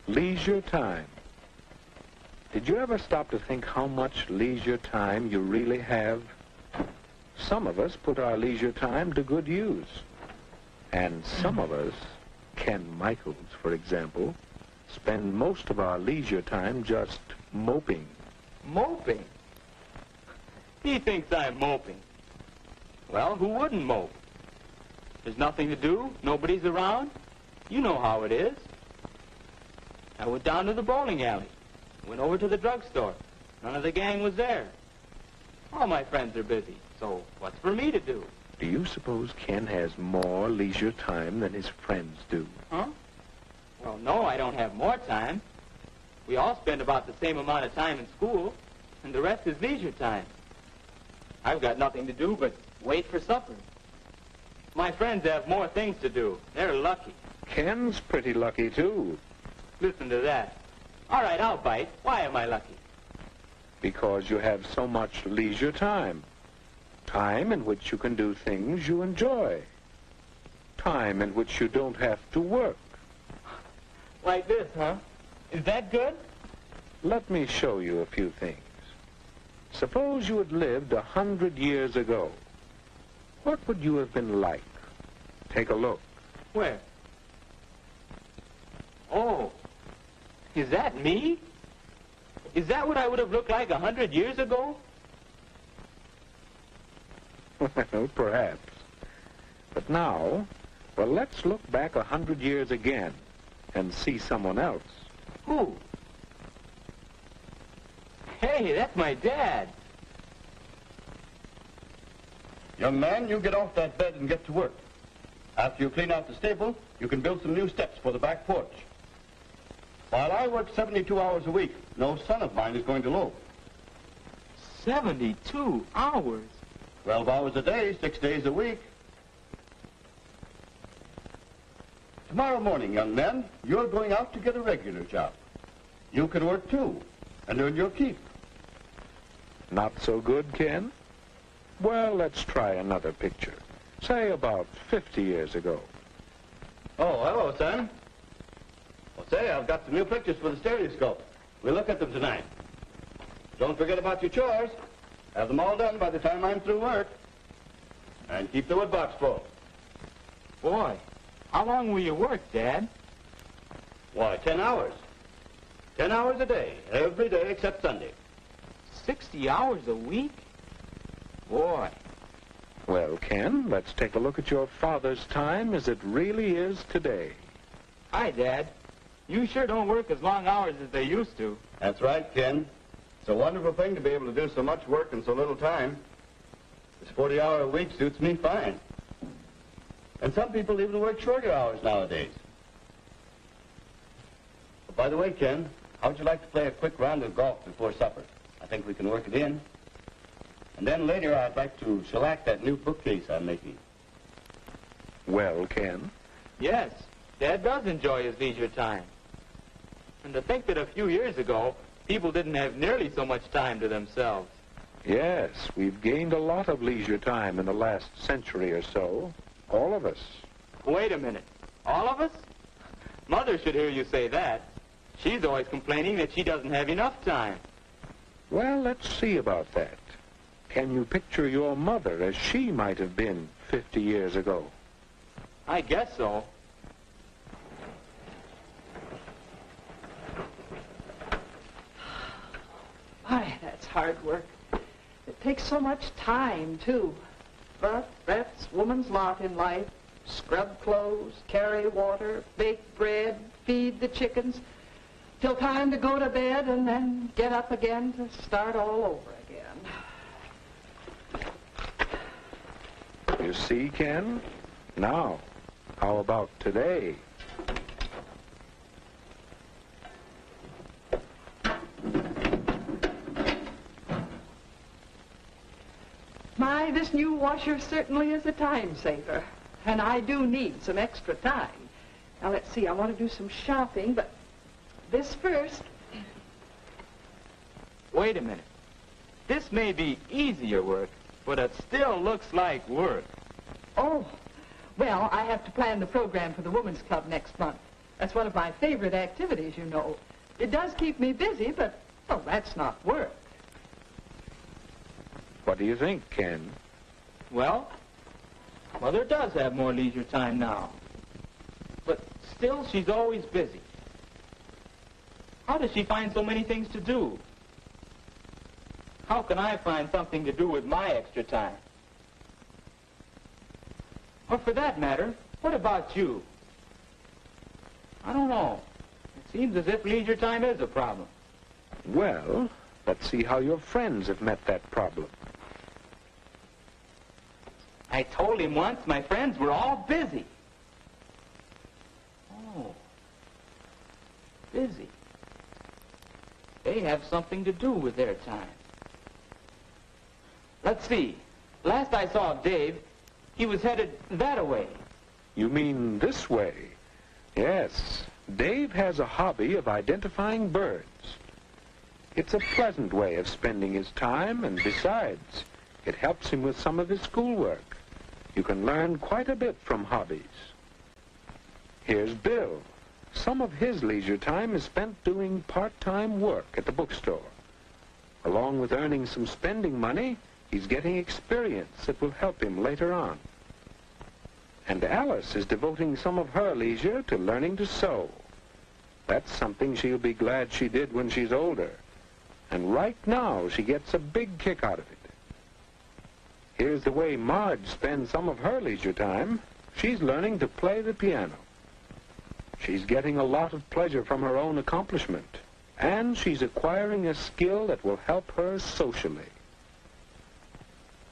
Leisure time. Did you ever stop to think how much leisure time you really have? Some of us put our leisure time to good use. And some of us, Ken Michaels, for example, spend most of our leisure time just moping. Moping? He thinks I'm moping. Well, who wouldn't mope? There's nothing to do, nobody's around. You know how it is. I went down to the bowling alley, went over to the drugstore. None of the gang was there. All my friends are busy, so what's for me to do? Do you suppose Ken has more leisure time than his friends do? Huh? Well, no, I don't have more time. We all spend about the same amount of time in school, and the rest is leisure time. I've got nothing to do but wait for supper. My friends have more things to do. They're lucky. Ken's pretty lucky, too. Listen to that. All right, I'll bite. Why am I lucky? Because you have so much leisure time. Time in which you can do things you enjoy. Time in which you don't have to work. Like this, huh? Is that good? Let me show you a few things. Suppose you had lived 100 years ago. What would you have been like? Take a look. Where? Oh, is that me? Is that what I would have looked like 100 years ago? Well, perhaps. But now, well, let's look back 100 years again and see someone else. Who? Hey, that's my dad. Young man, you get off that bed and get to work. After you clean out the stable, you can build some new steps for the back porch. While I work 72 hours a week, no son of mine is going to loaf. 72 hours? 12 hours a day, 6 days a week. Tomorrow morning, young men, you're going out to get a regular job. You can work too, and earn your keep. Not so good, Ken? Well, let's try another picture. Say about 50 years ago. Oh, hello, son. Well, say, I've got some new pictures for the stereoscope. We'll look at them tonight. Don't forget about your chores. Have them all done by the time I'm through work. And keep the wood box full. Boy, how long will you work, Dad? Why, 10 hours. 10 hours a day, every day except Sunday. 60 hours a week? Boy. Well, Ken, let's take a look at your father's time as it really is today. Hi, Dad. You sure don't work as long hours as they used to. That's right, Ken. It's a wonderful thing to be able to do so much work in so little time. This 40-hour week suits me fine. And some people even work shorter hours nowadays. But by the way, Ken, how would you like to play a quick round of golf before supper? I think we can work it in. And then later I'd like to shellac that new bookcase I'm making. Well, Ken? Yes, Dad does enjoy his leisure time. And to think that a few years ago, people didn't have nearly so much time to themselves. Yes, we've gained a lot of leisure time in the last century or so. All of us. Wait a minute. All of us? Mother should hear you say that. She's always complaining that she doesn't have enough time. Well, let's see about that. Can you picture your mother as she might have been 50 years ago? I guess so. Why, that's hard work. It takes so much time, too. But that's woman's lot in life. Scrub clothes, carry water, bake bread, feed the chickens, till time to go to bed and then get up again to start all over again. You see, Ken? Now, how about today? My, this new washer certainly is a time saver. And I do need some extra time. Now, let's see, I want to do some shopping, but this first. Wait a minute. This may be easier work, but it still looks like work. Oh, well, I have to plan the program for the Women's Club next month. That's one of my favorite activities, you know. It does keep me busy, but, well, that's not work. What do you think, Ken? Well, Mother does have more leisure time now. But still, she's always busy. How does she find so many things to do? How can I find something to do with my extra time? Or for that matter, what about you? I don't know. It seems as if leisure time is a problem. Well, let's see how your friends have met that problem. I told him once my friends were all busy. Oh, busy. They have something to do with their time. Let's see. Last I saw of Dave, he was headed that-a-way. You mean this way? Yes. Dave has a hobby of identifying birds. It's a pleasant way of spending his time, and besides, it helps him with some of his schoolwork. You can learn quite a bit from hobbies. Here's Bill. Some of his leisure time is spent doing part-time work at the bookstore. Along with earning some spending money, he's getting experience that will help him later on. And Alice is devoting some of her leisure to learning to sew. That's something she'll be glad she did when she's older. And right now, she gets a big kick out of it. Here's the way Marge spends some of her leisure time. She's learning to play the piano. She's getting a lot of pleasure from her own accomplishment, and she's acquiring a skill that will help her socially.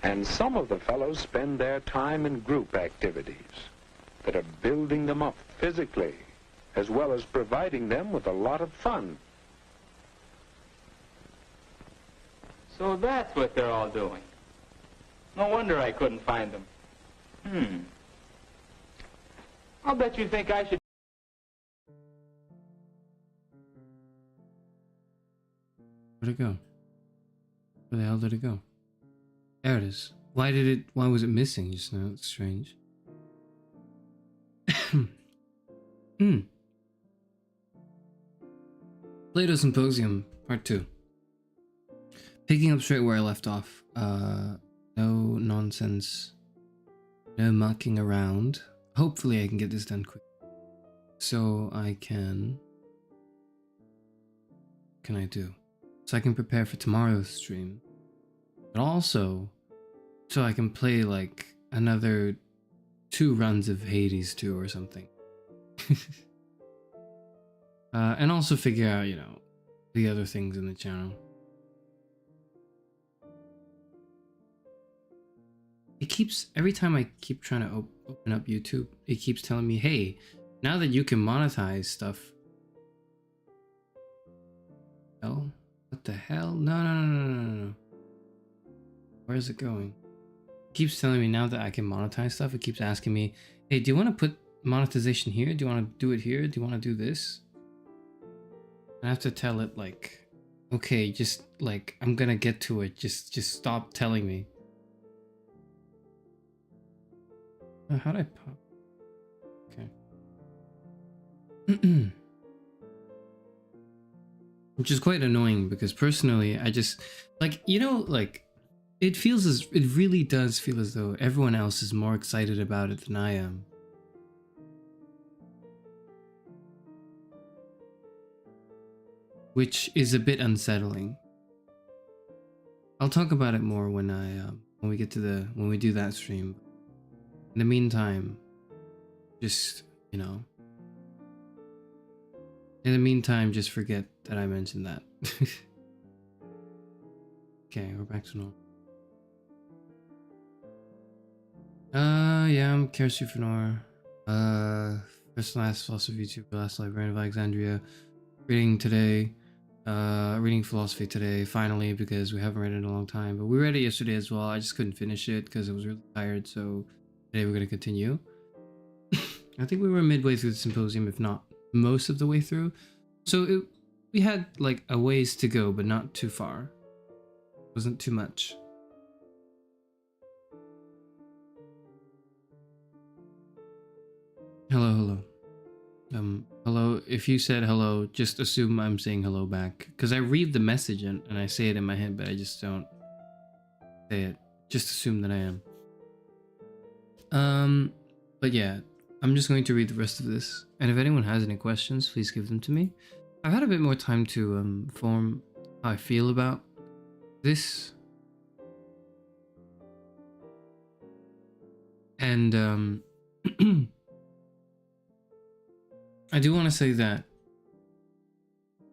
And some of the fellows spend their time in group activities that are building them up physically, as well as providing them with a lot of fun. So that's what they're all doing. No wonder I couldn't find them. I'll bet you think I should... Where'd it go? Where the hell did it go? There it is. Why was it missing just now? It's strange. Plato Symposium, Part 2. Picking up straight where I left off. No nonsense. No mucking around. Hopefully I can get this done quick. So I can... What can I do? So I can prepare for tomorrow's stream. But also, so I can play like another 2 runs of Hades 2 or something. And also figure out, you know, the other things in the channel. It keeps, every time I keep trying to open up YouTube, it keeps telling me, hey, now that you can monetize stuff. Oh, what the hell? No. Where is it going? It keeps telling me now that I can monetize stuff. It keeps asking me, hey, do you want to put monetization here? Do you want to do it here? Do you want to do this? I have to tell it like, okay, just like, I'm gonna get to it. Just stop telling me. How'd I pop? Okay. Which is quite annoying because personally, I just, like, you know, like, it really does feel as though everyone else is more excited about it than I am. Which is a bit unsettling. I'll talk about it more when when we get to when we do that stream. In the meantime, just, you know, in the meantime, just forget that I mentioned that. Okay, we're back to normal. Yeah, I'm Kersu Fenor. First and last philosophy vtuber, last librarian of Alexandria. Reading today. Reading philosophy today, finally, because we haven't read it in a long time. But we read it yesterday as well. I just couldn't finish it because I was really tired, so today we're going to continue. I think we were midway through the symposium, if not most of the way through. So we had like a ways to go, but not too far. It wasn't too much. Hello. Hello. If you said hello, just assume I'm saying hello back. Because I read the message and I say it in my head, but I just don't say it. Just assume that I am. But yeah, I'm just going to read the rest of this. And if anyone has any questions, please give them to me. I've had a bit more time to form how I feel about this. And I do want to say that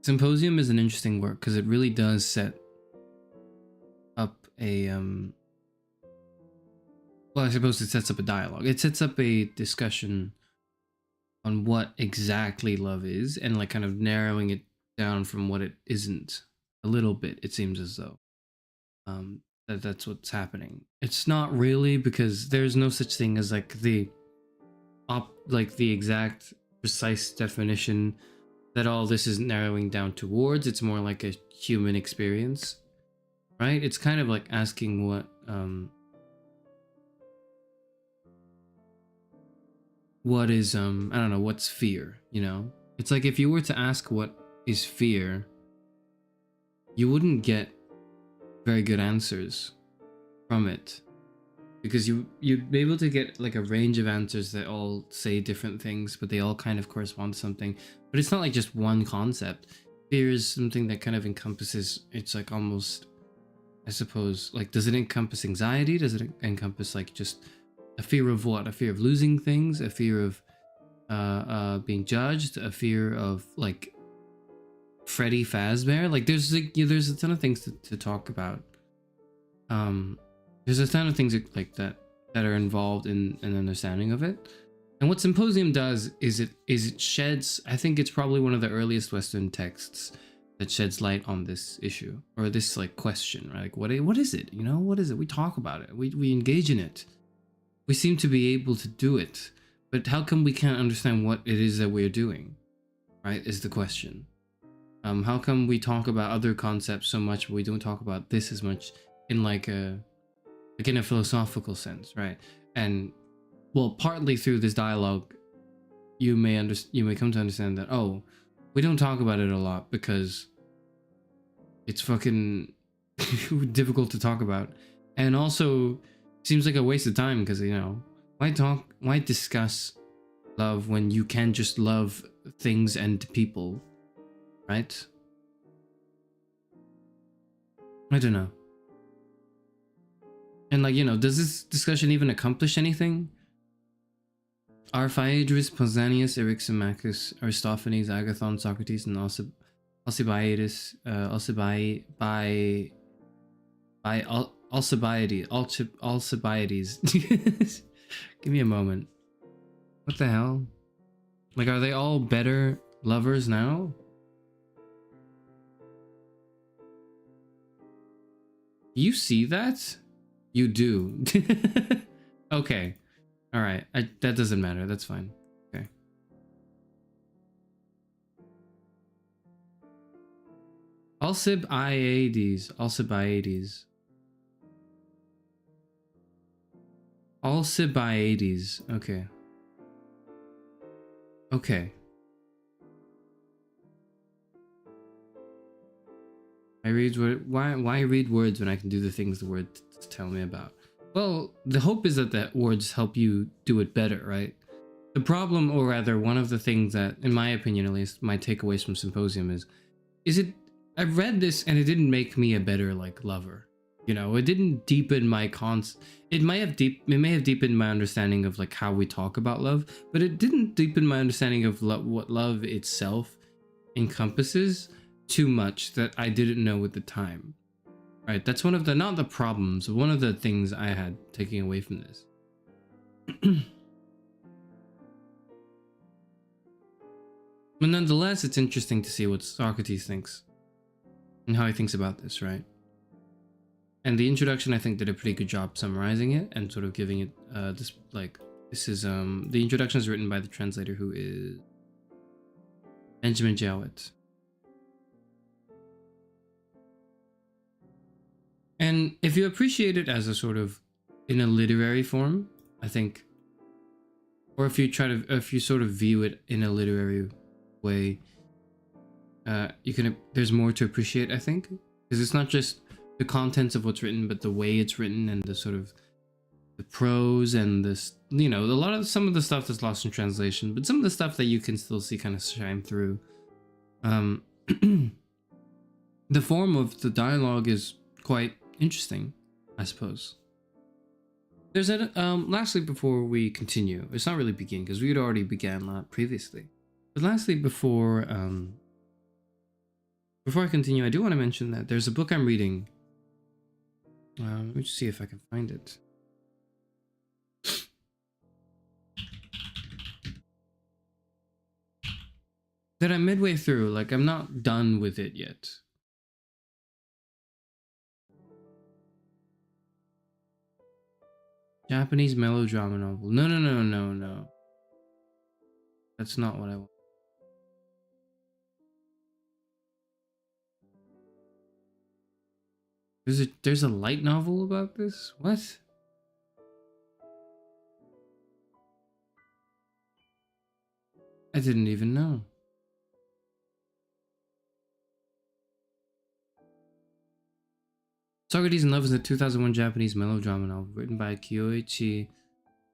Symposium is an interesting work because it really does set up a well, I suppose it sets up a dialogue. It sets up a discussion on what exactly love is and like kind of narrowing it down from what it isn't a little bit. It seems as though that's what's happening. It's not really, because there's no such thing as like the exact precise definition that all this is narrowing down towards. It's more like a human experience, right? It's kind of like asking what is I don't know, what's fear, you know? It's like if you were to ask what is fear, you wouldn't get very good answers from it, because you'd be able to get like a range of answers that all say different things, but they all kind of correspond to something. But it's not like just one concept. Fear is something that kind of encompasses, it's like almost, I suppose, like, does it encompass anxiety? Does it encompass like just a fear of what? A fear of losing things, a fear of being judged, a fear of like Freddy Fazbear? Like there's a ton of things to talk about. There's a ton of things that are involved in an understanding of it. And what Symposium does is it sheds, I think it's probably one of the earliest Western texts that sheds light on this issue, or this like question, right? Like what is it? You know, what is it? We talk about it. We engage in it. We seem to be able to do it, but how come we can't understand what it is that we're doing, right? Is the question. How come we talk about other concepts so much, but we don't talk about this as much in in a philosophical sense, right? And well, partly through this dialogue, you may come to understand that, oh, we don't talk about it a lot because it's fucking difficult to talk about, and also seems like a waste of time, because, you know, why discuss love when you can just love things and people, right? I don't know. And like, you know, does this discussion even accomplish anything? Are Phaedrus, Pausanias, Eryximachus, Aristophanes, Agathon, Socrates, and Alcibiades, Alcibiades. Give me a moment. What the hell? Like, are they all better lovers now? You see that? You do. Okay. All right. That doesn't matter. That's fine. Okay. Alcibiades. Okay. Okay. Why read words when I can do the things the words tell me about? Well, the hope is that the words help you do it better, right? The problem, or rather one of the things that, in my opinion at least, my takeaways from Symposium is I read this and it didn't make me a better like lover. You know, it didn't deepen my it may have deepened my understanding of like how we talk about love, but it didn't deepen my understanding of what love itself encompasses too much that I didn't know at the time. Right, that's one of the, not the problems, one of the things I had taking away from this. But nonetheless, it's interesting to see what Socrates thinks and how he thinks about this, right? And the introduction, I think, did a pretty good job summarizing it and sort of giving it the introduction is written by the translator, who is Benjamin Jowett. And if you appreciate it as a sort of in a literary form, I think, or if you sort of view it in a literary way there's more to appreciate, I think, because it's not just the contents of what's written, but the way it's written and the sort of the prose and this, you know, some of the stuff that's lost in translation, but some of the stuff that you can still see kind of shine through. The form of the dialogue is quite interesting, I suppose. There's a lastly, before we continue, it's not really begin because we had already began previously, but lastly, before I continue, I do want to mention that there's a book I'm reading. Let me just see if I can find it. That I'm midway through, like I'm not done with it yet. Japanese melodrama novel. No. That's not what I want. There's a light novel about this? What? I didn't even know. Socrates in Love is a 2001 Japanese melodrama novel written by Kyoichi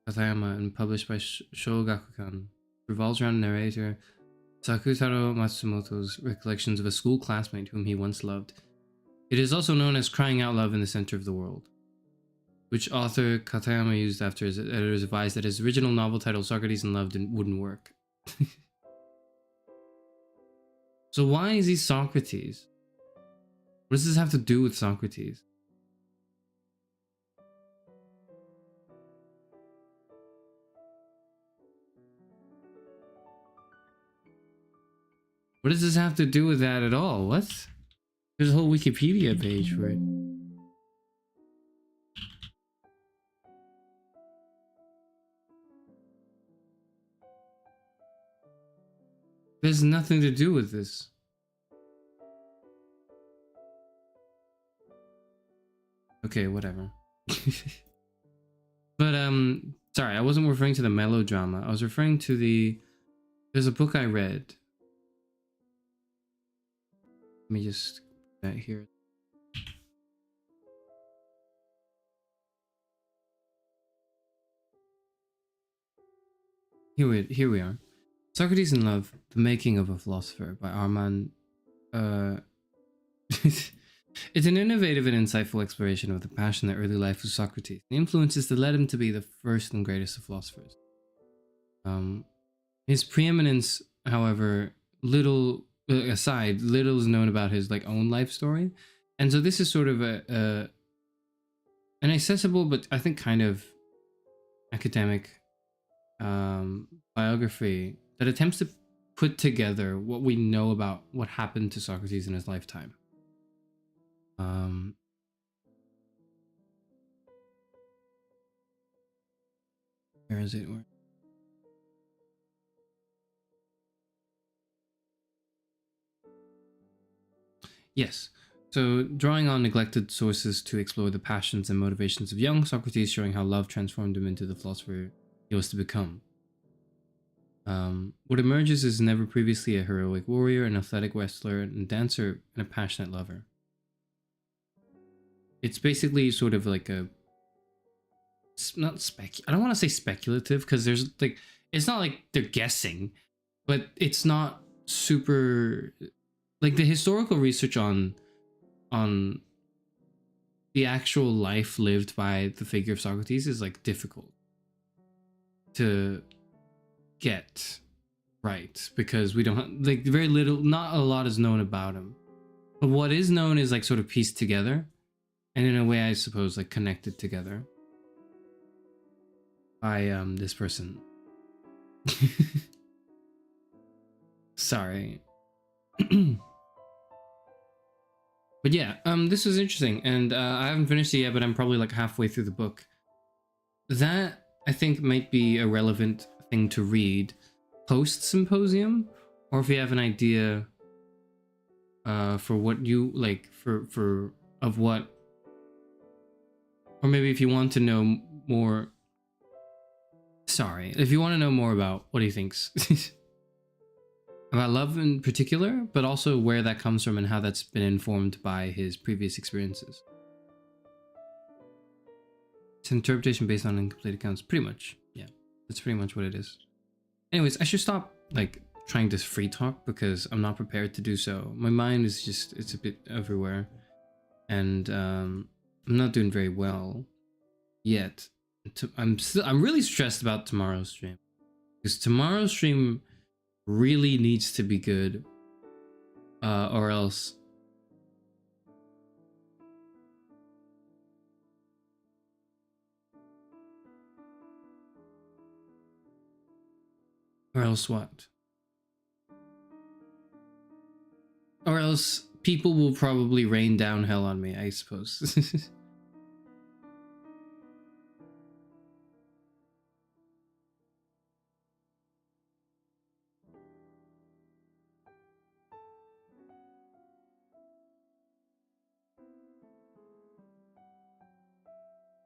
Katayama and published by Shogakukan. Revolves around narrator Sakutaro Matsumoto's recollections of a school classmate whom he once loved. It is also known as Crying Out Love in the Center of the World, which author Katayama used after his editors advised that his original novel title Socrates in Love wouldn't work. So why is he Socrates? What does this have to do with Socrates? What does this have to do with that at all? What? There's a whole Wikipedia page for it. There's nothing to do with this. Okay, whatever. But sorry, I wasn't referring to the melodrama. I was referring to there's a book I read. Let me just get that here. Here we are. Socrates in Love, The Making of a Philosopher by Armand. It's an innovative and insightful exploration of the passionate early life of Socrates, the influences that led him to be the first and greatest of philosophers. His preeminence, however, little is known about his own life story, and so this is sort of an accessible but I think kind of academic biography that attempts to put together what we know about what happened to Socrates in his lifetime. Where is it? Yes. So, drawing on neglected sources to explore the passions and motivations of young Socrates, showing how love transformed him into the philosopher he was to become. What emerges is never previously a heroic warrior, an athletic wrestler, and dancer, and a passionate lover. It's basically sort of like a I don't want to say speculative because there's it's not like they're guessing, but it's not super the historical research on the actual life lived by the figure of Socrates is difficult to get right because we don't have, very little, not a lot is known about him, but what is known is sort of pieced together and in a way I suppose connected together by this person. Sorry. But yeah, this was interesting, and I haven't finished it yet, but I'm probably halfway through the book. That I think might be a relevant thing to read post Symposium, or if you have an idea for what you of what, or maybe if you want to know more. Sorry, if you want to know more about what he thinks. about love in particular, but also where that comes from and how that's been informed by his previous experiences. It's an interpretation based on incomplete accounts, pretty much. Yeah, that's pretty much what it is. Anyways, I should stop like trying to free talk because I'm not prepared to do so. My mind is just, it's a bit everywhere, and I'm not doing very well yet. I'm really stressed about tomorrow's stream, because tomorrow's stream really needs to be good, or else what? Or else people will probably rain down hell on me, I suppose.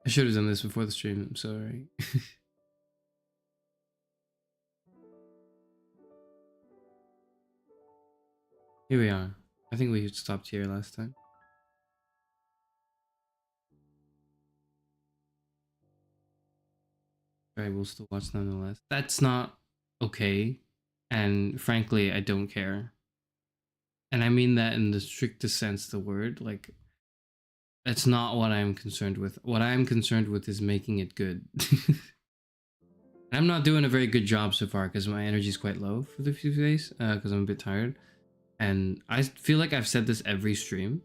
I should have done this before the stream, I'm sorry. Here we are. I think we stopped here last time. Alright, we'll still watch nonetheless. That's not okay, and frankly, I don't care. And I mean that in the strictest sense of the word. Like, that's not what I'm concerned with. What I'm concerned with is making it good. I'm not doing a very good job so far because my energy is quite low for the few days, because I'm a bit tired. And I feel like I've said this every stream.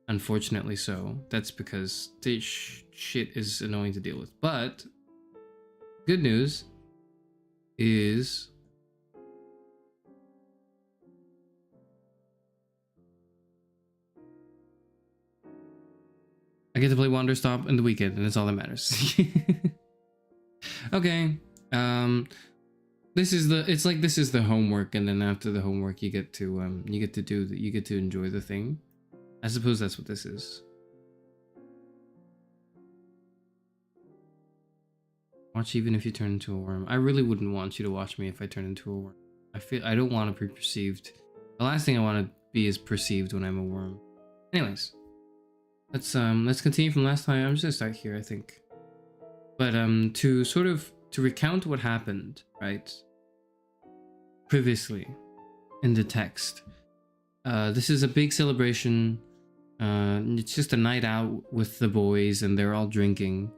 Unfortunately so. That's because this shit is annoying to deal with. But good news is I get to play Wander Stop in the weekend, and that's all that matters. Okay. This is the homework, and then after the homework you get to enjoy the thing. I suppose that's what this is. Watch even if you turn into a worm. I really wouldn't want you to watch me if I turn into a worm. I don't want to be perceived. The last thing I want to be is perceived when I'm a worm. Anyways, let's continue from last time. I'm just gonna start here, I think. But to recount what happened, right? Previously in the text. This is a big celebration. It's just a night out with the boys, and they're all drinking.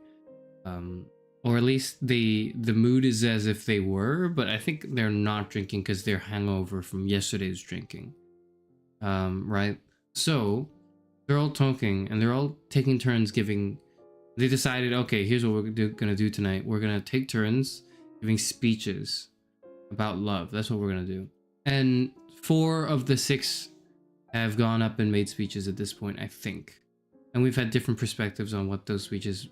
Or at least the mood is as if they were, but I think they're not drinking because they're hangover from yesterday's drinking. Right? So they're all talking, and they're all taking turns giving. They decided, okay, here's what we're gonna do tonight. We're gonna take turns giving speeches about love. That's what we're gonna do. And 4 of the 6 have gone up and made speeches at this point, I think. And we've had different perspectives on what those speeches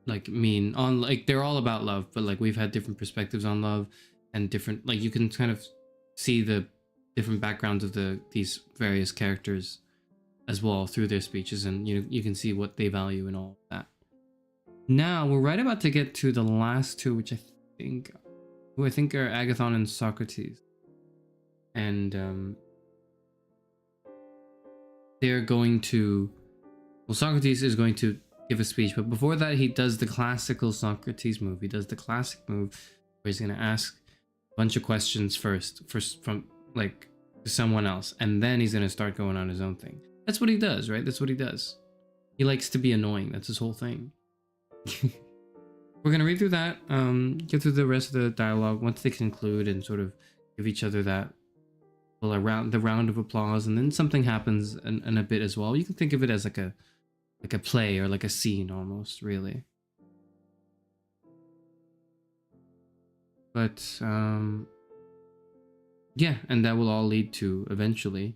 like mean. On like they're all about love, but like we've had different perspectives on love, and different, like you can kind of see the different backgrounds of these various characters as well through their speeches, and you can see what they value and all of that. Now we're right about to get to the last 2, which I think are Agathon and Socrates, and they're going to. Well, Socrates is going to give a speech, but before that, he does the classical Socrates move. He does the classic move where he's going to ask a bunch of questions first from like to someone else, and then he's going to start going on his own thing. That's what he does, right? That's what he does. He likes to be annoying. That's his whole thing. We're gonna read through that, get through the rest of the dialogue once they conclude, and sort of give each other that, well, the round of applause, and then something happens in a bit as well. You can think of it as like a play or like a scene almost, really. But yeah, and that will all lead to eventually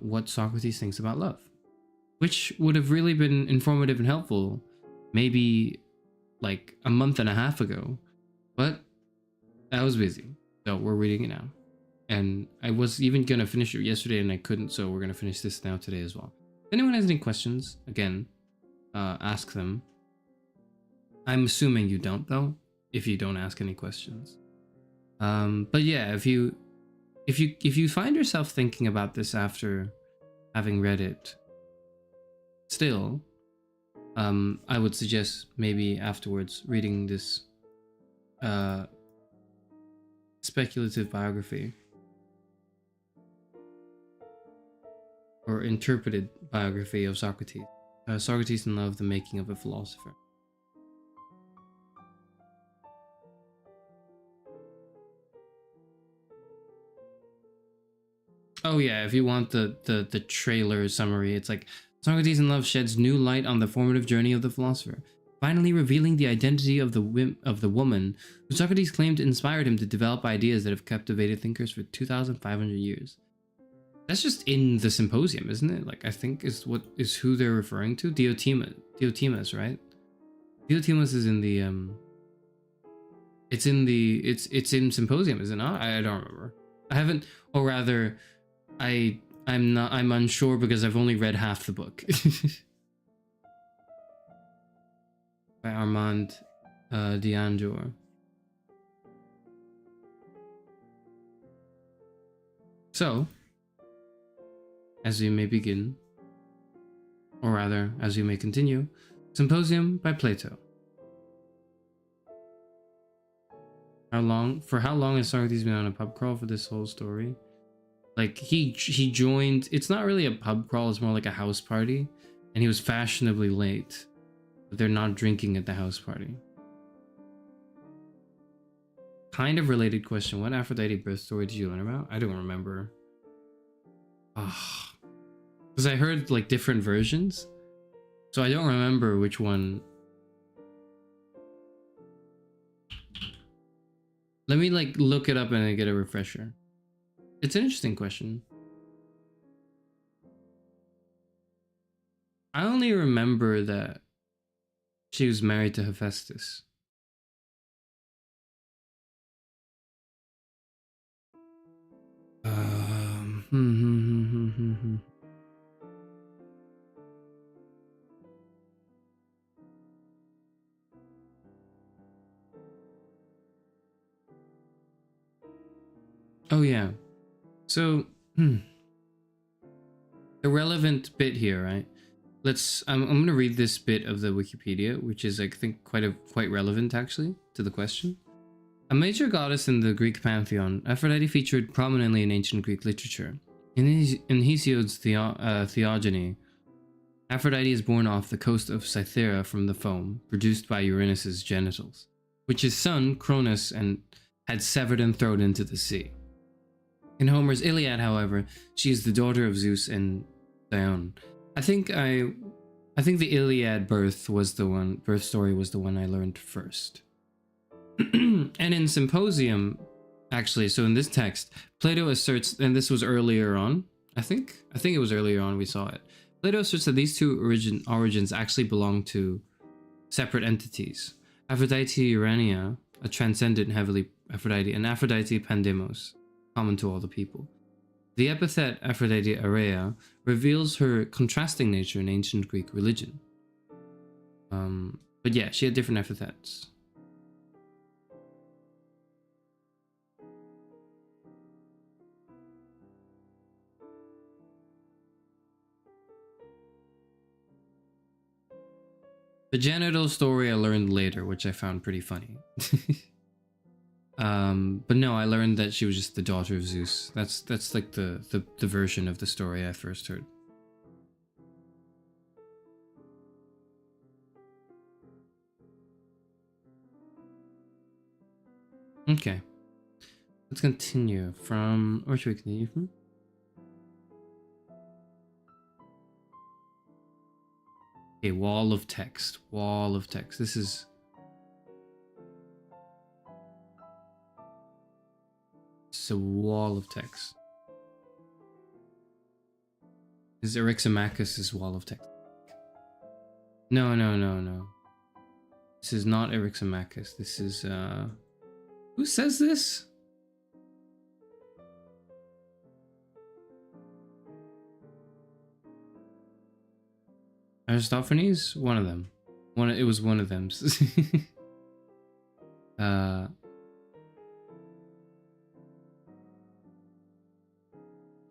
what Socrates thinks about love, which would have really been informative and helpful maybe like a month and a half ago, but I was busy, so we're reading it now. And I was even gonna finish it yesterday and I couldn't, so we're gonna finish this now today as well. If anyone has any questions, again, ask them. I'm assuming you don't, though, if you don't ask any questions. But yeah, if you if you find yourself thinking about this after having read it, still, I would suggest maybe afterwards reading this speculative biography or interpreted biography of Socrates. Socrates in Love: The Making of a Philosopher. Oh yeah, if you want the trailer summary, it's like Socrates in Love sheds new light on the formative journey of the philosopher, finally revealing the identity of the woman who Socrates claimed inspired him to develop ideas that have captivated thinkers for 2,500 years. That's just in the Symposium, isn't it? Like, I think is who they're referring to. Diotimus, right? Diotimus is in the it's in Symposium, is it not? I don't remember. I haven't, or rather, I'm unsure because I've only read half the book. By Armand Dianjor. So, as we may begin, or rather, as we may continue, Symposium by Plato. How long has Socrates been on a pub crawl for this whole story? Like, he joined, it's not really a pub crawl, it's more like a house party, and he was fashionably late, but they're not drinking at the house party. Kind of related question, what Aphrodite birth story did you learn about? I don't remember. Because I heard like different versions, so I don't remember which one. Let me like look it up and I get a refresher. It's an interesting question. I only remember that she was married to Hephaestus. Oh yeah. So, the relevant bit here, right? I'm going to read this bit of the Wikipedia, which is, I think, quite relevant actually to the question. A major goddess in the Greek pantheon, Aphrodite featured prominently in ancient Greek literature. In Hesiod's Theogony, Aphrodite is born off the coast of Cythera from the foam produced by Uranus's genitals, which his son Cronus had severed and thrown into the sea. In Homer's Iliad, however, she is the daughter of Zeus and Dione. I think the Iliad birth story was the one I learned first. And in Symposium, actually, so in this text, Plato asserts, and this was earlier on, I think it was earlier on we saw it. Plato asserts that these two origins actually belong to separate entities. Aphrodite Urania, a transcendent heavenly Aphrodite, and Aphrodite Pandemos, common to all the people. The epithet Aphrodite Area reveals her contrasting nature in ancient Greek religion. But yeah, she had different epithets. The genital story I learned later, which I found pretty funny. But no, I learned that she was just the daughter of Zeus. That's like the version of the story I first heard. Okay. Let's continue from... Where should we continue from? Okay, wall of text. Wall of text. This is... It's a wall of text. This is Eryximachus' wall of text. No. This is not Eryximachus. This is, who says this? Aristophanes? One of them. It was one of them.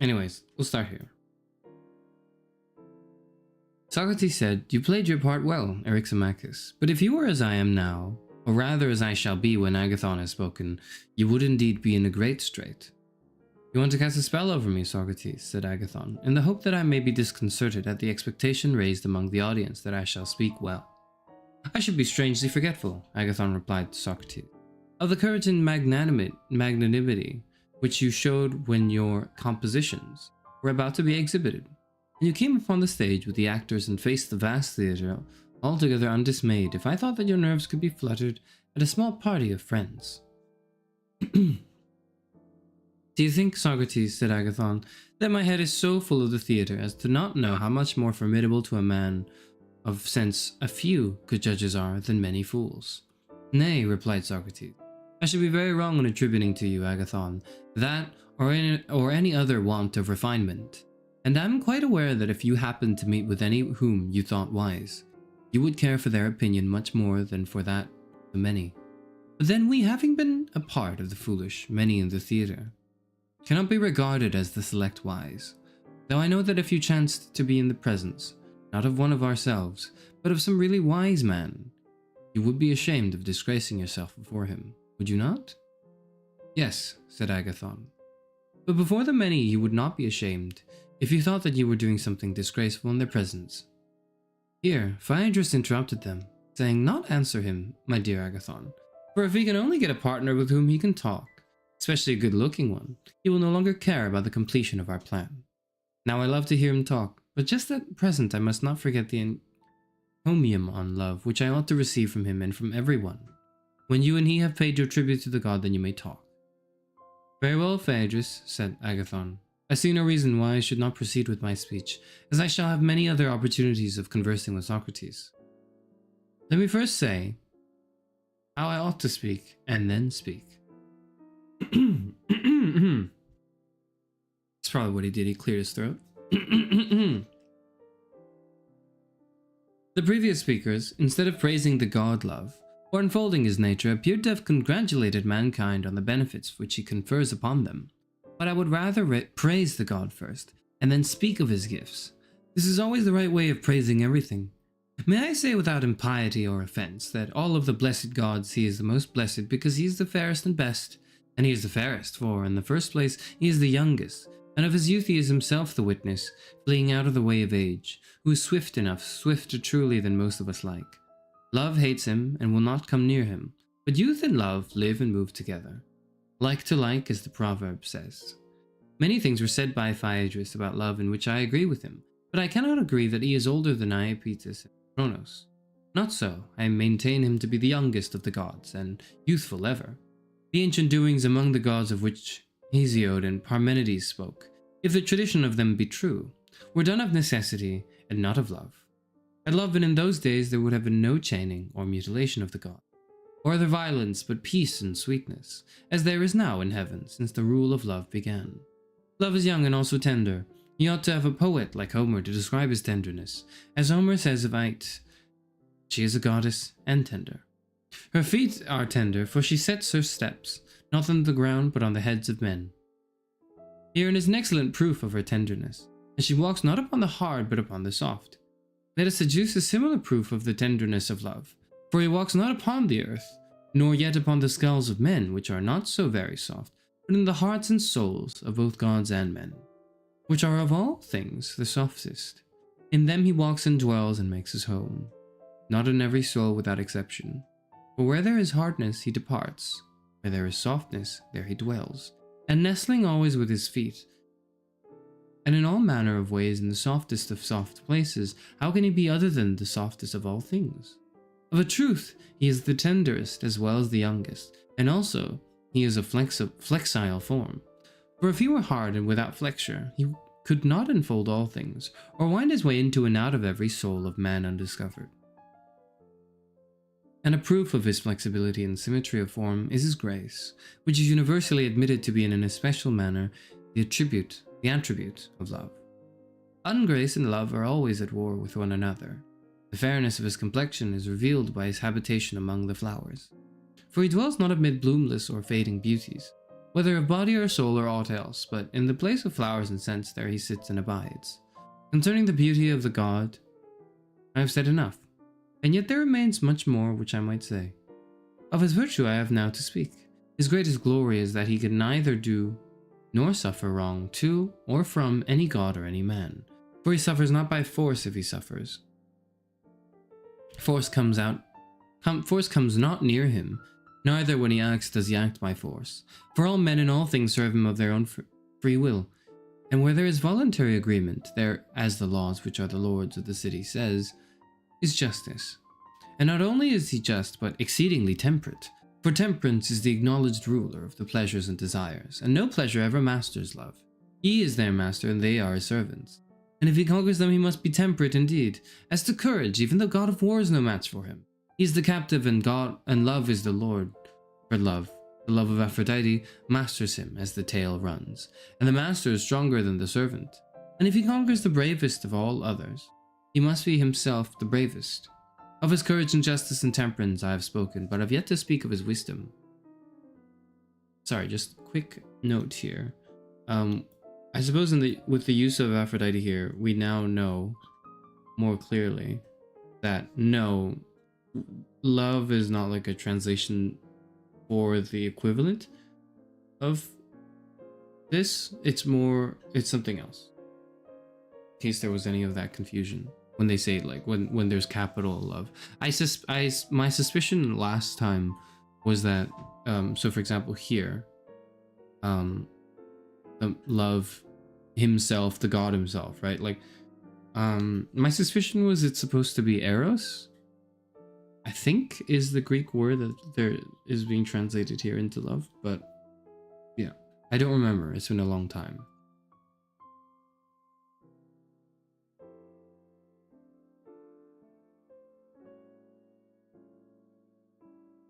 Anyways, we'll start here. Socrates said, "You played your part well, Eryximachus, but if you were as I am now, or rather as I shall be when Agathon has spoken, you would indeed be in a great strait." "You want to cast a spell over me, Socrates," said Agathon, "in the hope that I may be disconcerted at the expectation raised among the audience that I shall speak well." "I should be strangely forgetful," Agathon replied to Socrates, "of the courage and magnanimity which you showed when your compositions were about to be exhibited, and you came upon the stage with the actors and faced the vast theatre altogether undismayed, if I thought that your nerves could be fluttered at a small party of friends." "Do you think, Socrates," said Agathon, "that my head is so full of the theatre as to not know how much more formidable to a man of sense a few good judges are than many fools?" "Nay," replied Socrates, "I should be very wrong in attributing to you, Agathon, that or any other want of refinement, and I am quite aware that if you happened to meet with any whom you thought wise, you would care for their opinion much more than for that of the many. But then we, having been a part of the foolish, many in the theatre, cannot be regarded as the select wise, though I know that if you chanced to be in the presence, not of one of ourselves, but of some really wise man, you would be ashamed of disgracing yourself before him, would you not?" "Yes," said Agathon, "but before the many you would not be ashamed, if you thought that you were doing something disgraceful in their presence." Here Phaedrus interrupted them, saying, "Not answer him, my dear Agathon, for if he can only get a partner with whom he can talk, especially a good-looking one, he will no longer care about the completion of our plan. Now I love to hear him talk, but just at present I must not forget the encomium on love which I ought to receive from him and from everyone. When you and he have paid your tribute to the god, then you may talk." "Very well, Phaedrus," said Agathon. "I see no reason why I should not proceed with my speech, as I shall have many other opportunities of conversing with Socrates. Let me first say how I ought to speak, and then speak." That's probably what he did. He cleared his throat. The previous speakers, instead of praising the god love, or unfolding his nature, appeared to have congratulated mankind on the benefits which he confers upon them. But I would rather praise the god first, and then speak of his gifts. This is always the right way of praising everything. May I say without impiety or offense that all of the blessed gods he is the most blessed because he is the fairest and best, and he is the fairest, for, in the first place, he is the youngest, and of his youth he is himself the witness, fleeing out of the way of age, who is swift enough, swifter truly than most of us like. Love hates him, and will not come near him, but youth and love live and move together. Like to like, as the proverb says. Many things were said by Phaedrus about love in which I agree with him, but I cannot agree that he is older than Iapetus and Cronos. Not so, I maintain him to be the youngest of the gods, and youthful ever. The ancient doings among the gods of which Hesiod and Parmenides spoke, if the tradition of them be true, were done of necessity and not of love. Had love been in those days, there would have been no chaining or mutilation of the gods, or other violence, but peace and sweetness, as there is now in heaven since the rule of love began. Love is young and also tender. He ought to have a poet like Homer to describe his tenderness, as Homer says of Ite, "She is a goddess and tender. Her feet are tender, for she sets her steps, not on the ground, but on the heads of men." Herein is an excellent proof of her tenderness, and she walks not upon the hard, but upon the soft. Let us adduce a similar proof of the tenderness of love, for he walks not upon the earth, nor yet upon the skulls of men, which are not so very soft, but in the hearts and souls of both gods and men, which are of all things the softest. In them he walks and dwells and makes his home, not in every soul without exception. For where there is hardness he departs, where there is softness there he dwells, and nestling always with his feet, and in all manner of ways in the softest of soft places, how can he be other than the softest of all things? Of a truth, he is the tenderest as well as the youngest, and also he is a flexile form. For if he were hard and without flexure, he could not enfold all things, or wind his way into and out of every soul of man undiscovered. And a proof of his flexibility and symmetry of form is his grace, which is universally admitted to be in an especial manner the attribute of love. Ungrace and love are always at war with one another. The fairness of his complexion is revealed by his habitation among the flowers. For he dwells not amid bloomless or fading beauties, whether of body or soul or aught else, but in the place of flowers and scents there he sits and abides. Concerning the beauty of the god, I have said enough, and yet there remains much more which I might say. Of his virtue I have now to speak. His greatest glory is that he can neither do nor suffer wrong to or from any god or any man, for he suffers not by force if he suffers. Force comes not near him, neither when he acts does he act by force. For all men in all things serve him of their own free will, and where there is voluntary agreement, there, as the laws which are the lords of the city says, is justice. And not only is he just, but exceedingly temperate, for temperance is the acknowledged ruler of the pleasures and desires, and no pleasure ever masters love. He is their master, and they are his servants. And if he conquers them, he must be temperate indeed. As to courage, even the god of war is no match for him. He is the captive, and love is the lord. For love, the love of Aphrodite, masters him as the tale runs, and the master is stronger than the servant. And if he conquers the bravest of all others, he must be himself the bravest. Of his courage and justice and temperance I have spoken, but have yet to speak of his wisdom. Sorry, just a quick note here. I suppose with the use of Aphrodite here, we now know more clearly that no, love is not like a translation for the equivalent of this. It's something else. In case there was any of that confusion. When they say like when there's capital love, my suspicion last time was that so for example here, love himself, the god himself, right? Like my suspicion was it's supposed to be eros, I think is the Greek word that there is being translated here into love, but yeah, I don't remember. It's been a long time.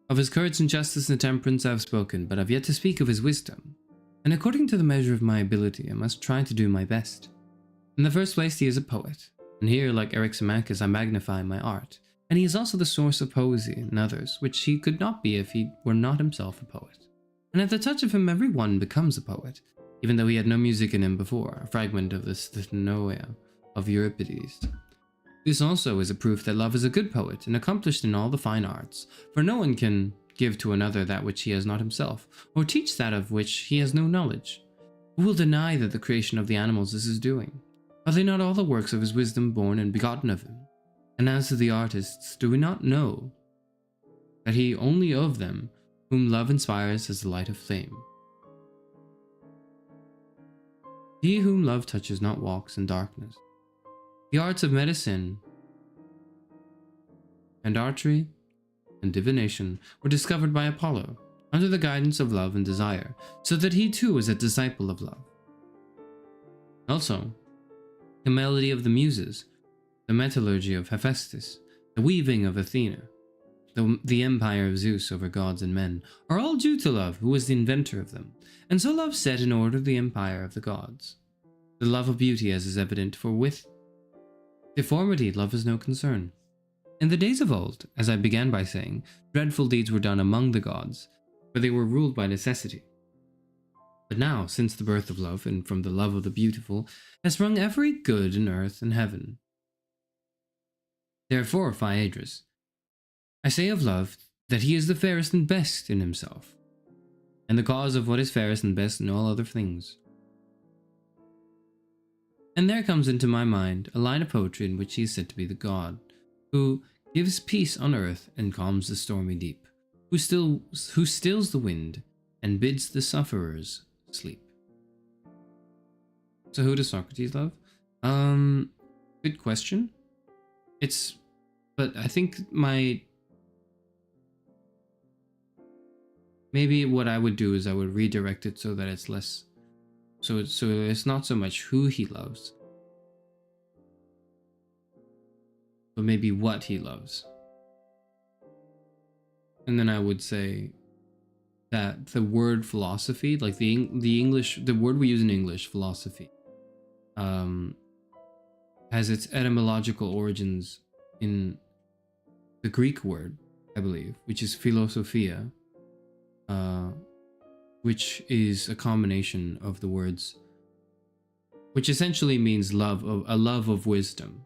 Of his courage and justice and temperance I have spoken, but I've yet to speak of his wisdom. And according to the measure of my ability, I must try to do my best. In the first place, he is a poet, and here, like Eryximachus, I magnify my art. And he is also the source of poesy in others, which he could not be if he were not himself a poet. And at the touch of him, every one becomes a poet, even though he had no music in him before, a fragment of the Sthenoia of Euripides. This also is a proof that love is a good poet and accomplished in all the fine arts, for no one can give to another that which he has not himself, or teach that of which he has no knowledge. Who will deny that the creation of the animals is his doing? Are they not all the works of his wisdom born and begotten of him? And as to the artists, do we not know that he only of them whom love inspires has the light of flame? He whom love touches not walks in darkness. The arts of medicine and archery and divination were discovered by Apollo under the guidance of love and desire, so that he too was a disciple of love. Also, the melody of the muses, the metallurgy of Hephaestus, the weaving of Athena, the empire of Zeus over gods and men, are all due to love, who was the inventor of them, and so love set in order the empire of the gods. The love of beauty, as is evident, for with deformity love is no concern. In the days of old, as I began by saying, dreadful deeds were done among the gods, for they were ruled by necessity. But now, since the birth of love, and from the love of the beautiful, has sprung every good in earth and heaven. Therefore, Phaedrus, I say of love that he is the fairest and best in himself, and the cause of what is fairest and best in all other things. And there comes into my mind a line of poetry in which he is said to be the god, who gives peace on earth and calms the stormy deep, who stills the wind and bids the sufferers sleep. So who does Socrates love? Good question. But I think maybe what I would do is I would redirect it so that it's less, so it's not so much who he loves, but maybe what he loves. And then I would say that the word philosophy, like the word we use in English, philosophy, has its etymological origins in the Greek word, I believe, which is philosophia, which is a combination of the words, which essentially means a love of wisdom.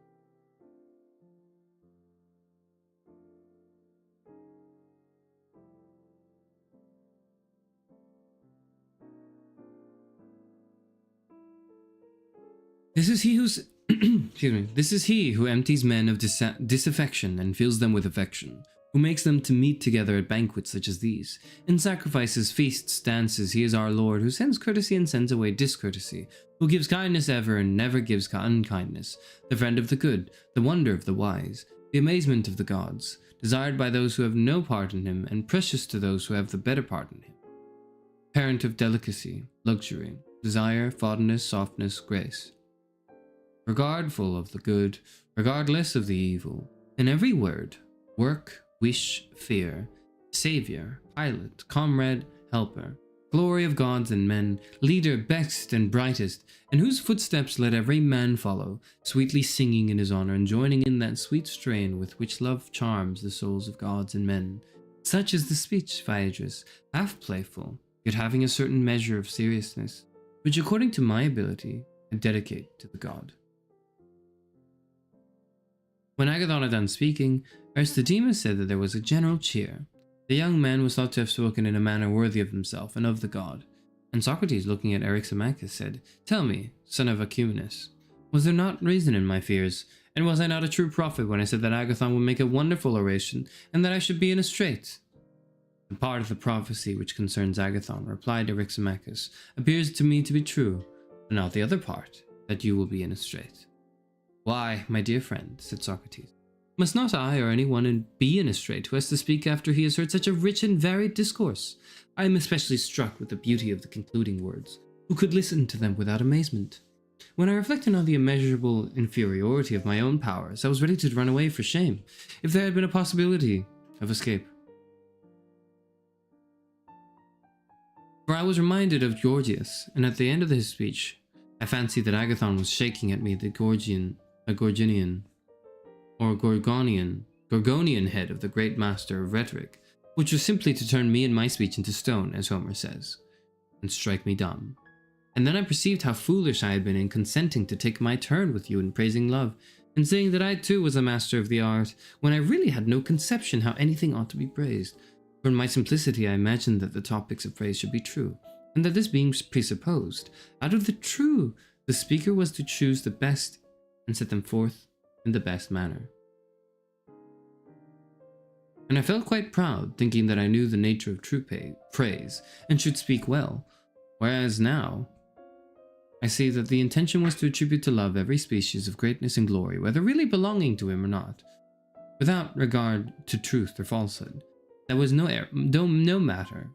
This is he who's excuse me. This is he who empties men of disaffection and fills them with affection, who makes them to meet together at banquets such as these. In sacrifices, feasts, dances, he is our Lord, who sends courtesy and sends away discourtesy, who gives kindness ever and never gives unkindness, the friend of the good, the wonder of the wise, the amazement of the gods, desired by those who have no part in him, and precious to those who have the better part in him. Parent of delicacy, luxury, desire, fondness, softness, grace. Regardful of the good, regardless of the evil. In every word, work, wish, fear, savior, pilot, comrade, helper, glory of gods and men, leader best and brightest, in whose footsteps let every man follow, sweetly singing in his honor and joining in that sweet strain with which love charms the souls of gods and men. Such is the speech, Phaedrus, half playful, yet having a certain measure of seriousness, which according to my ability I dedicate to the god. When Agathon had done speaking, Aristodemus said that there was a general cheer. The young man was thought to have spoken in a manner worthy of himself and of the god. And Socrates, looking at Eryximachus, said, "Tell me, son of Acumenus, was there not reason in my fears? And was I not a true prophet when I said that Agathon would make a wonderful oration, and that I should be in a strait?" "The part of the prophecy which concerns Agathon," replied Eryximachus, "appears to me to be true, but not the other part, that you will be in a strait." "Why, my dear friend," said Socrates, "must not I or anyone be in a strait who has to speak after he has heard such a rich and varied discourse? I am especially struck with the beauty of the concluding words. Who could listen to them without amazement? When I reflected on the immeasurable inferiority of my own powers, I was ready to run away for shame, if there had been a possibility of escape. For I was reminded of Gorgias, and at the end of his speech, I fancied that Agathon was shaking at me the Gorgonian head of the great master of rhetoric, which was simply to turn me and my speech into stone, as Homer says, and strike me dumb. And then I perceived how foolish I had been in consenting to take my turn with you in praising love, and saying that I too was a master of the art, when I really had no conception how anything ought to be praised. For in my simplicity I imagined that the topics of praise should be true, and that this being presupposed, out of the true, the speaker was to choose the best and set them forth in the best manner. And I felt quite proud, thinking that I knew the nature of true praise, and should speak well, whereas now I see that the intention was to attribute to love every species of greatness and glory, whether really belonging to him or not, without regard to truth or falsehood. That was no matter.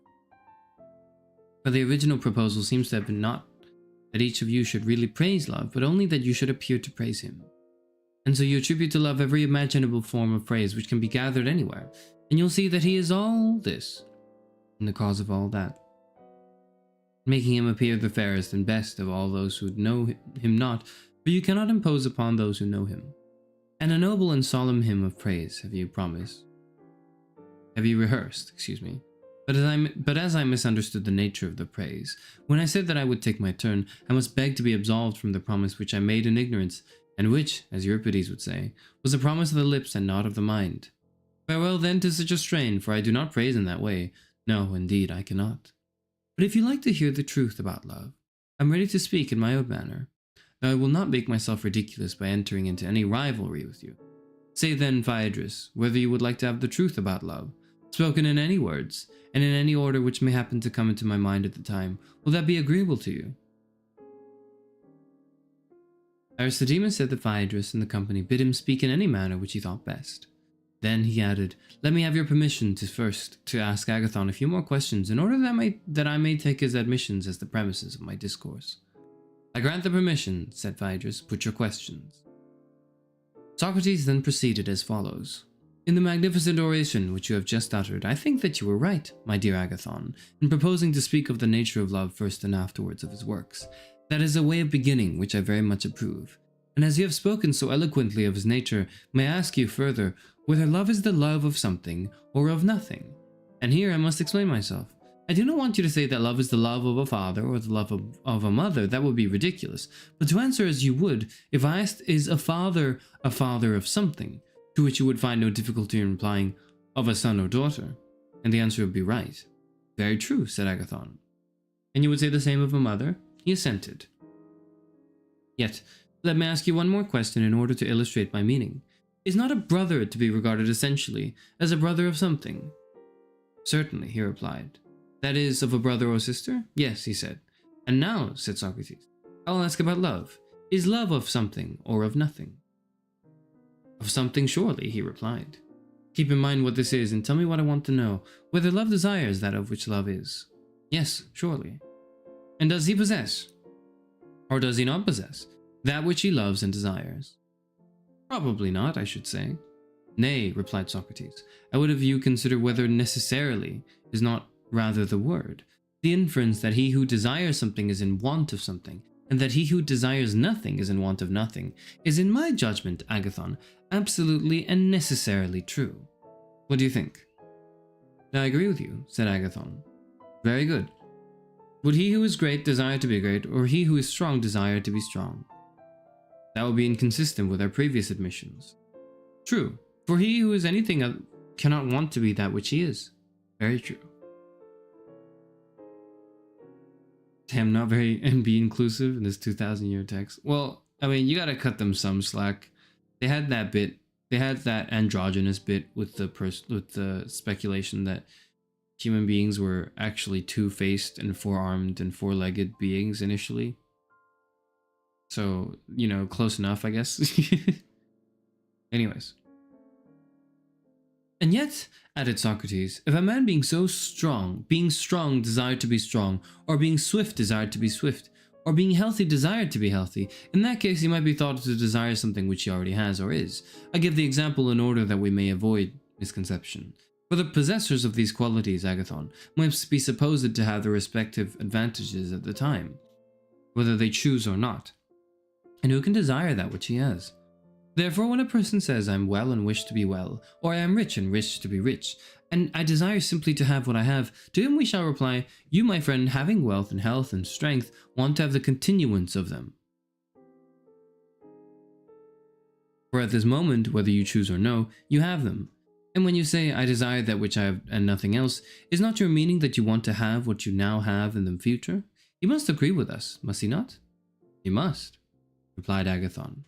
For the original proposal seems to have been not that each of you should really praise love, but only that you should appear to praise him. And so you attribute to love every imaginable form of praise which can be gathered anywhere, and you'll see that he is all this, and the cause of all that, making him appear the fairest and best of all those who know him not, for you cannot impose upon those who know him. And a noble and solemn hymn of praise have you rehearsed, But as I misunderstood the nature of the praise, when I said that I would take my turn, I must beg to be absolved from the promise which I made in ignorance, and which, as Euripides would say, was a promise of the lips and not of the mind. Farewell then to such a strain, for I do not praise in that way. No, indeed, I cannot. But if you like to hear the truth about love, I am ready to speak in my own manner, though I will not make myself ridiculous by entering into any rivalry with you. Say then, Phaedrus, whether you would like to have the truth about love, spoken in any words, and in any order which may happen to come into my mind at the time. Will that be agreeable to you?" Aristodemus said that Phaedrus and the company bid him speak in any manner which he thought best. Then he added, "Let me have your permission to ask Agathon a few more questions, in order that I may take his admissions as the premises of my discourse." "I grant the permission," said Phaedrus. "Put your questions." Socrates then proceeded as follows. "In the magnificent oration which you have just uttered, I think that you were right, my dear Agathon, in proposing to speak of the nature of love first and afterwards of his works. That is a way of beginning which I very much approve. And as you have spoken so eloquently of his nature, may I ask you further, whether love is the love of something or of nothing? And here I must explain myself. I do not want you to say that love is the love of a father or the love of a mother. That would be ridiculous. But to answer as you would, if I asked, is a father of something, to which you would find no difficulty in replying, of a son or daughter, and the answer would be right. Very true, said Agathon. And you would say the same of a mother? He assented. Yet, let me ask you one more question in order to illustrate my meaning. Is not a brother to be regarded essentially as a brother of something? Certainly, he replied. That is, of a brother or sister? Yes, he said. And now, said Socrates, I will ask about love. Is love of something or of nothing? Of something, surely, he replied. Keep in mind what this is and tell me what I want to know, whether love desires that of which love is. Yes, surely. And does he possess, or does he not possess, that which he loves and desires? Probably not, I should say. Nay, replied Socrates, I would have you consider whether necessarily is not rather the word, the inference that he who desires something is in want of something, and that he who desires nothing is in want of nothing, is in my judgment, Agathon, absolutely and necessarily true. What do you think? I agree with you, said Agathon. Very good. Would he who is great desire to be great, or he who is strong desire to be strong? That would be inconsistent with our previous admissions. True, for he who is anything cannot want to be that which he is. Very true. Damn, not very be inclusive in this 2,000-year text. Well, I mean, you gotta cut them some slack. They had that bit. They had that androgynous bit with the speculation that human beings were actually two-faced and four-armed and four-legged beings initially. So, you know, close enough, I guess. Anyways. And yet, added Socrates, if a man being strong desired to be strong, or being swift desired to be swift, or being healthy desired to be healthy, in that case he might be thought to desire something which he already has or is. I give the example in order that we may avoid misconception. For the possessors of these qualities, Agathon, might be supposed to have their respective advantages at the time, whether they choose or not. And who can desire that which he has? Therefore, when a person says, I am well and wish to be well, or I am rich and wish to be rich, and I desire simply to have what I have, to him we shall reply, you, my friend, having wealth and health and strength, want to have the continuance of them. For at this moment, whether you choose or no, you have them. And when you say, I desire that which I have and nothing else, is not your meaning that you want to have what you now have in the future? You must agree with us, must he not? He must, replied Agathon.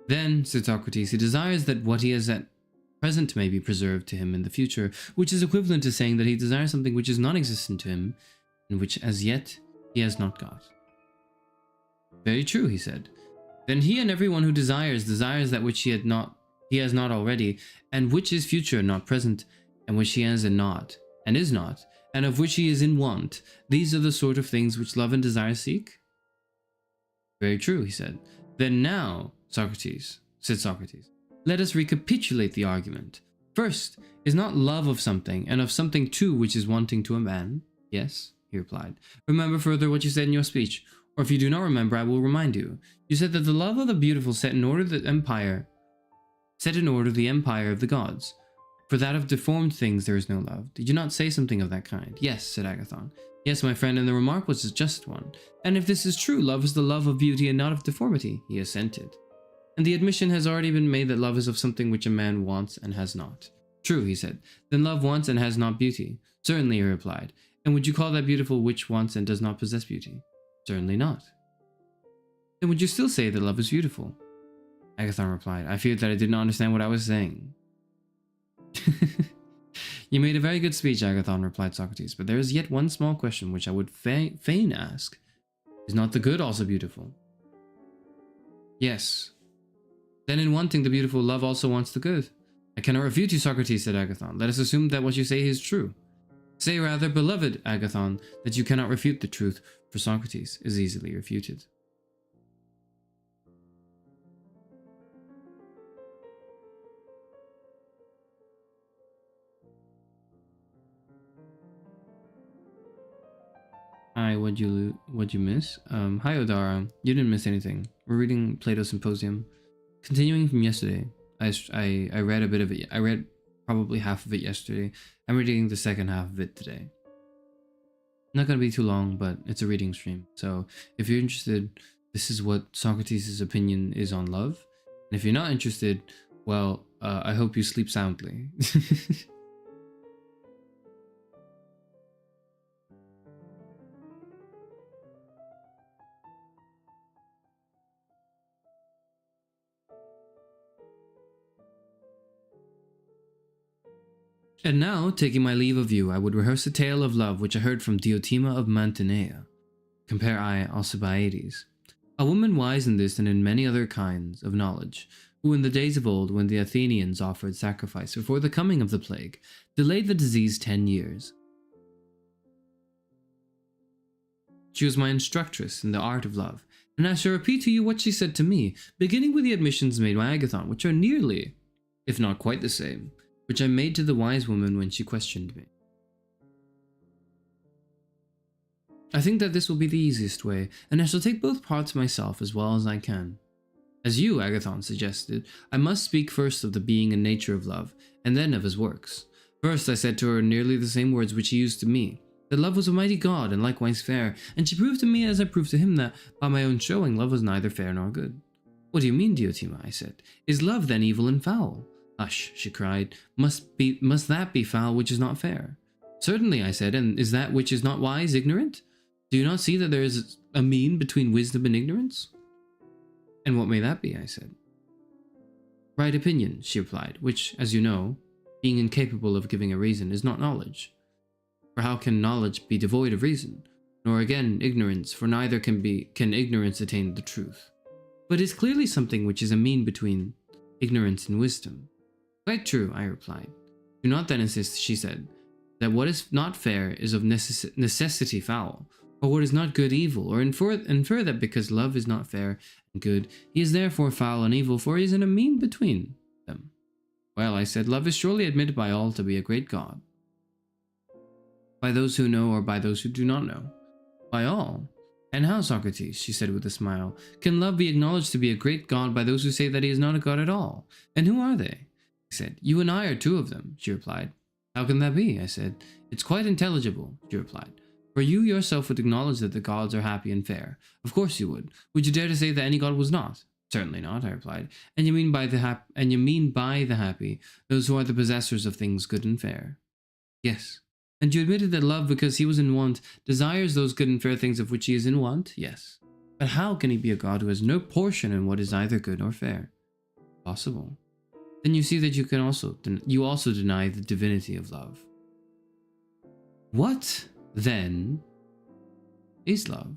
Then, said Socrates, he desires that what he has at present may be preserved to him in the future, which is equivalent to saying that he desires something which is non-existent to him, and which as yet he has not got. Very true, he said. Then he and everyone who desires that which he has not already, and which is future, not present, and which he has and not, and is not, and of which he is in want. These are the sort of things which love and desire seek? Very true, he said. Then now, Socrates, said Socrates, let us recapitulate the argument. First, is not love of something, and of something too which is wanting to a man? Yes, he replied. Remember further what you said in your speech, or if you do not remember, I will remind you. You said that the love of the beautiful set in order the empire of the gods. For that of deformed things there is no love. Did you not say something of that kind? Yes, said Agathon. Yes, my friend, and the remark was a just one. And if this is true, love is the love of beauty and not of deformity. He assented. And the admission has already been made that love is of something which a man wants and has not. True, he said. Then love wants and has not beauty. Certainly, he replied. And would you call that beautiful which wants and does not possess beauty? Certainly not. Then would you still say that love is beautiful? Agathon replied, I feared that I did not understand what I was saying. You made a very good speech, Agathon, replied Socrates, but there is yet one small question which I would fain ask. Is not the good also beautiful? Yes. Then in wanting the beautiful, love also wants the good. I cannot refute you, Socrates, said Agathon. Let us assume that what you say is true. Say rather, beloved Agathon, that you cannot refute the truth, for Socrates is easily refuted. Hi, what'd you miss? Hi Odara, you didn't miss anything. We're reading Plato's Symposium. Continuing from yesterday, I read a bit of it. I read probably half of it yesterday. I'm reading the second half of it today. Not going to be too long, but it's a reading stream. So if you're interested, this is what Socrates' opinion is on love. And if you're not interested, well, I hope you sleep soundly. And now, taking my leave of you, I would rehearse a tale of love which I heard from Diotima of Mantinea. Compare I Alcibiades. A woman wise in this and in many other kinds of knowledge, who in the days of old, when the Athenians offered sacrifice before the coming of the plague, delayed the disease 10 years. She was my instructress in the art of love, and I shall repeat to you what she said to me, beginning with the admissions made by Agathon, which are nearly, if not quite the same, which I made to the wise woman when she questioned me. I think that this will be the easiest way, and I shall take both parts myself as well as I can. As you, Agathon, suggested, I must speak first of the being and nature of love, and then of his works. First I said to her nearly the same words which he used to me, that love was a mighty god and likewise fair, and she proved to me as I proved to him that, by my own showing, love was neither fair nor good. What do you mean, Diotima? I said. Is love then evil and foul? Hush, she cried. Must that be foul which is not fair? Certainly, I said, and is that which is not wise ignorant? Do you not see that there is a mean between wisdom and ignorance? And what may that be? I said. Right opinion, she replied, which, as you know, being incapable of giving a reason, is not knowledge. For how can knowledge be devoid of reason? Nor again ignorance, for neither can ignorance attain the truth. But is clearly something which is a mean between ignorance and wisdom. Quite true, I replied. Do not then insist, she said, that what is not fair is of necessity foul, or what is not good evil, or infer that because love is not fair and good, he is therefore foul and evil, for he is in a mean between them. Well, I said, love is surely admitted by all to be a great god. By those who know or by those who do not know? By all. And how, Socrates, she said with a smile, can love be acknowledged to be a great god by those who say that he is not a god at all? And who are they? I said. You and I are two of them, she replied. How can that be? I said. It's quite intelligible, she replied. For you yourself would acknowledge that the gods are happy and fair. Of course you would. Would you dare to say that any god was not? Certainly not, I replied. And you mean by the happy those who are the possessors of things good and fair? Yes. And you admitted that love, because he was in want, desires those good and fair things of which he is in want? Yes. But how can he be a god who has no portion in what is either good or fair? Possible. Then you see that you also deny the divinity of love. What, then, is love?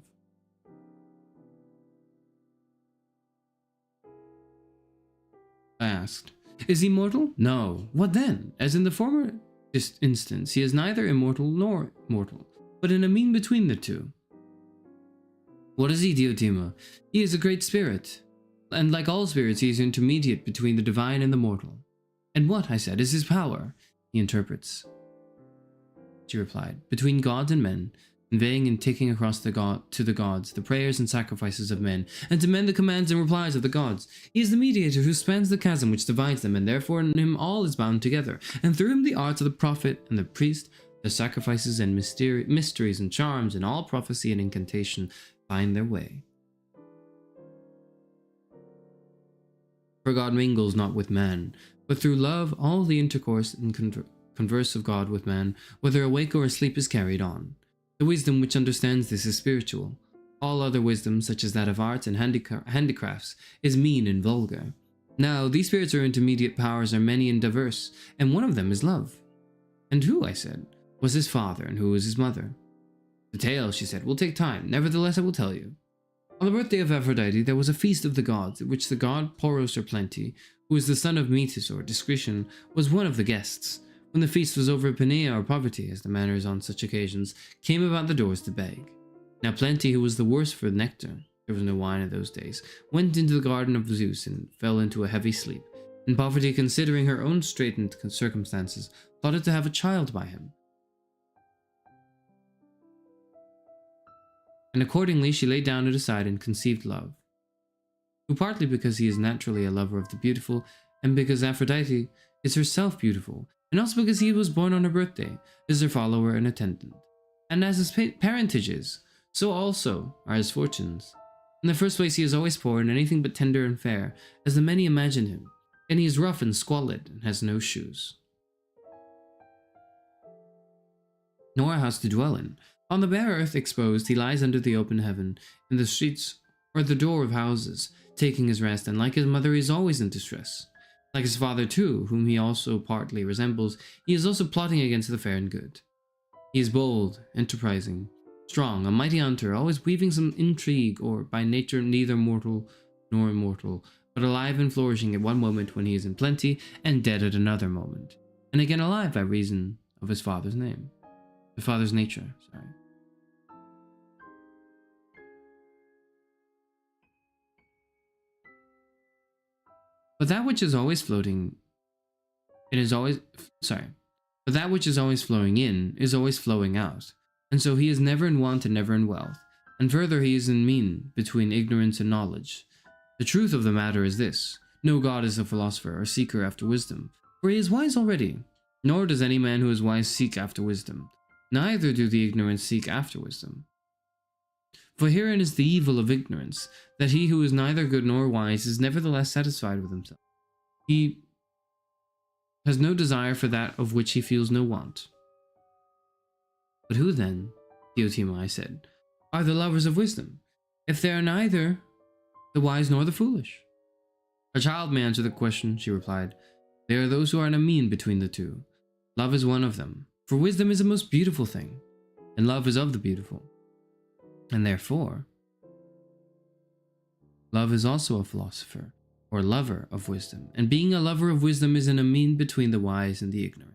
I asked. Is he mortal? No. What then? As in the former instance, he is neither immortal nor mortal, but in a mean between the two. What is he, Diotima? He is a great spirit. And like all spirits, he is intermediate between the divine and the mortal. And what, I said, is his power? He interprets. She replied, between gods and men, conveying and taking across to the gods the prayers and sacrifices of men, and to men the commands and replies of the gods. He is the mediator who spans the chasm which divides them, and therefore in him all is bound together, and through him the arts of the prophet and the priest, the sacrifices and mysteries and charms, and all prophecy and incantation find their way. For God mingles not with man, but through love all the intercourse and converse of God with man, whether awake or asleep, is carried on. The wisdom which understands this is spiritual. All other wisdom, such as that of arts and handicrafts, is mean and vulgar. Now, these spirits or intermediate powers are many and diverse, and one of them is love. And who, I said, was his father, and who was his mother? The tale, she said, will take time. Nevertheless, I will tell you. On the birthday of Aphrodite, there was a feast of the gods, at which the god Poros or Plenty, who is the son of Metis or Discretion, was one of the guests. When the feast was over, Pinea or Poverty, as the manner is on such occasions, came about the doors to beg. Now Plenty, who was the worse for nectar, there was no wine in those days, went into the garden of Zeus and fell into a heavy sleep. And Poverty, considering her own straitened circumstances, thought it to have a child by him. And accordingly she lay down at his side and conceived love, who partly because he is naturally a lover of the beautiful, and because Aphrodite is herself beautiful, and also because he was born on her birthday, is her follower and attendant. And as his parentage is, so also are his fortunes. In the first place, he is always poor and anything but tender and fair, as the many imagine him, and he is rough and squalid and has no shoes, nor a house to dwell in. On the bare earth exposed, he lies under the open heaven, in the streets or the door of houses, taking his rest, and like his mother, he is always in distress. Like his father too, whom he also partly resembles, he is also plotting against the fair and good. He is bold, enterprising, strong, a mighty hunter, always weaving some intrigue, or by nature neither mortal nor immortal, but alive and flourishing at one moment when he is in plenty, and dead at another moment, and again alive by reason of his father's name. The father's nature, sorry. But that which is always floating, it is always, but that which is always flowing in is always flowing out, and so he is never in want and never in wealth, and further he is in mean between ignorance and knowledge. The truth of the matter is this: no god is a philosopher or seeker after wisdom, for he is wise already, nor does any man who is wise seek after wisdom, neither do the ignorant seek after wisdom. For herein is the evil of ignorance, that he who is neither good nor wise is nevertheless satisfied with himself. He has no desire for that of which he feels no want. But who then, Diotima, I said, are the lovers of wisdom, if they are neither the wise nor the foolish? A child may answer the question, she replied. They are those who are in a mean between the two. Love is one of them, for wisdom is a most beautiful thing, and love is of the beautiful. And therefore, love is also a philosopher, or lover of wisdom, and being a lover of wisdom is in a mean between the wise and the ignorant.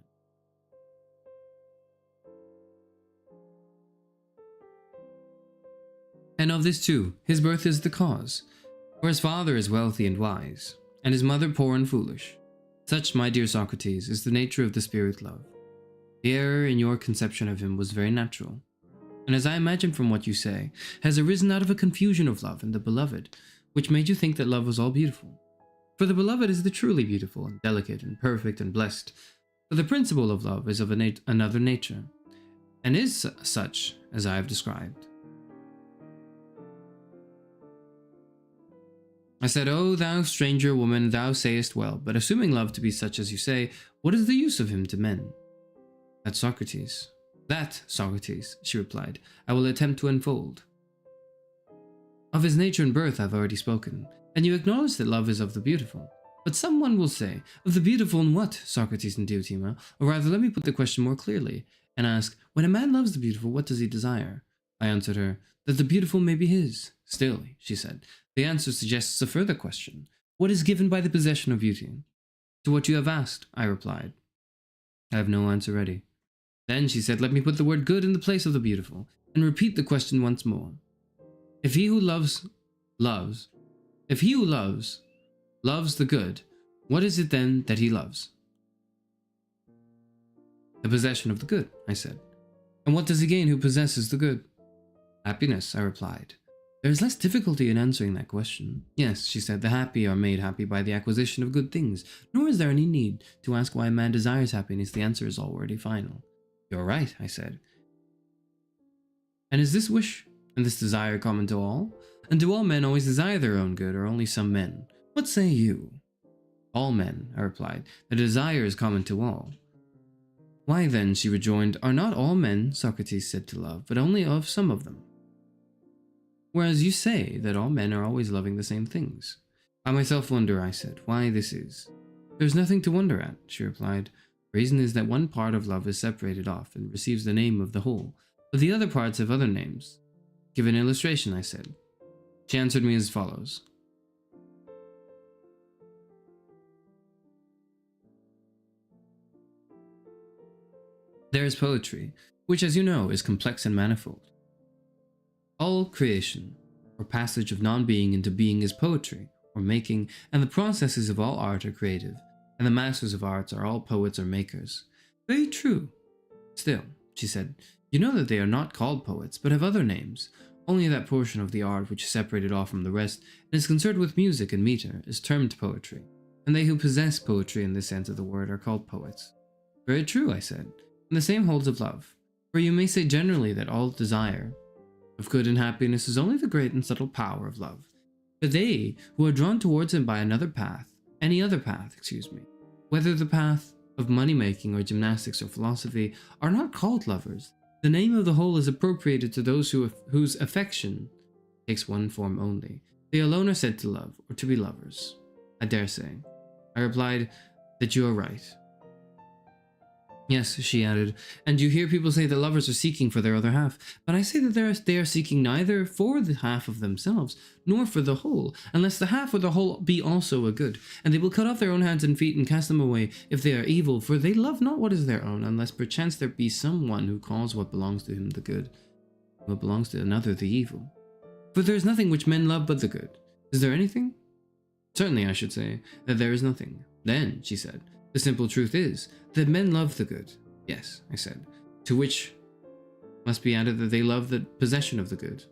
And of this too, his birth is the cause, for his father is wealthy and wise, and his mother poor and foolish. Such, my dear Socrates, is the nature of the spirit love. The error in your conception of him was very natural, and as I imagine from what you say, has arisen out of a confusion of love and the beloved, which made you think that love was all beautiful. For the beloved is the truly beautiful and delicate and perfect and blessed, for the principle of love is of another nature, and is such as I have described. I said, O thou stranger woman, thou sayest well, but assuming love to be such as you say, what is the use of him to men? That, Socrates, she replied, I will attempt to unfold. Of his nature and birth I have already spoken, and you acknowledge that love is of the beautiful. But someone will say, of the beautiful in what, Socrates and Diotima? Or rather, let me put the question more clearly, and ask, when a man loves the beautiful, what does he desire? I answered her, that the beautiful may be his. Still, she said, the answer suggests a further question. What is given by the possession of beauty? To what you have asked, I replied. I have no answer ready. Then, she said, let me put the word good in the place of the beautiful, and repeat the question once more. If he who loves the good, what is it then that he loves? The possession of the good, I said. And what does he gain who possesses the good? Happiness, I replied. There is less difficulty in answering that question. Yes, she said, the happy are made happy by the acquisition of good things, nor is there any need to ask why a man desires happiness. The answer is already final. You're right, I said. And is this wish and this desire common to all? And do all men always desire their own good, or only some men? What say you? All men, I replied. The desire is common to all. Why then, she rejoined, are not all men, Socrates said, to love, but only of some of them? Whereas you say that all men are always loving the same things. I myself wonder, I said, why this is. There's nothing to wonder at, she replied. The reason is that one part of love is separated off and receives the name of the whole, but the other parts have other names. Give an illustration, I said. She answered me as follows. There is poetry, which, as you know, is complex and manifold. All creation, or passage of non-being into being, is poetry, or making, and the processes of all art are creative, and the masters of arts are all poets or makers. Very true. Still, she said, you know that they are not called poets, but have other names. Only that portion of the art which is separated off from the rest and is concerned with music and meter is termed poetry, and they who possess poetry in this sense of the word are called poets. Very true, I said, and the same holds of love. For you may say generally that all desire of good and happiness is only the great and subtle power of love. But they who are drawn towards it by any other path, whether the path of money-making or gymnastics or philosophy, are not called lovers. The name of the whole is appropriated to those whose affection takes one form only. They alone are said to love, or to be lovers. I dare say. I replied that you are right. Yes, she added, and you hear people say that lovers are seeking for their other half, but I say that they are seeking neither for the half of themselves, nor for the whole, unless the half or the whole be also a good, and they will cut off their own hands and feet and cast them away if they are evil, for they love not what is their own, unless perchance there be some one who calls what belongs to him the good, and what belongs to another the evil. For there is nothing which men love but the good. Is there anything? Certainly I should say that there is nothing. Then, she said, the simple truth is that men love the good. Yes, I said, to which must be added that they love the possession of the good.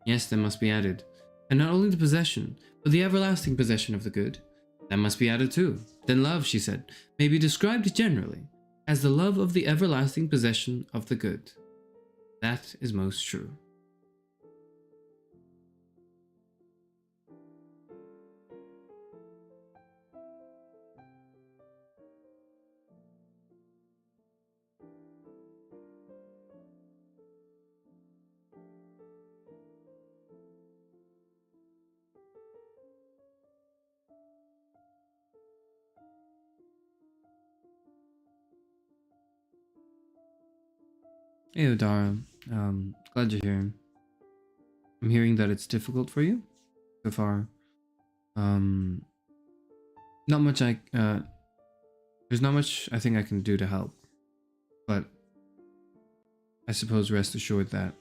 Yes, that must be added. And not only the possession, but the everlasting possession of the good. That must be added too. Then love, she said, may be described generally as the love of the everlasting possession of the good. That is most true. Hey Odara, glad you're here. I'm hearing that it's difficult for you so far. Not much there's not much I think I can do to help, but I suppose rest assured that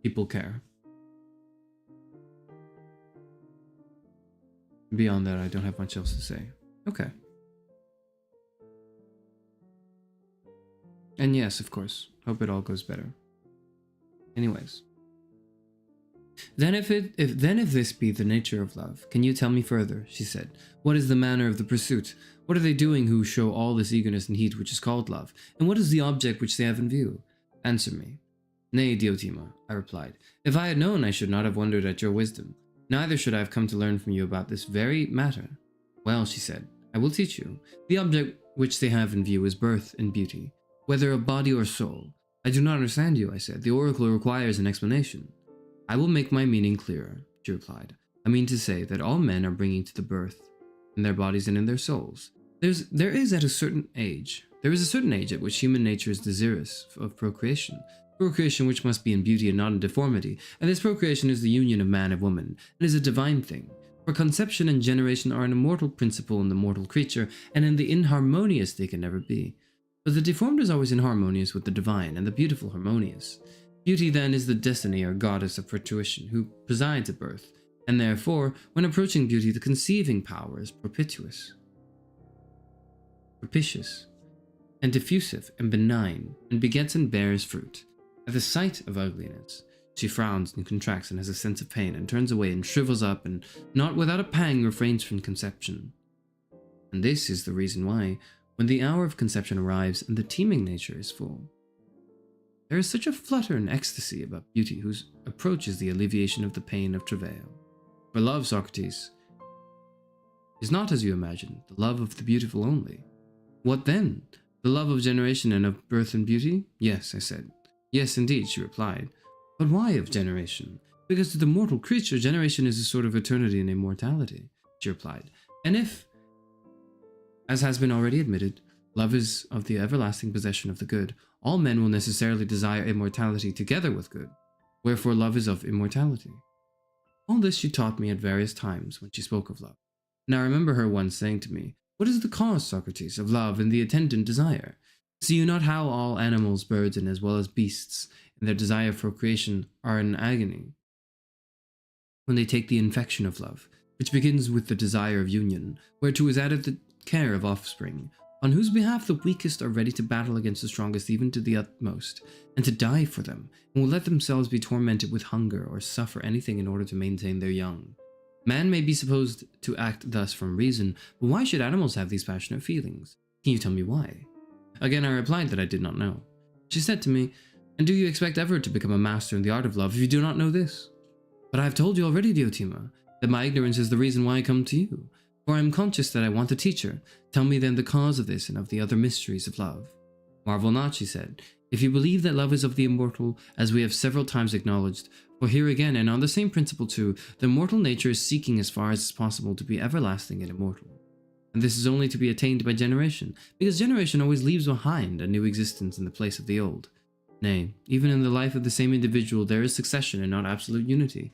people care. Beyond that, I don't have much else to say. Okay. And yes, of course, hope it all goes better. Anyways. Then if this be the nature of love, can you tell me further, she said. What is the manner of the pursuit? What are they doing who show all this eagerness and heat which is called love? And what is the object which they have in view? Answer me. Nay, Diotima, I replied. If I had known, I should not have wondered at your wisdom. Neither should I have come to learn from you about this very matter. Well, she said, I will teach you. The object which they have in view is birth and beauty, whether of body or soul. I do not understand you, I said. The oracle requires an explanation. I will make my meaning clearer, she replied. I mean to say that all men are bringing to the birth in their bodies and in their souls. There is a certain age at which human nature is desirous of procreation which must be in beauty and not in deformity, and this procreation is the union of man and woman, and is a divine thing. For conception and generation are an immortal principle in the mortal creature, and in the inharmonious they can never be. But the deformed is always inharmonious with the divine, and the beautiful harmonious. Beauty then is the destiny or goddess of fruition, who presides at birth, and therefore, when approaching beauty, the conceiving power is propitious, and diffusive, and benign, and begets and bears fruit. At the sight of ugliness, she frowns and contracts and has a sense of pain, and turns away and shrivels up, and not without a pang refrains from conception. And this is the reason why, when the hour of conception arrives and the teeming nature is full, there is such a flutter and ecstasy about beauty whose approach is the alleviation of the pain of travail. For love, Socrates, is not, as you imagine, the love of the beautiful only. What then? The love of generation and of birth and beauty? Yes, I said. Yes, indeed, she replied. But why of generation? Because to the mortal creature, generation is a sort of eternity and immortality, she replied. And if, as has been already admitted, love is of the everlasting possession of the good, all men will necessarily desire immortality together with good, wherefore love is of immortality. All this she taught me at various times when she spoke of love. And I remember her once saying to me, What is the cause, Socrates, of love and the attendant desire? See you not how all animals, birds, and as well as beasts, in their desire for procreation, are in agony when they take the infection of love, which begins with the desire of union, whereto is added the care of offspring, on whose behalf the weakest are ready to battle against the strongest even to the utmost, and to die for them, and will let themselves be tormented with hunger or suffer anything in order to maintain their young. Man may be supposed to act thus from reason, but why should animals have these passionate feelings? Can you tell me why? Again, I replied that I did not know. She said to me, and do you expect ever to become a master in the art of love if you do not know this? But I have told you already, Diotima, that my ignorance is the reason why I come to you. For I am conscious that I want a teacher. Tell me then the cause of this and of the other mysteries of love. Marvel not, she said, if you believe that love is of the immortal, as we have several times acknowledged, for here again, and on the same principle too, the mortal nature is seeking as far as is possible to be everlasting and immortal. And this is only to be attained by generation, because generation always leaves behind a new existence in the place of the old. Nay, even in the life of the same individual there is succession and not absolute unity.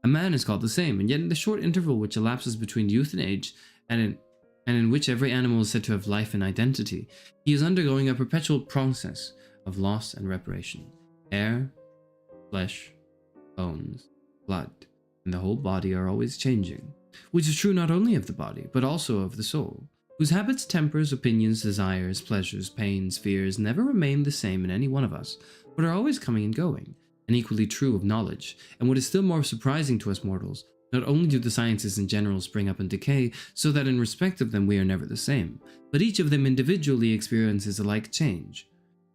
A man is called the same, and yet in the short interval which elapses between youth and age, and in which every animal is said to have life and identity, he is undergoing a perpetual process of loss and reparation. Air, flesh, bones, blood, and the whole body are always changing, which is true not only of the body, but also of the soul, whose habits, tempers, opinions, desires, pleasures, pains, fears never remain the same in any one of us, but are always coming and going, and equally true of knowledge. And what is still more surprising to us mortals, not only do the sciences in general spring up and decay, so that in respect of them we are never the same, but each of them individually experiences a like change.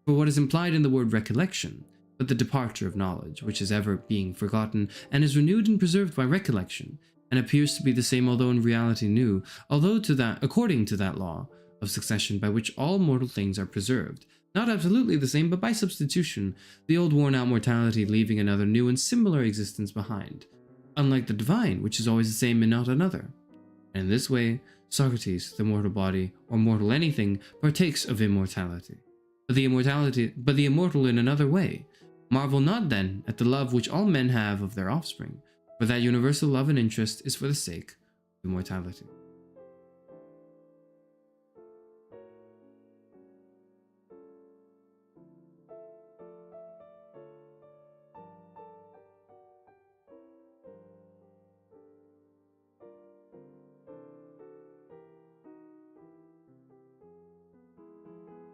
For what is implied in the word recollection, but the departure of knowledge, which is ever being forgotten, and is renewed and preserved by recollection, and appears to be the same although in reality new, according to that law of succession by which all mortal things are preserved, not absolutely the same, but by substitution, the old worn-out mortality leaving another new and similar existence behind, unlike the divine, which is always the same and not another. And in this way, Socrates, the mortal body, or mortal anything, partakes of immortality. But the immortal in another way. Marvel not then at the love which all men have of their offspring, for that universal love and interest is for the sake of immortality.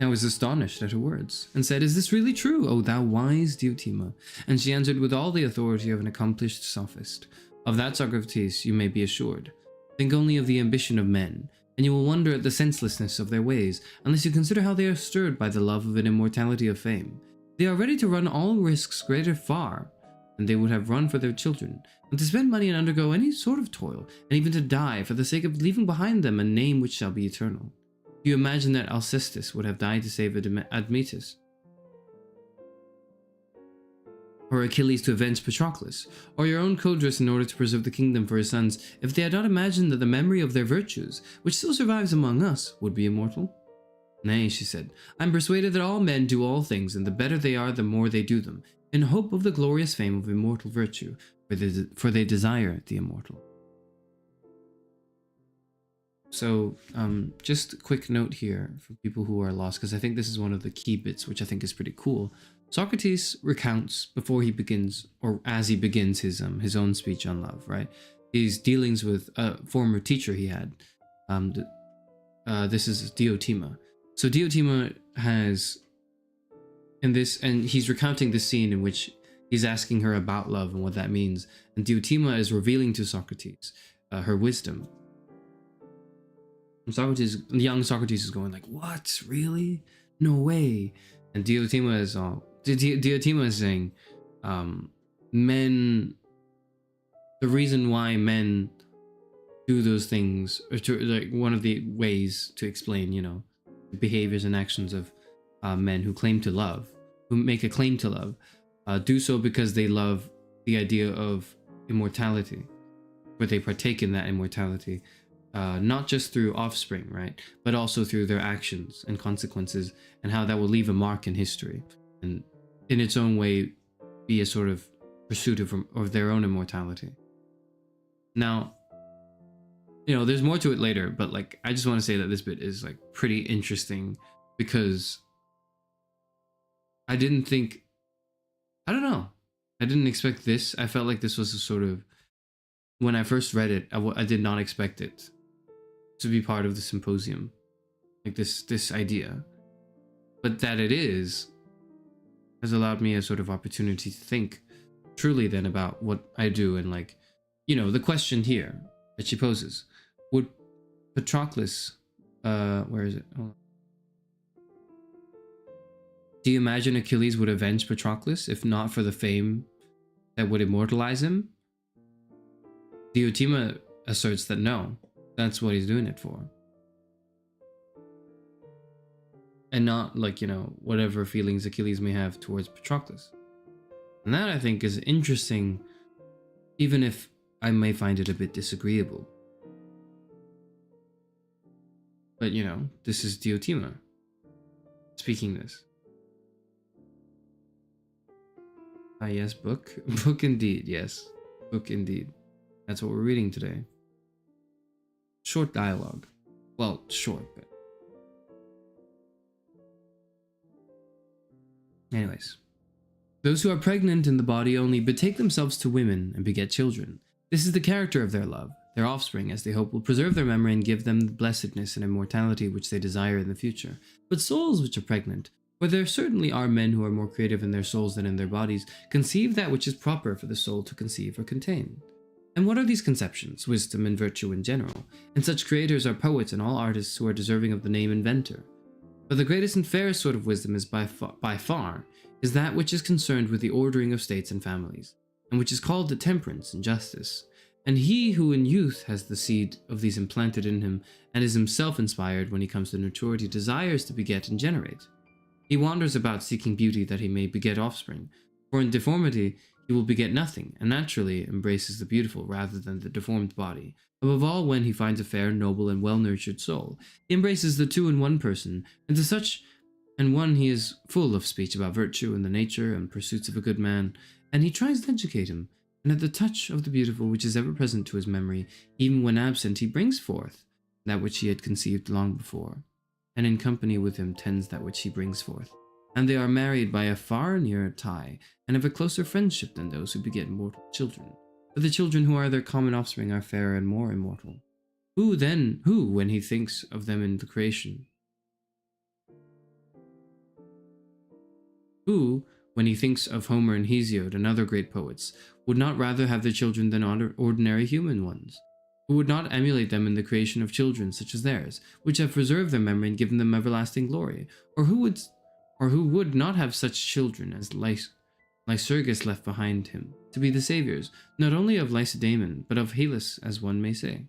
I was astonished at her words, and said, "Is this really true, O thou wise Diotima?" And she answered with all the authority of an accomplished sophist, "Of that, Socrates, you may be assured. Think only of the ambition of men, and you will wonder at the senselessness of their ways, unless you consider how they are stirred by the love of an immortality of fame. They are ready to run all risks greater far than they would have run for their children, and to spend money and undergo any sort of toil, and even to die for the sake of leaving behind them a name which shall be eternal. Do you imagine that Alcestis would have died to save Admetus? Or Achilles to avenge Patroclus? Or your own Codrus in order to preserve the kingdom for his sons, if they had not imagined that the memory of their virtues, which still survives among us, would be immortal? Nay, she said, I am persuaded that all men do all things, and the better they are, the more they do them, in hope of the glorious fame of immortal virtue, for they desire the immortal. So, just a quick note here for people who are lost, because I think this is one of the key bits, which I think is pretty cool. Socrates recounts before he begins, or as he begins his own speech on love, right? His dealings with a former teacher he had. This is Diotima. So Diotima has, in this, and he's recounting this scene in which he's asking her about love and what that means. And Diotima is revealing to Socrates her wisdom. Young Socrates is going like, "What? Really? No way!" And Diotima is saying, men. The reason why men do those things, or one of the ways to explain, the behaviors and actions of men who claim to love, who make a claim to love, do so because they love the idea of immortality, where they partake in that immortality. Not just through offspring, right, but also through their actions and consequences, and how that will leave a mark in history, and in its own way be a sort of pursuit of their own immortality. Now, there's more to it later, but I just want to say that this bit is pretty interesting, because I didn't expect this. I felt like this was a sort of, when I first read it, I did not expect it to be part of the symposium, this idea, but that it is has allowed me a sort of opportunity to think truly then about what I do, and the question here that she poses, would Patroclus, where is it? Hold on. Do you imagine Achilles would avenge Patroclus if not for the fame that would immortalize him? Diotima asserts that no, that's what he's doing it for. And not like, whatever feelings Achilles may have towards Patroclus. And that I think is interesting, even if I may find it a bit disagreeable. But this is Diotima speaking this. Ah, yes, book. Book indeed, yes. Book indeed. That's what we're reading today. Short dialogue. Well, short, but... Anyways. Those who are pregnant in the body only betake themselves to women and beget children. This is the character of their love. Their offspring, as they hope, will preserve their memory and give them the blessedness and immortality which they desire in the future. But souls which are pregnant, for there certainly are men who are more creative in their souls than in their bodies, conceive that which is proper for the soul to conceive or contain. And what are these conceptions? Wisdom and virtue in general. And such creators are poets and all artists who are deserving of the name inventor. But the greatest and fairest sort of wisdom is by far is that which is concerned with the ordering of states and families, and which is called the temperance and justice. And he who in youth has the seed of these implanted in him, and is himself inspired when he comes to maturity, desires to beget and generate. He wanders about seeking beauty that he may beget offspring, for in deformity he will beget nothing, and naturally embraces the beautiful rather than the deformed body. Above all, when he finds a fair, noble, and well-nurtured soul, he embraces the two in one person, and to such an one he is full of speech about virtue and the nature and pursuits of a good man, and he tries to educate him, and at the touch of the beautiful which is ever present to his memory, even when absent, he brings forth that which he had conceived long before, and in company with him tends that which he brings forth. And they are married by a far nearer tie, and have a closer friendship than those who beget mortal children. But the children who are their common offspring are fairer and more immortal. Who, when he thinks of them in the creation? Who, when he thinks of Homer and Hesiod and other great poets, would not rather have their children than ordinary human ones? Who would not emulate them in the creation of children such as theirs, which have preserved their memory and given them everlasting glory? Or who would not have such children as Lycurgus left behind him, to be the saviors, not only of Lacedaemon, but of Hellas, as one may say?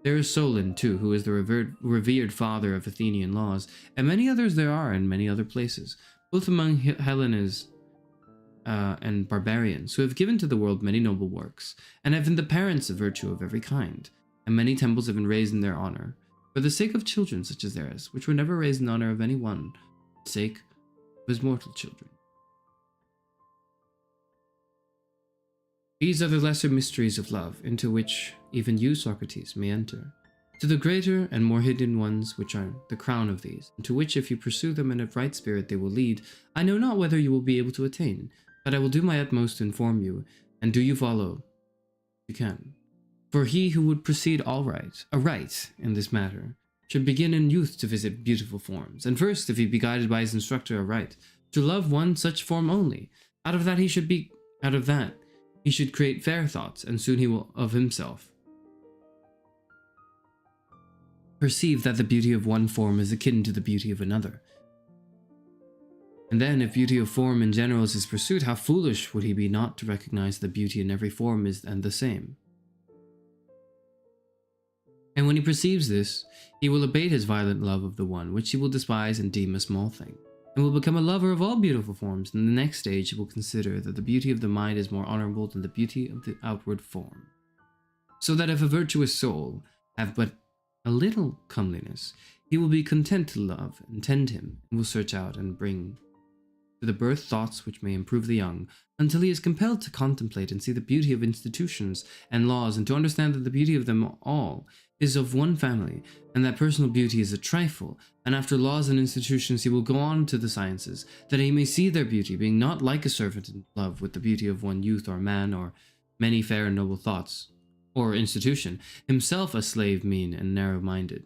There is Solon, too, who is the revered father of Athenian laws, and many others there are in many other places, both among Hellenes and barbarians, who have given to the world many noble works, and have been the parents of virtue of every kind, and many temples have been raised in their honor, for the sake of children such as theirs, which were never raised in honor of any one, for the sake of his mortal children. These are the lesser mysteries of love, into which even you, Socrates, may enter. To the greater and more hidden ones, which are the crown of these, and to which if you pursue them in a right spirit they will lead, I know not whether you will be able to attain, but I will do my utmost to inform you, and do you follow? You can. For he who would proceed aright in this matter, should begin in youth to visit beautiful forms, and first, if he be guided by his instructor aright, to love one such form only. Out of that he should create fair thoughts, and soon he will of himself perceive that the beauty of one form is akin to the beauty of another. And then, if beauty of form in general is his pursuit, how foolish would he be not to recognize that beauty in every form is and the same. And when he perceives this, he will abate his violent love of the one, which he will despise and deem a small thing, and will become a lover of all beautiful forms. In the next stage, he will consider that the beauty of the mind is more honorable than the beauty of the outward form. So that if a virtuous soul have but a little comeliness, he will be content to love and tend him, and will search out and bring to the birth thoughts which may improve the young, until he is compelled to contemplate and see the beauty of institutions and laws, and to understand that the beauty of them all is of one family, and that personal beauty is a trifle, and after laws and institutions he will go on to the sciences, that he may see their beauty, being not like a servant in love with the beauty of one youth or man, or many fair and noble thoughts, or institution, himself a slave mean and narrow-minded.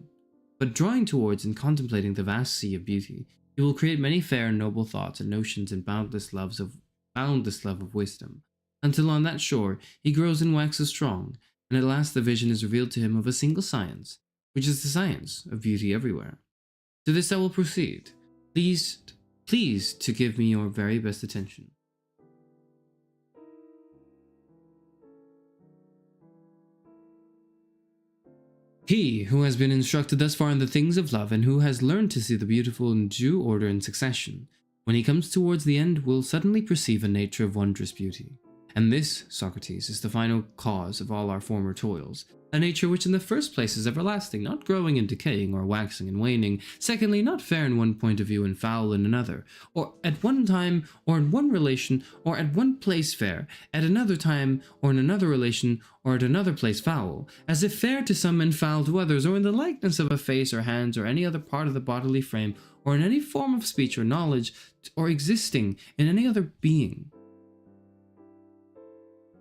But drawing towards and contemplating the vast sea of beauty, he will create many fair and noble thoughts and notions and boundless love of wisdom, until on that shore he grows and waxes strong, and at last the vision is revealed to him of a single science, which is the science of beauty everywhere. To this I will proceed. Please to give me your very best attention. He who has been instructed thus far in the things of love, and who has learned to see the beautiful in due order and succession, when he comes towards the end, will suddenly perceive a nature of wondrous beauty. And this, Socrates, is the final cause of all our former toils, a nature which in the first place is everlasting, not growing and decaying, or waxing and waning; secondly, not fair in one point of view and foul in another, or at one time, or in one relation, or at one place fair, at another time, or in another relation, or at another place foul, as if fair to some and foul to others, or in the likeness of a face or hands, or any other part of the bodily frame, or in any form of speech or knowledge, or existing in any other being.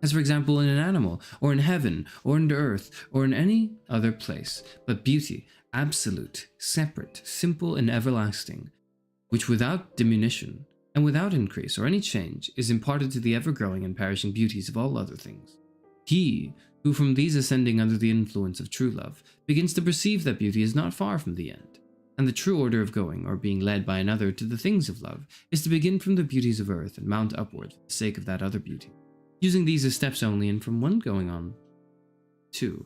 As for example in an animal, or in heaven, or in the earth, or in any other place, but beauty, absolute, separate, simple, and everlasting, which without diminution, and without increase or any change, is imparted to the ever-growing and perishing beauties of all other things. He, who from these ascending under the influence of true love, begins to perceive that beauty is not far from the end, and the true order of going, or being led by another to the things of love, is to begin from the beauties of earth and mount upward for the sake of that other beauty, using these as steps only, and from one going on two,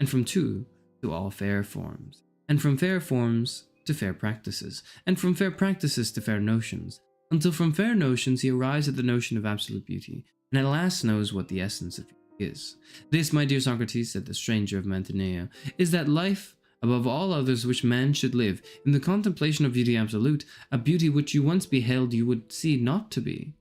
and from two to all fair forms, and from fair forms to fair practices, and from fair practices to fair notions, until from fair notions he arrives at the notion of absolute beauty, and at last knows what the essence of beauty is. This, my dear Socrates, said the stranger of Mantinea, is that life above all others which man should live, in the contemplation of beauty absolute, a beauty which you once beheld you would see not to be.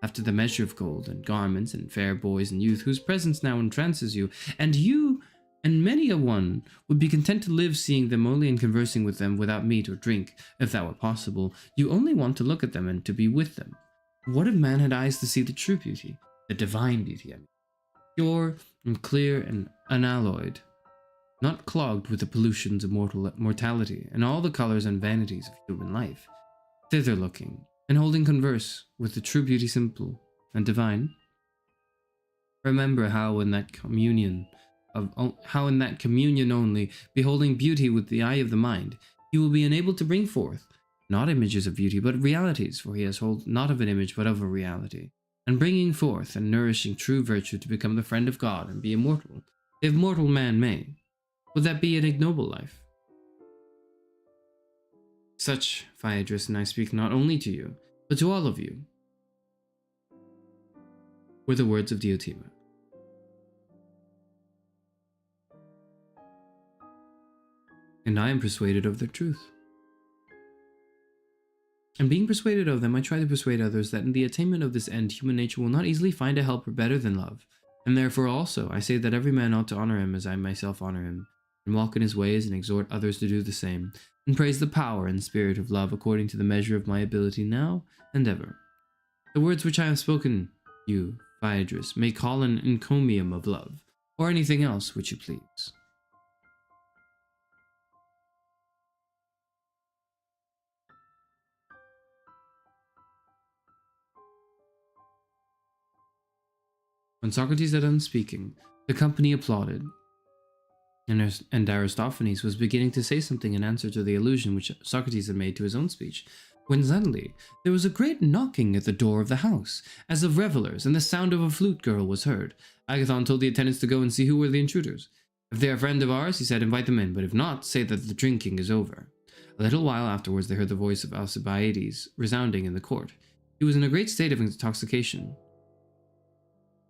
After the measure of gold and garments and fair boys and youth, whose presence now entrances you and many a one would be content to live seeing them only and conversing with them without meat or drink, if that were possible. You only want to look at them and to be with them. What if man had eyes to see the true beauty, the divine beauty, I mean, pure and clear and unalloyed, not clogged with the pollutions of mortality and all the colors and vanities of human life, thither looking, and holding converse with the true beauty simple and divine? Remember how in that communion only, beholding beauty with the eye of the mind, he will be enabled to bring forth, not images of beauty, but realities, for he has hold not of an image, but of a reality, and bringing forth and nourishing true virtue to become the friend of God and be immortal, if mortal man may. Would that be an ignoble life? Such, Phaedrus, and I speak not only to you, but to all of you, were the words of Diotima. And I am persuaded of their truth. And being persuaded of them, I try to persuade others that in the attainment of this end, human nature will not easily find a helper better than love. And therefore also, I say that every man ought to honor him as I myself honor him, and walk in his ways, and exhort others to do the same, and praise the power and spirit of love according to the measure of my ability now and ever. The words which I have spoken, you, Phaedrus, may call an encomium of love, or anything else which you please. When Socrates had done speaking, the company applauded, and Aristophanes was beginning to say something in answer to the allusion which Socrates had made to his own speech, when suddenly there was a great knocking at the door of the house, as of revelers, and the sound of a flute girl was heard. Agathon told the attendants to go and see who were the intruders. If they are a friend of ours, he said, invite them in, but if not, say that the drinking is over. A little while afterwards they heard the voice of Alcibiades resounding in the court. He was in a great state of intoxication,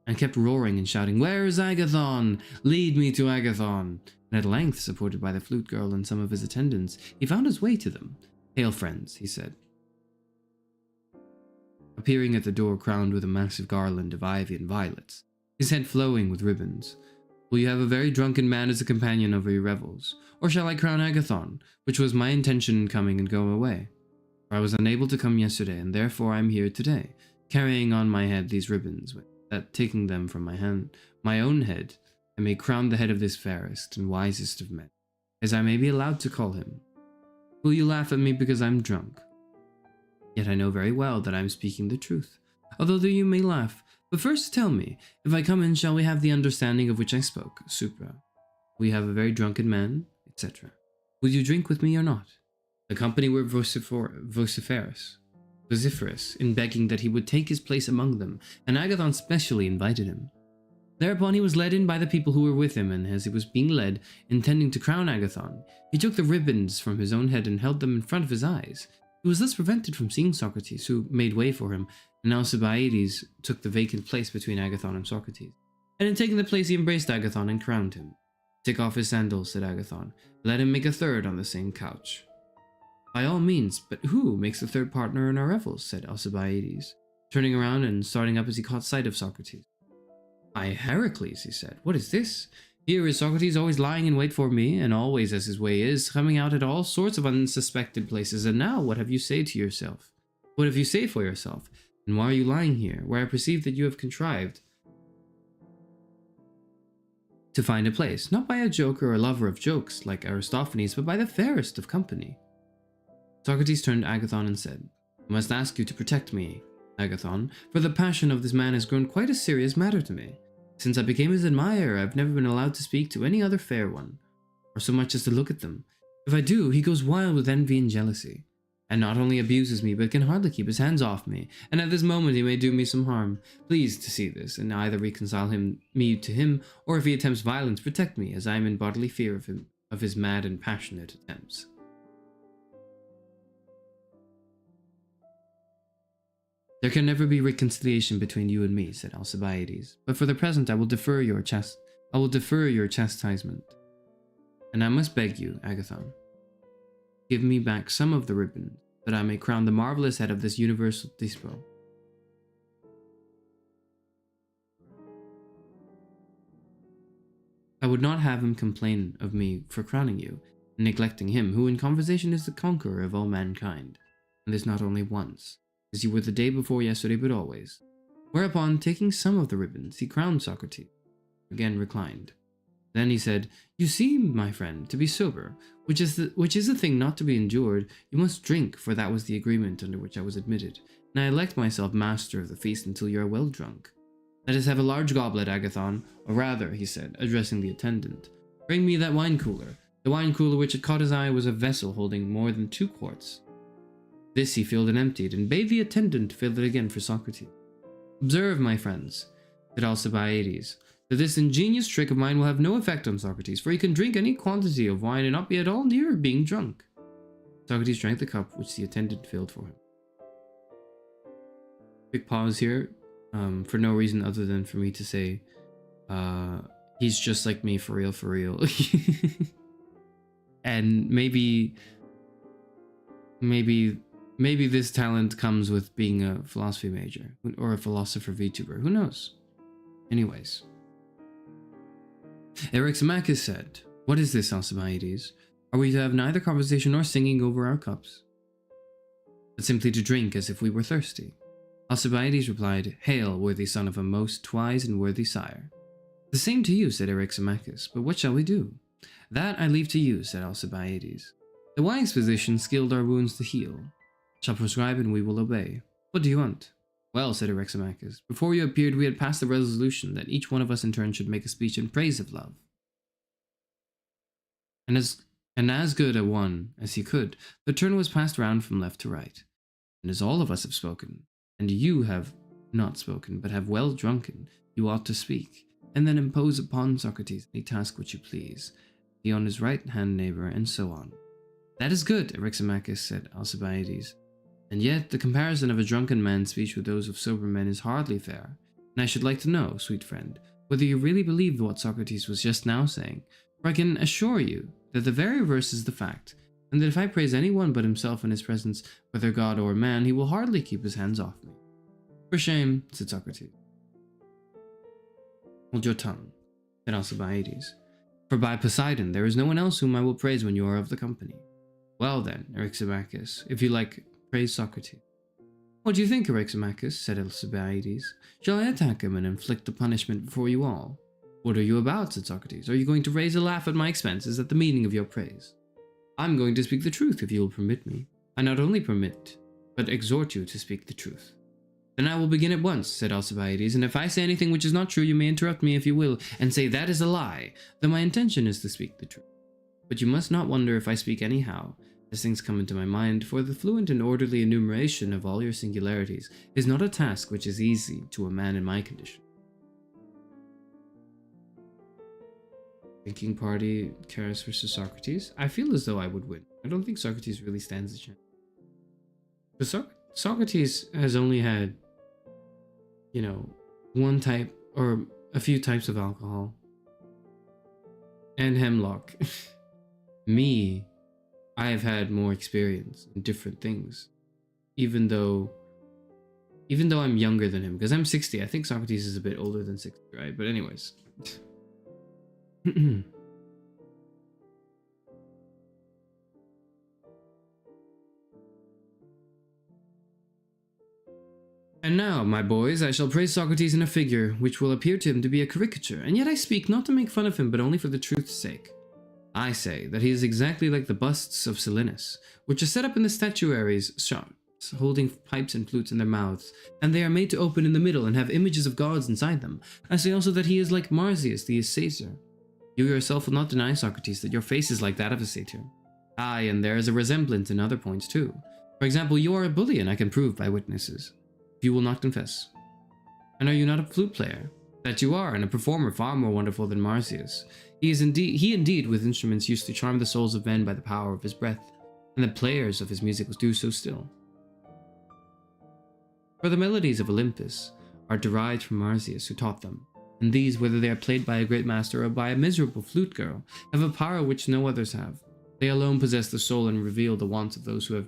and kept roaring and shouting, "Where is Agathon? Lead me to Agathon!" And at length, supported by the flute girl and some of his attendants, he found his way to them. "Hail, friends," he said, appearing at the door crowned with a massive garland of ivy and violets, his head flowing with ribbons. "Will you have a very drunken man as a companion over your revels? Or shall I crown Agathon, which was my intention in coming and going away? For I was unable to come yesterday, and therefore I am here today, carrying on my head these ribbons, that taking them from my own head, I may crown the head of this fairest and wisest of men, as I may be allowed to call him. Will you laugh at me because I am drunk? Yet I know very well that I am speaking the truth. Although you may laugh, But first tell me, if I come in, shall we have the understanding of which I spoke, supra? We have a very drunken man, etc. Will you drink with me or not? The company were vociferous in begging that he would take his place among them, and Agathon specially invited him. Thereupon he was led in by the people who were with him, and as he was being led, intending to crown Agathon, he took the ribbons from his own head and held them in front of his eyes. He was thus prevented from seeing Socrates, who made way for him, and Alcibiades took the vacant place between Agathon and Socrates. And in taking the place he embraced Agathon and crowned him. Take off his sandals, said Agathon. Let him make a third on the same couch. By all means, but who makes the third partner in our revels, said Alcibiades, turning around and starting up as he caught sight of Socrates. By Heracles, he said, what is this? Here is Socrates always lying in wait for me, and always, as his way is, coming out at all sorts of unsuspected places, and now what have you say to yourself? What have you say for yourself? And why are you lying here, where I perceive that you have contrived to find a place, not by a joker or a lover of jokes, like Aristophanes, but by the fairest of company? Socrates turned to Agathon and said, I must ask you to protect me, Agathon, for the passion of this man has grown quite a serious matter to me. Since I became his admirer, I've never been allowed to speak to any other fair one, or so much as to look at them. If I do, he goes wild with envy and jealousy, and not only abuses me, but can hardly keep his hands off me, and at this moment he may do me some harm. Please to see this, and either reconcile me to him, or if he attempts violence, protect me, as I am in bodily fear of him, of his mad and passionate attempts. There can never be reconciliation between you and me, said Alcibiades, but for the present I will defer your chastisement. And I must beg you, Agathon, give me back some of the ribbon, that I may crown the marvelous head of this universal despot. I would not have him complain of me for crowning you, and neglecting him, who in conversation is the conqueror of all mankind, and this not only once, as you were the day before yesterday, but always. Whereupon, taking some of the ribbons, he crowned Socrates, again reclined. Then he said, You seem, my friend, to be sober, which is a thing not to be endured. You must drink, for that was the agreement under which I was admitted, and I elect myself master of the feast until you are well drunk. Let us have a large goblet, Agathon, or rather, he said, addressing the attendant, bring me that wine cooler. The wine cooler which had caught his eye was a vessel holding more than 2 quarts. This he filled and emptied, and bade the attendant fill it again for Socrates. Observe, my friends, said Alcibiades, that this ingenious trick of mine will have no effect on Socrates, for he can drink any quantity of wine and not be at all near being drunk. Socrates drank the cup which the attendant filled for him. Quick pause here, for no reason other than for me to say, he's just like me, for real. And maybe this talent comes with being a philosophy major, or a philosopher VTuber, who knows? Anyways. Eryximachus said, What is this, Alcibiades? Are we to have neither conversation nor singing over our cups, but simply to drink as if we were thirsty? Alcibiades replied, Hail, worthy son of a most wise and worthy sire. The same to you, said Eryximachus, but what shall we do? That I leave to you, said Alcibiades. The wise physician skilled our wounds to heal shall prescribe and we will obey. What do you want? Well, said Eryximachus, before you appeared we had passed the resolution that each one of us in turn should make a speech in praise of love. And as good a one as he could, the turn was passed round from left to right. And as all of us have spoken, and you have not spoken, but have well drunken, you ought to speak, and then impose upon Socrates any task which you please, be on his right-hand neighbor, and so on. That is good, Eryximachus, said Alcibiades. And yet the comparison of a drunken man's speech with those of sober men is hardly fair, and I should like to know, sweet friend, whether you really believe what Socrates was just now saying, for I can assure you that the very reverse is the fact, and that if I praise anyone but himself in his presence, whether god or man, he will hardly keep his hands off me. For shame, said Socrates. Hold your tongue, said Alcibiades, for by Poseidon there is no one else whom I will praise when you are of the company. Well then, Eryximachus, if you like, praise Socrates. What do you think, Eryximachus? Said Alcibiades. Shall I attack him and inflict the punishment before you all? What are you about? Said Socrates. Are you going to raise a laugh at my expenses at the meaning of your praise? I'm going to speak the truth, if you will permit me. I not only permit, but exhort you to speak the truth. Then I will begin at once, said Alcibiades, and if I say anything which is not true, you may interrupt me if you will, and say that is a lie, though my intention is to speak the truth. But you must not wonder if I speak anyhow, as things come into my mind, for the fluent and orderly enumeration of all your singularities is not a task which is easy to a man in my condition. Thinking party, Charis versus Socrates. I feel as though I would win. I don't think Socrates really stands a chance. But Socrates has only had, one type or a few types of alcohol. And hemlock. Me, I have had more experience in different things. Even though I'm younger than him, because I'm 60. I think Socrates is a bit older than 60, right? But anyways. And now, my boys, I shall praise Socrates in a figure which will appear to him to be a caricature, and yet I speak not to make fun of him, but only for the truth's sake. I say that he is exactly like the busts of Silenus, which are set up in the statuaries shops, holding pipes and flutes in their mouths, and they are made to open in the middle and have images of gods inside them. I say also that he is like Marsyas the satyr. You yourself will not deny, Socrates, that your face is like that of a satyr. Aye, and there is a resemblance in other points too. For example, you are a bully, and I can prove by witnesses. You will not confess. And are you not a flute player? That you are, and a performer far more wonderful than Marsyas. He indeed with instruments used to charm the souls of men by the power of his breath, and the players of his music do so still. For the melodies of Olympus are derived from Marsyas, who taught them, and these, whether they are played by a great master or by a miserable flute girl, have a power which no others have. They alone possess the soul and reveal the wants of those who have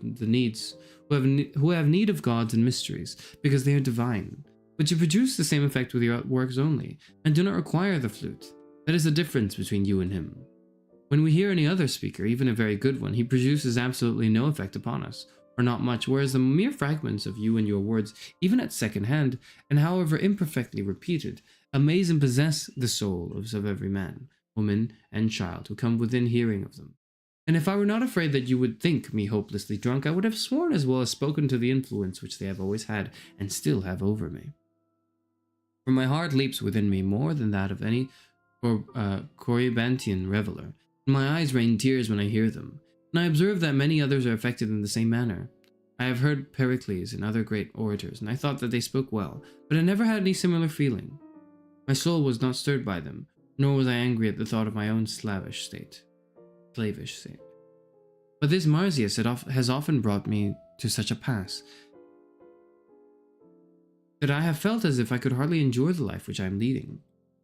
who have need of gods and mysteries, because they are divine. But you produce the same effect with your works only, and do not require the flute. That is the difference between you and him. When we hear any other speaker, even a very good one, he produces absolutely no effect upon us, or not much, whereas the mere fragments of you and your words, even at second hand, and however imperfectly repeated, amaze and possess the souls of every man, woman, and child who come within hearing of them. And if I were not afraid that you would think me hopelessly drunk, I would have sworn as well as spoken to the influence which they have always had and still have over me. For my heart leaps within me more than that of any Corybantian reveler, and my eyes rain tears when I hear them, and I observe that many others are affected in the same manner. I have heard Pericles and other great orators, and I thought that they spoke well, but I never had any similar feeling. My soul was not stirred by them, nor was I angry at the thought of my own slavish state. But this Marsyas has often brought me to such a pass that I have felt as if I could hardly endure the life which I am leading.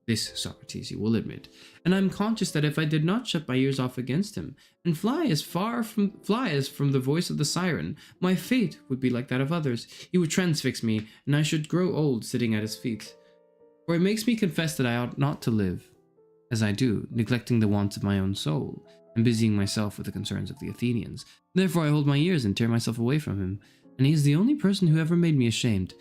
This, Socrates, you will admit, and I am conscious that if I did not shut my ears off against him, and fly as from the voice of the siren, my fate would be like that of others. He would transfix me, and I should grow old sitting at his feet. For it makes me confess that I ought not to live as I do, neglecting the wants of my own soul, and busying myself with the concerns of the Athenians. Therefore I hold my ears and tear myself away from him, and he is the only person who ever made me ashamed,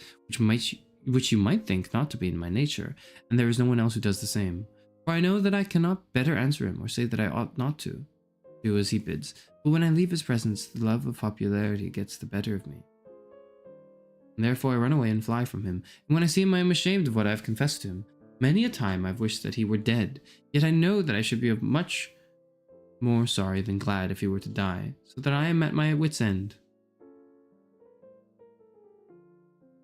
which you might think not to be in my nature, and there is no one else who does the same. For I know that I cannot better answer him, or say that I ought not to do as he bids, but when I leave his presence, the love of popularity gets the better of me. And therefore I run away and fly from him, and when I see him I am ashamed of what I have confessed to him. Many a time I've wished that he were dead, yet I know that I should be much more sorry than glad if he were to die, so that I am at my wit's end.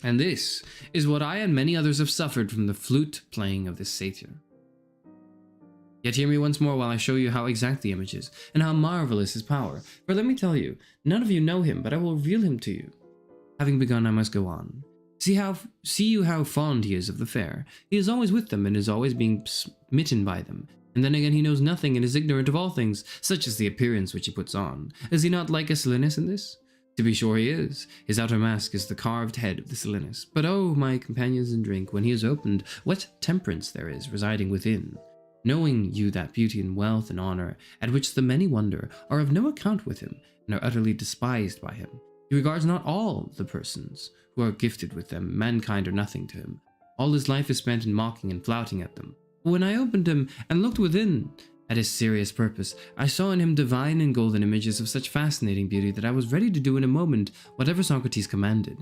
And this is what I and many others have suffered from the flute playing of this satyr. Yet hear me once more while I show you how exact the image is, and how marvelous his power. For let me tell you, none of you know him, but I will reveal him to you. Having begun, I must go on. See you how fond he is of the fair. He is always with them, and is always being smitten by them. And then again he knows nothing, and is ignorant of all things, such is the appearance which he puts on. Is he not like a Silenus in this? To be sure he is. His outer mask is the carved head of the Silenus. But oh, my companions in drink, when he is opened, what temperance there is residing within! Knowing you that beauty and wealth and honor, at which the many wonder, are of no account with him, and are utterly despised by him. He regards not all the persons who are gifted with them. Mankind are nothing to him. All his life is spent in mocking and flouting at them. But when I opened him and looked within at his serious purpose, I saw in him divine and golden images of such fascinating beauty that I was ready to do in a moment whatever Socrates commanded.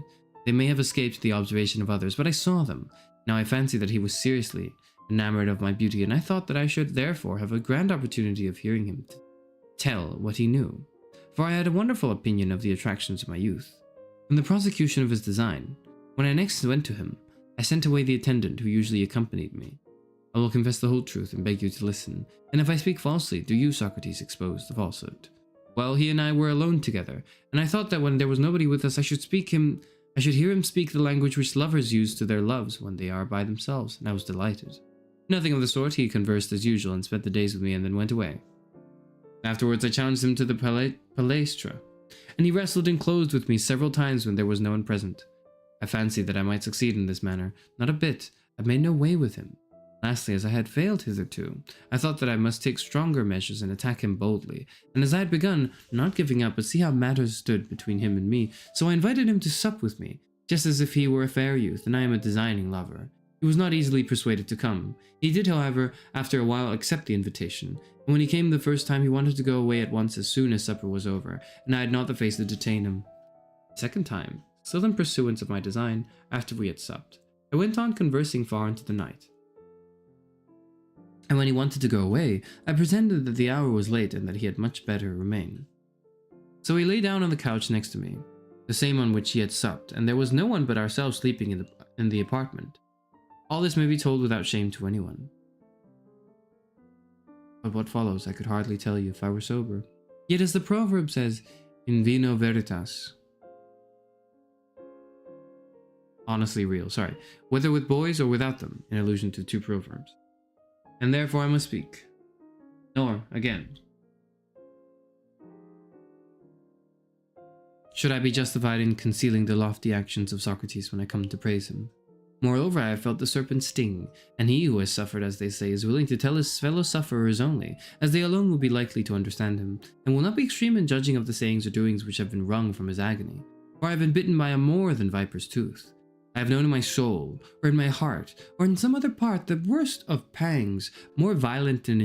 They may have escaped the observation of others, but I saw them. Now I fancy that he was seriously enamored of my beauty, and I thought that I should therefore have a grand opportunity of hearing him tell what he knew, for I had a wonderful opinion of the attractions of my youth. From the prosecution of his design, when I next went to him, I sent away the attendant who usually accompanied me. I will confess the whole truth and beg you to listen, and if I speak falsely, do you, Socrates, expose the falsehood. Well, he and I were alone together, and I thought that when there was nobody with us, I should hear him speak the language which lovers use to their loves when they are by themselves, and I was delighted. Nothing of the sort. He conversed as usual and spent the days with me and then went away. Afterwards, I challenged him to the palestra, and he wrestled and closed with me several times when there was no one present. I fancied that I might succeed in this manner. Not a bit. I made no way with him. Lastly, as I had failed hitherto, I thought that I must take stronger measures and attack him boldly, and as I had begun, not giving up, but see how matters stood between him and me, so I invited him to sup with me, just as if he were a fair youth, and I am a designing lover. He was not easily persuaded to come. He did, however, after a while accept the invitation, and when he came the first time he wanted to go away at once as soon as supper was over, and I had not the face to detain him. The second time, still in pursuance of my design, after we had supped, I went on conversing far into the night. And when he wanted to go away, I pretended that the hour was late and that he had much better remain. So he lay down on the couch next to me, the same on which he had supped, and there was no one but ourselves sleeping in the apartment. All this may be told without shame to anyone. But what follows I could hardly tell you if I were sober. Yet as the proverb says, in vino veritas. Honestly real, whether with boys or without them, in allusion to two proverbs. And therefore I must speak. Nor, again, should I be justified in concealing the lofty actions of Socrates when I come to praise him. Moreover, I have felt the serpent's sting, and he who has suffered, as they say, is willing to tell his fellow sufferers only, as they alone will be likely to understand him, and will not be extreme in judging of the sayings or doings which have been wrung from his agony. For I have been bitten by a more than viper's tooth. I have known in my soul, or in my heart, or in some other part, the worst of pangs, more violent and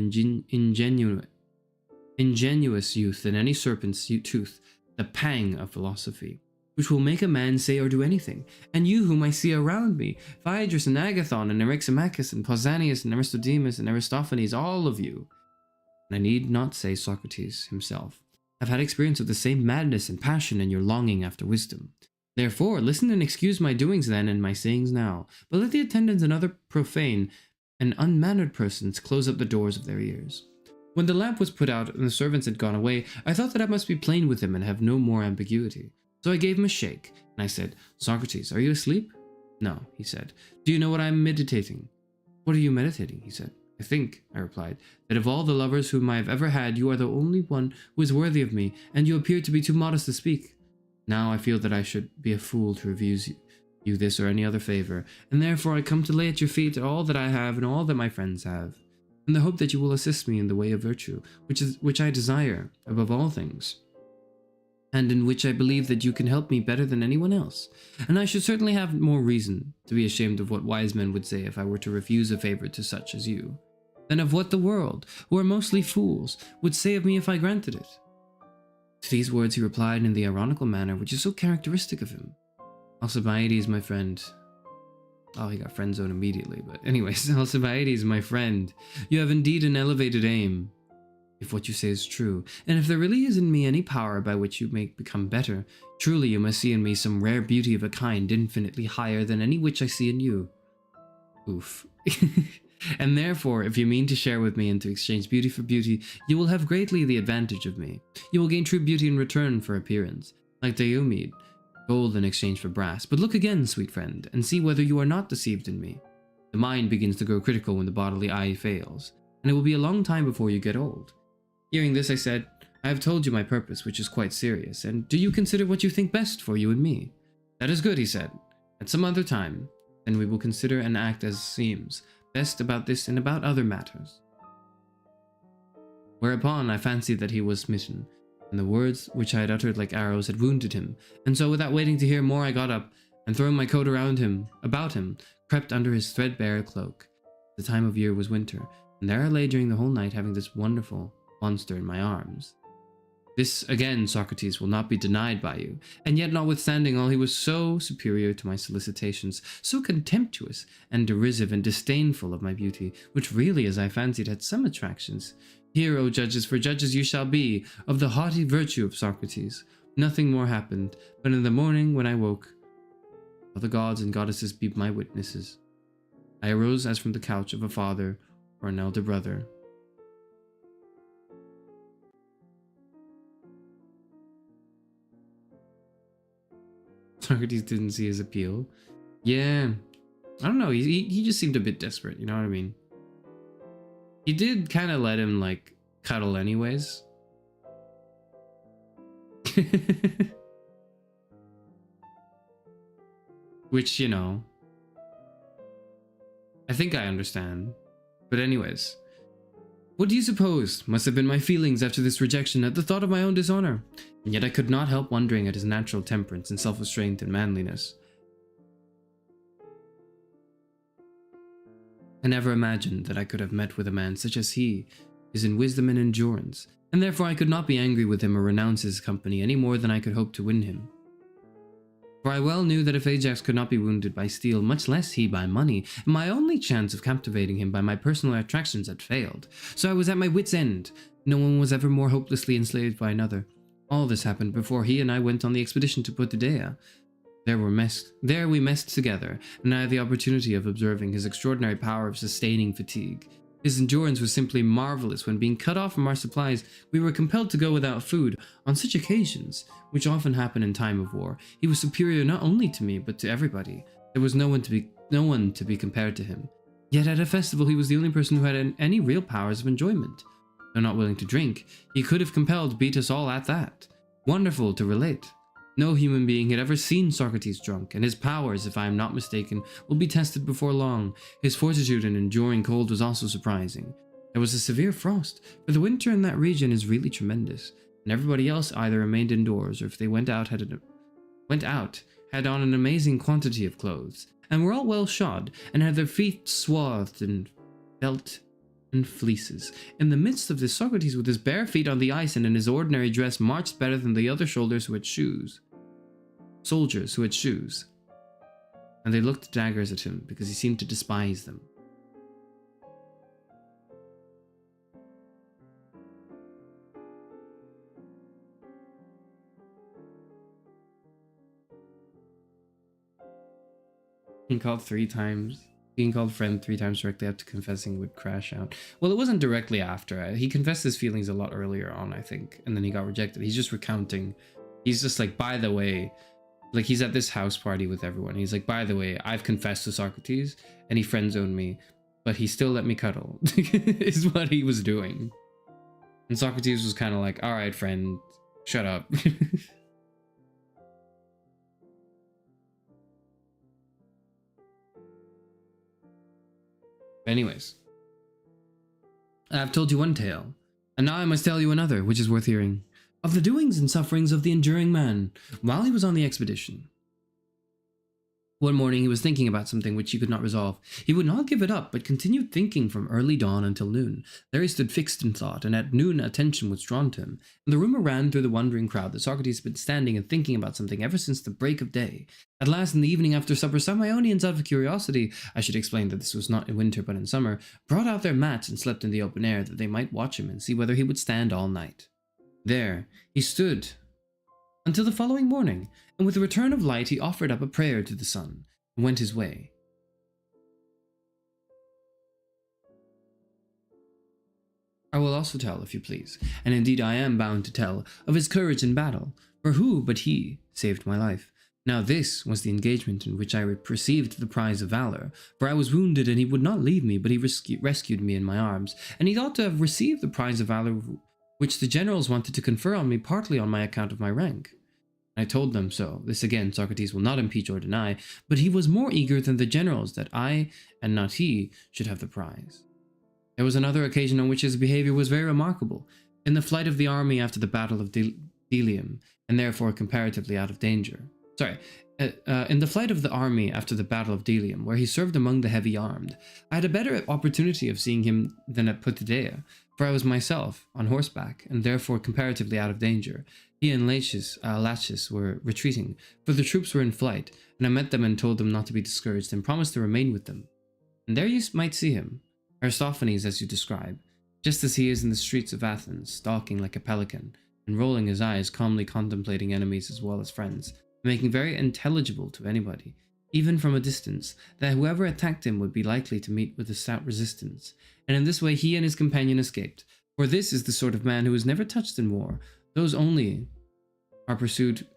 ingenuous youth than any serpent's tooth, the pang of philosophy, which will make a man say or do anything. And you whom I see around me, Phaedrus and Agathon and Eryximachus and Pausanias and Aristodemus and Aristophanes, all of you, and I need not say Socrates himself, have had experience of the same madness and passion in your longing after wisdom. Therefore, listen and excuse my doings then and my sayings now, but let the attendants and other profane and unmannered persons close up the doors of their ears. When the lamp was put out and the servants had gone away, I thought that I must be plain with him and have no more ambiguity. So I gave him a shake, and I said, Socrates, are you asleep? No, he said. Do you know what I am meditating? What are you meditating? He said. I think, I replied, that of all the lovers whom I have ever had, you are the only one who is worthy of me, and you appear to be too modest to speak. Now I feel that I should be a fool to refuse you this or any other favor, and therefore I come to lay at your feet all that I have and all that my friends have, in the hope that you will assist me in the way of virtue, which I desire above all things, and in which I believe that you can help me better than anyone else. And I should certainly have more reason to be ashamed of what wise men would say if I were to refuse a favor to such as you, than of what the world, who are mostly fools, would say of me if I granted it. To these words he replied in the ironical manner which is so characteristic of him. Alcibiades, my friend. Oh, he got friend zoned immediately, but anyways, Alcibiades, my friend, you have indeed an elevated aim, if what you say is true, and if there really is in me any power by which you may become better, truly you must see in me some rare beauty of a kind infinitely higher than any which I see in you. Oof. And therefore, if you mean to share with me and to exchange beauty for beauty, you will have greatly the advantage of me. You will gain true beauty in return for appearance, like Diomed, gold in exchange for brass. But look again, sweet friend, and see whether you are not deceived in me. The mind begins to grow critical when the bodily eye fails, and it will be a long time before you get old. Hearing this, I said, I have told you my purpose, which is quite serious, and do you consider what you think best for you and me? That is good, he said. At some other time, then we will consider and act as seems best about this and about other matters. Whereupon I fancied that he was smitten, and the words which I had uttered like arrows had wounded him, and so without waiting to hear more I got up, and throwing my coat about him, crept under his threadbare cloak. The time of year was winter, and there I lay during the whole night having this wonderful monster in my arms. This, again, Socrates, will not be denied by you. And yet, notwithstanding all, he was so superior to my solicitations, so contemptuous and derisive and disdainful of my beauty, which really, as I fancied, had some attractions. Hear, O judges, for judges you shall be, of the haughty virtue of Socrates. Nothing more happened, but in the morning when I woke, all the gods and goddesses be my witnesses. I arose as from the couch of a father or an elder brother. Socrates didn't see his appeal. Yeah, I don't know. He just seemed a bit desperate. You know what I mean? He did kind of let him like cuddle, anyways. Which, you know, I think I understand. But anyways, what do you suppose must have been my feelings after this rejection at the thought of my own dishonor? And yet I could not help wondering at his natural temperance and self-restraint and manliness. I never imagined that I could have met with a man such as he is in wisdom and endurance, and therefore I could not be angry with him or renounce his company any more than I could hope to win him. For I well knew that if Ajax could not be wounded by steel, much less he by money, my only chance of captivating him by my personal attractions had failed. So I was at my wit's end. No one was ever more hopelessly enslaved by another. All this happened before he and I went on the expedition to Potidea. There we messed together, and I had the opportunity of observing his extraordinary power of sustaining fatigue. His endurance was simply marvelous. When being cut off from our supplies, we were compelled to go without food. On such occasions, which often happen in time of war, he was superior not only to me, but to everybody. There was no one to be compared to him. Yet at a festival, he was the only person who had any real powers of enjoyment. Though not willing to drink, he could have compelled beat us all at that. Wonderful to relate. No human being had ever seen Socrates drunk, and his powers, if I am not mistaken, will be tested before long. His fortitude in enduring cold was also surprising. There was a severe frost, for the winter in that region is really tremendous, and everybody else either remained indoors, or if they went out, had on an amazing quantity of clothes, and were all well shod, and had their feet swathed in felt and fleeces. In the midst of this, Socrates, with his bare feet on the ice and in his ordinary dress, marched better than the other soldiers who had shoes. And they looked daggers at him, because he seemed to despise them. Being called friend 3 times directly after confessing would crash out. Well, it wasn't directly after. He confessed his feelings a lot earlier on, I think, and then he got rejected. He's just recounting. He's just like, by the way, like he's at this house party with everyone. He's like, by the way, I've confessed to Socrates and he friend-zoned me, but he still let me cuddle, is what he was doing. And Socrates was kind of like, all right, friend, shut up. Anyways, I've told you one tale, and now I must tell you another, which is worth hearing, of the doings and sufferings of the enduring man while he was on the expedition. One morning he was thinking about something which he could not resolve. He would not give it up, but continued thinking from early dawn until noon. There he stood fixed in thought, and at noon attention was drawn to him, and the rumor ran through the wondering crowd that Socrates had been standing and thinking about something ever since the break of day. At last, in the evening after supper, some Ionians, out of curiosity, I should explain that this was not in winter but in summer, brought out their mats and slept in the open air, that they might watch him and see whether he would stand all night. There he stood until the following morning, and with the return of light he offered up a prayer to the sun, and went his way. I will also tell, if you please, and indeed I am bound to tell, of his courage in battle, for who but he saved my life? Now this was the engagement in which I received the prize of valor, for I was wounded and he would not leave me, but he rescued me in my arms, and he ought to have received the prize of valor which the generals wanted to confer on me partly on my account of my rank. I told them so. This again Socrates will not impeach or deny, but he was more eager than the generals that I, and not he, should have the prize. There was another occasion on which his behavior was very remarkable, in the flight of the army after the battle of Delium, and therefore comparatively out of danger. in the flight of the army after the Battle of Delium, where he served among the heavy armed, I had a better opportunity of seeing him than at Potidea, for I was myself on horseback, and therefore comparatively out of danger. He and Laches were retreating, for the troops were in flight, and I met them and told them not to be discouraged, and promised to remain with them. And there you might see him, Aristophanes as you describe, just as he is in the streets of Athens, stalking like a pelican, and rolling his eyes, calmly contemplating enemies as well as friends, making very intelligible to anybody, even from a distance, that whoever attacked him would be likely to meet with a stout resistance. And in this way he and his companion escaped, for this is the sort of man who is never touched in war. Those only are pursued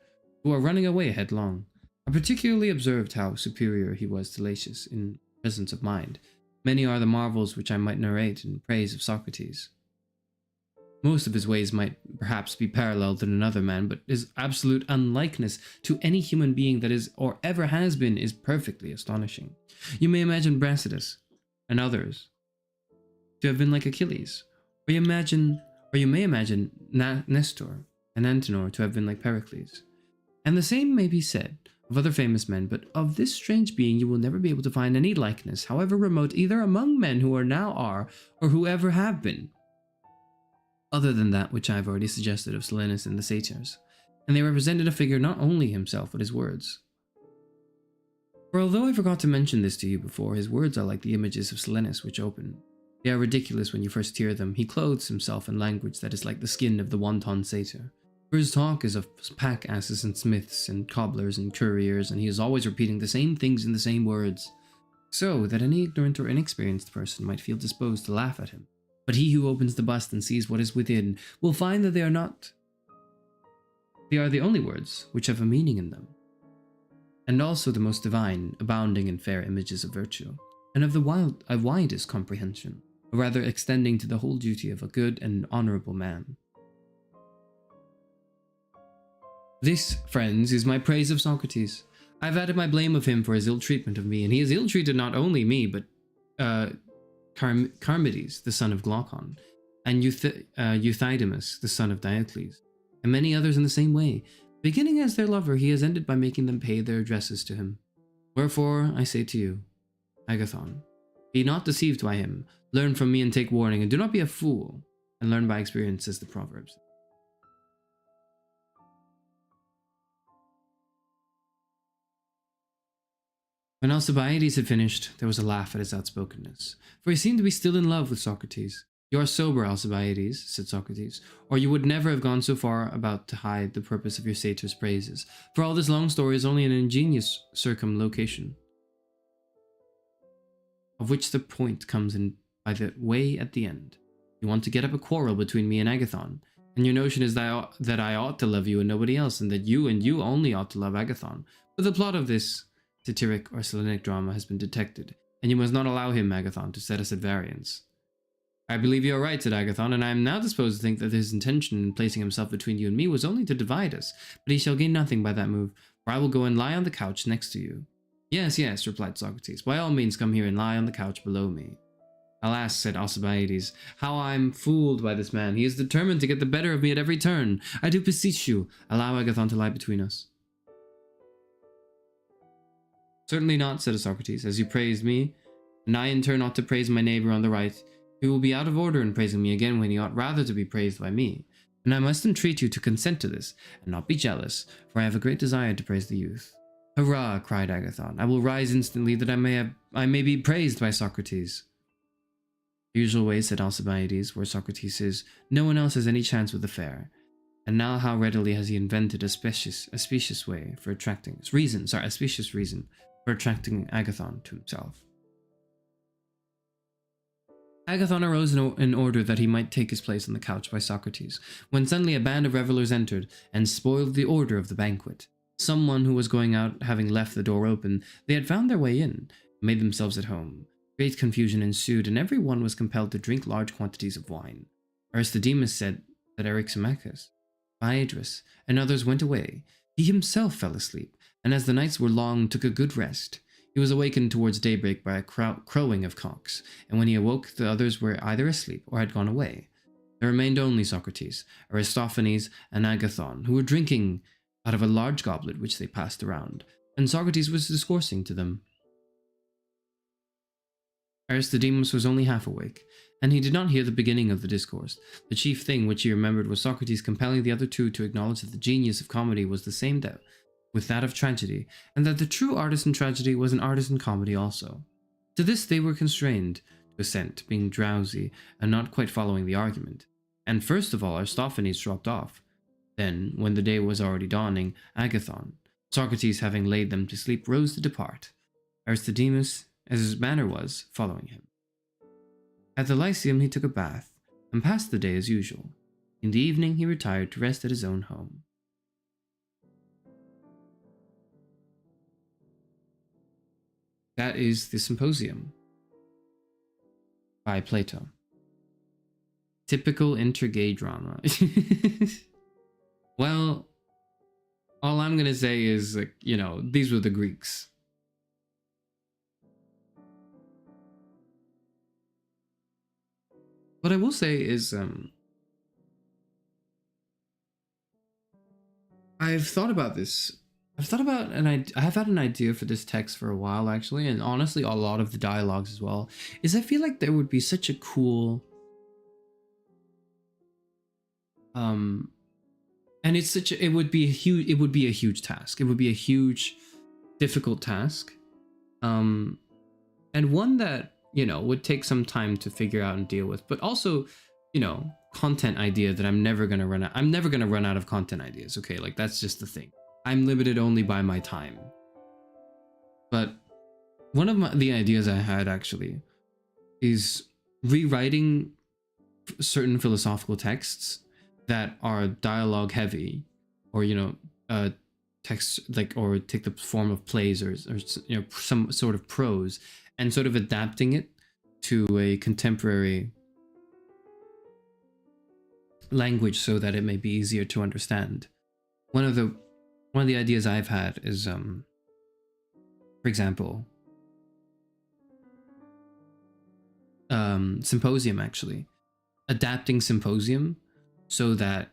who are running away headlong. I particularly observed how superior he was to Laches in presence of mind. Many are the marvels which I might narrate in praise of Socrates. Most of his ways might perhaps be paralleled in another man, but his absolute unlikeness to any human being that is or ever has been is perfectly astonishing. You may imagine Brasidas and others to have been like Achilles, or you may imagine Nestor and Antenor to have been like Pericles. And the same may be said of other famous men, but of this strange being you will never be able to find any likeness, however remote, either among men who are now are, or who ever have been, other than that which I have already suggested of Silenus and the satyrs, and they represented a figure not only himself but his words. For although I forgot to mention this to you before, his words are like the images of Silenus which open. They are ridiculous when you first hear them. He clothes himself in language that is like the skin of the wanton satyr. For his talk is of pack asses and smiths and cobblers and couriers, and he is always repeating the same things in the same words, so that any ignorant or inexperienced person might feel disposed to laugh at him. But he who opens the bust and sees what is within will find that they are the only words which have a meaning in them, and also the most divine, abounding in fair images of virtue, and of the widest comprehension, or rather extending to the whole duty of a good and honourable man. This, friends, is my praise of Socrates. I have added my blame of him for his ill treatment of me, and he has ill treated not only me, but Charmides, the son of Glaucon, and Euthydemus, the son of Diocles, and many others in the same way. Beginning as their lover, he has ended by making them pay their addresses to him. Wherefore, I say to you, Agathon, be not deceived by him. Learn from me and take warning, and do not be a fool, and learn by experience, as the Proverbs. When Alcibiades had finished, there was a laugh at his outspokenness, for he seemed to be still in love with Socrates. You are sober, Alcibiades, said Socrates, or you would never have gone so far about to hide the purpose of your satyr's praises, for all this long story is only an ingenious circumlocution, of which the point comes in by the way at the end. You want to get up a quarrel between me and Agathon, and your notion is that I ought to love you and nobody else, and that you and you only ought to love Agathon. But the plot of this satiric or Cyllenic drama has been detected, and you must not allow him, Agathon, to set us at variance. I believe you are right, said Agathon, and I am now disposed to think that his intention in placing himself between you and me was only to divide us, but he shall gain nothing by that move, for I will go and lie on the couch next to you. Yes, yes, replied Socrates, by all means come here and lie on the couch below me. Alas, said Alcibiades, how I am fooled by this man. He is determined to get the better of me at every turn. I do beseech you, allow Agathon to lie between us. Certainly not, said Socrates, as you praised me, and I in turn ought to praise my neighbour on the right. He will be out of order in praising me again when he ought rather to be praised by me. And I must entreat you to consent to this, and not be jealous, for I have a great desire to praise the youth. Hurrah, cried Agathon, I will rise instantly that I may be praised by Socrates. The usual way, said Alcibiades, where Socrates is, no one else has any chance with the fair. And now how readily has he invented a specious way for attracting, a specious reason for attracting Agathon to himself. Agathon arose in order that he might take his place on the couch by Socrates, when suddenly a band of revelers entered and spoiled the order of the banquet. Someone who was going out having left the door open, they had found their way in, and made themselves at home. Great confusion ensued, and every one was compelled to drink large quantities of wine. Aristodemus said that Eryximachus, Phaedrus, and others went away. He himself fell asleep, and as the nights were long, took a good rest. He was awakened towards daybreak by a crowing of cocks, and when he awoke, the others were either asleep or had gone away. There remained only Socrates, Aristophanes, and Agathon, who were drinking out of a large goblet which they passed around. and Socrates was discoursing to them. Aristodemus was only half awake, and he did not hear the beginning of the discourse. The chief thing which he remembered was Socrates compelling the other two to acknowledge that the genius of comedy was the same with that of tragedy, and that the true artist in tragedy was an artist in comedy also. To this they were constrained to assent, being drowsy and not quite following the argument. And first of all Aristophanes dropped off. Then, when the day was already dawning, Agathon, Socrates having laid them to sleep, rose to depart, Aristodemus, as his manner was, following him. At the Lyceum he took a bath, and passed the day as usual. In the evening he retired to rest at his own home. That is the Symposium by Plato. Typical intergay drama. Well, all I'm gonna say is, like, you know, these were the Greeks. What I will say is, I've thought about this. I've thought about, and I have had an idea for this text for a while, actually, and honestly, a lot of the dialogues as well, is I feel like there would be such a cool, and it's such a, it would be a huge task. It would be a huge, difficult task, and one that, you know, would take some time to figure out and deal with, but also, you know, content idea that I'm never gonna run out. I'm never gonna run out of content ideas. Okay, like that's just the thing. I'm limited only by my time. But one of the ideas I had actually is rewriting certain philosophical texts that are dialogue heavy, or, you know, texts like, or take the form of plays, or you know, some sort of prose, and sort of adapting it to a contemporary language so that it may be easier to understand. One of the ideas I've had is, for example, Symposium, actually. Adapting Symposium so that,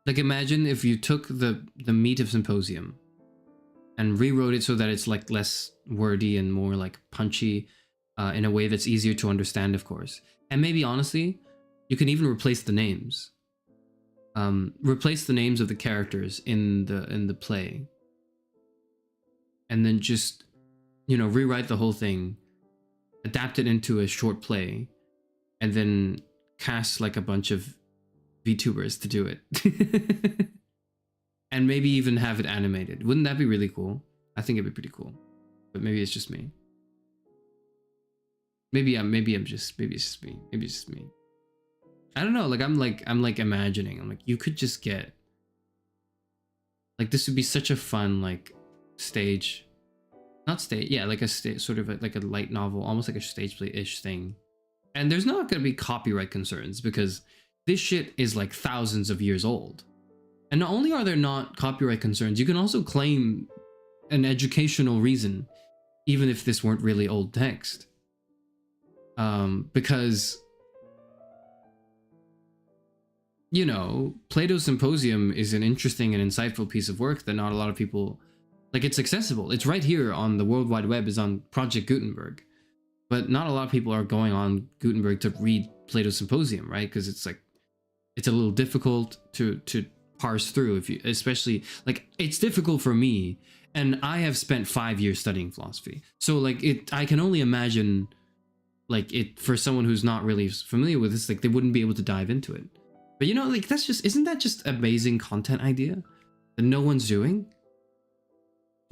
like, imagine if you took the meat of Symposium and rewrote it so that it's like less wordy and more like punchy, in a way that's easier to understand, of course. And maybe honestly, you can even replace the names. Replace the names of the characters in the play, and then just, you know, rewrite the whole thing, adapt it into a short play, and then cast like a bunch of VTubers to do it. And maybe even have it animated. Wouldn't that be really cool? I think it'd be pretty cool. But maybe it's just me. Maybe it's just me. I don't know, I'm imagining, I'm like, you could just get, like, this would be such a fun, like, stage, not stage, yeah, like a stage, sort of like a light novel, almost like a stage play-ish thing. And there's not gonna be copyright concerns, because this shit is like thousands of years old. And not only are there not copyright concerns, you can also claim an educational reason, even if this weren't really old text. Because, you know, Plato's Symposium is an interesting and insightful piece of work that not a lot of people, like, it's accessible. It's right here on the World Wide Web, is on Project Gutenberg. But not a lot of people are going on Gutenberg to read Plato's Symposium, right? Because it's like, it's a little difficult to parse through, if you, especially, like, it's difficult for me, and I have spent 5 years studying philosophy. So, like, I can only imagine, like, it, for someone who's not really familiar with this, like, they wouldn't be able to dive into it. But, you know, like, that's just, isn't that just amazing content idea that no one's doing?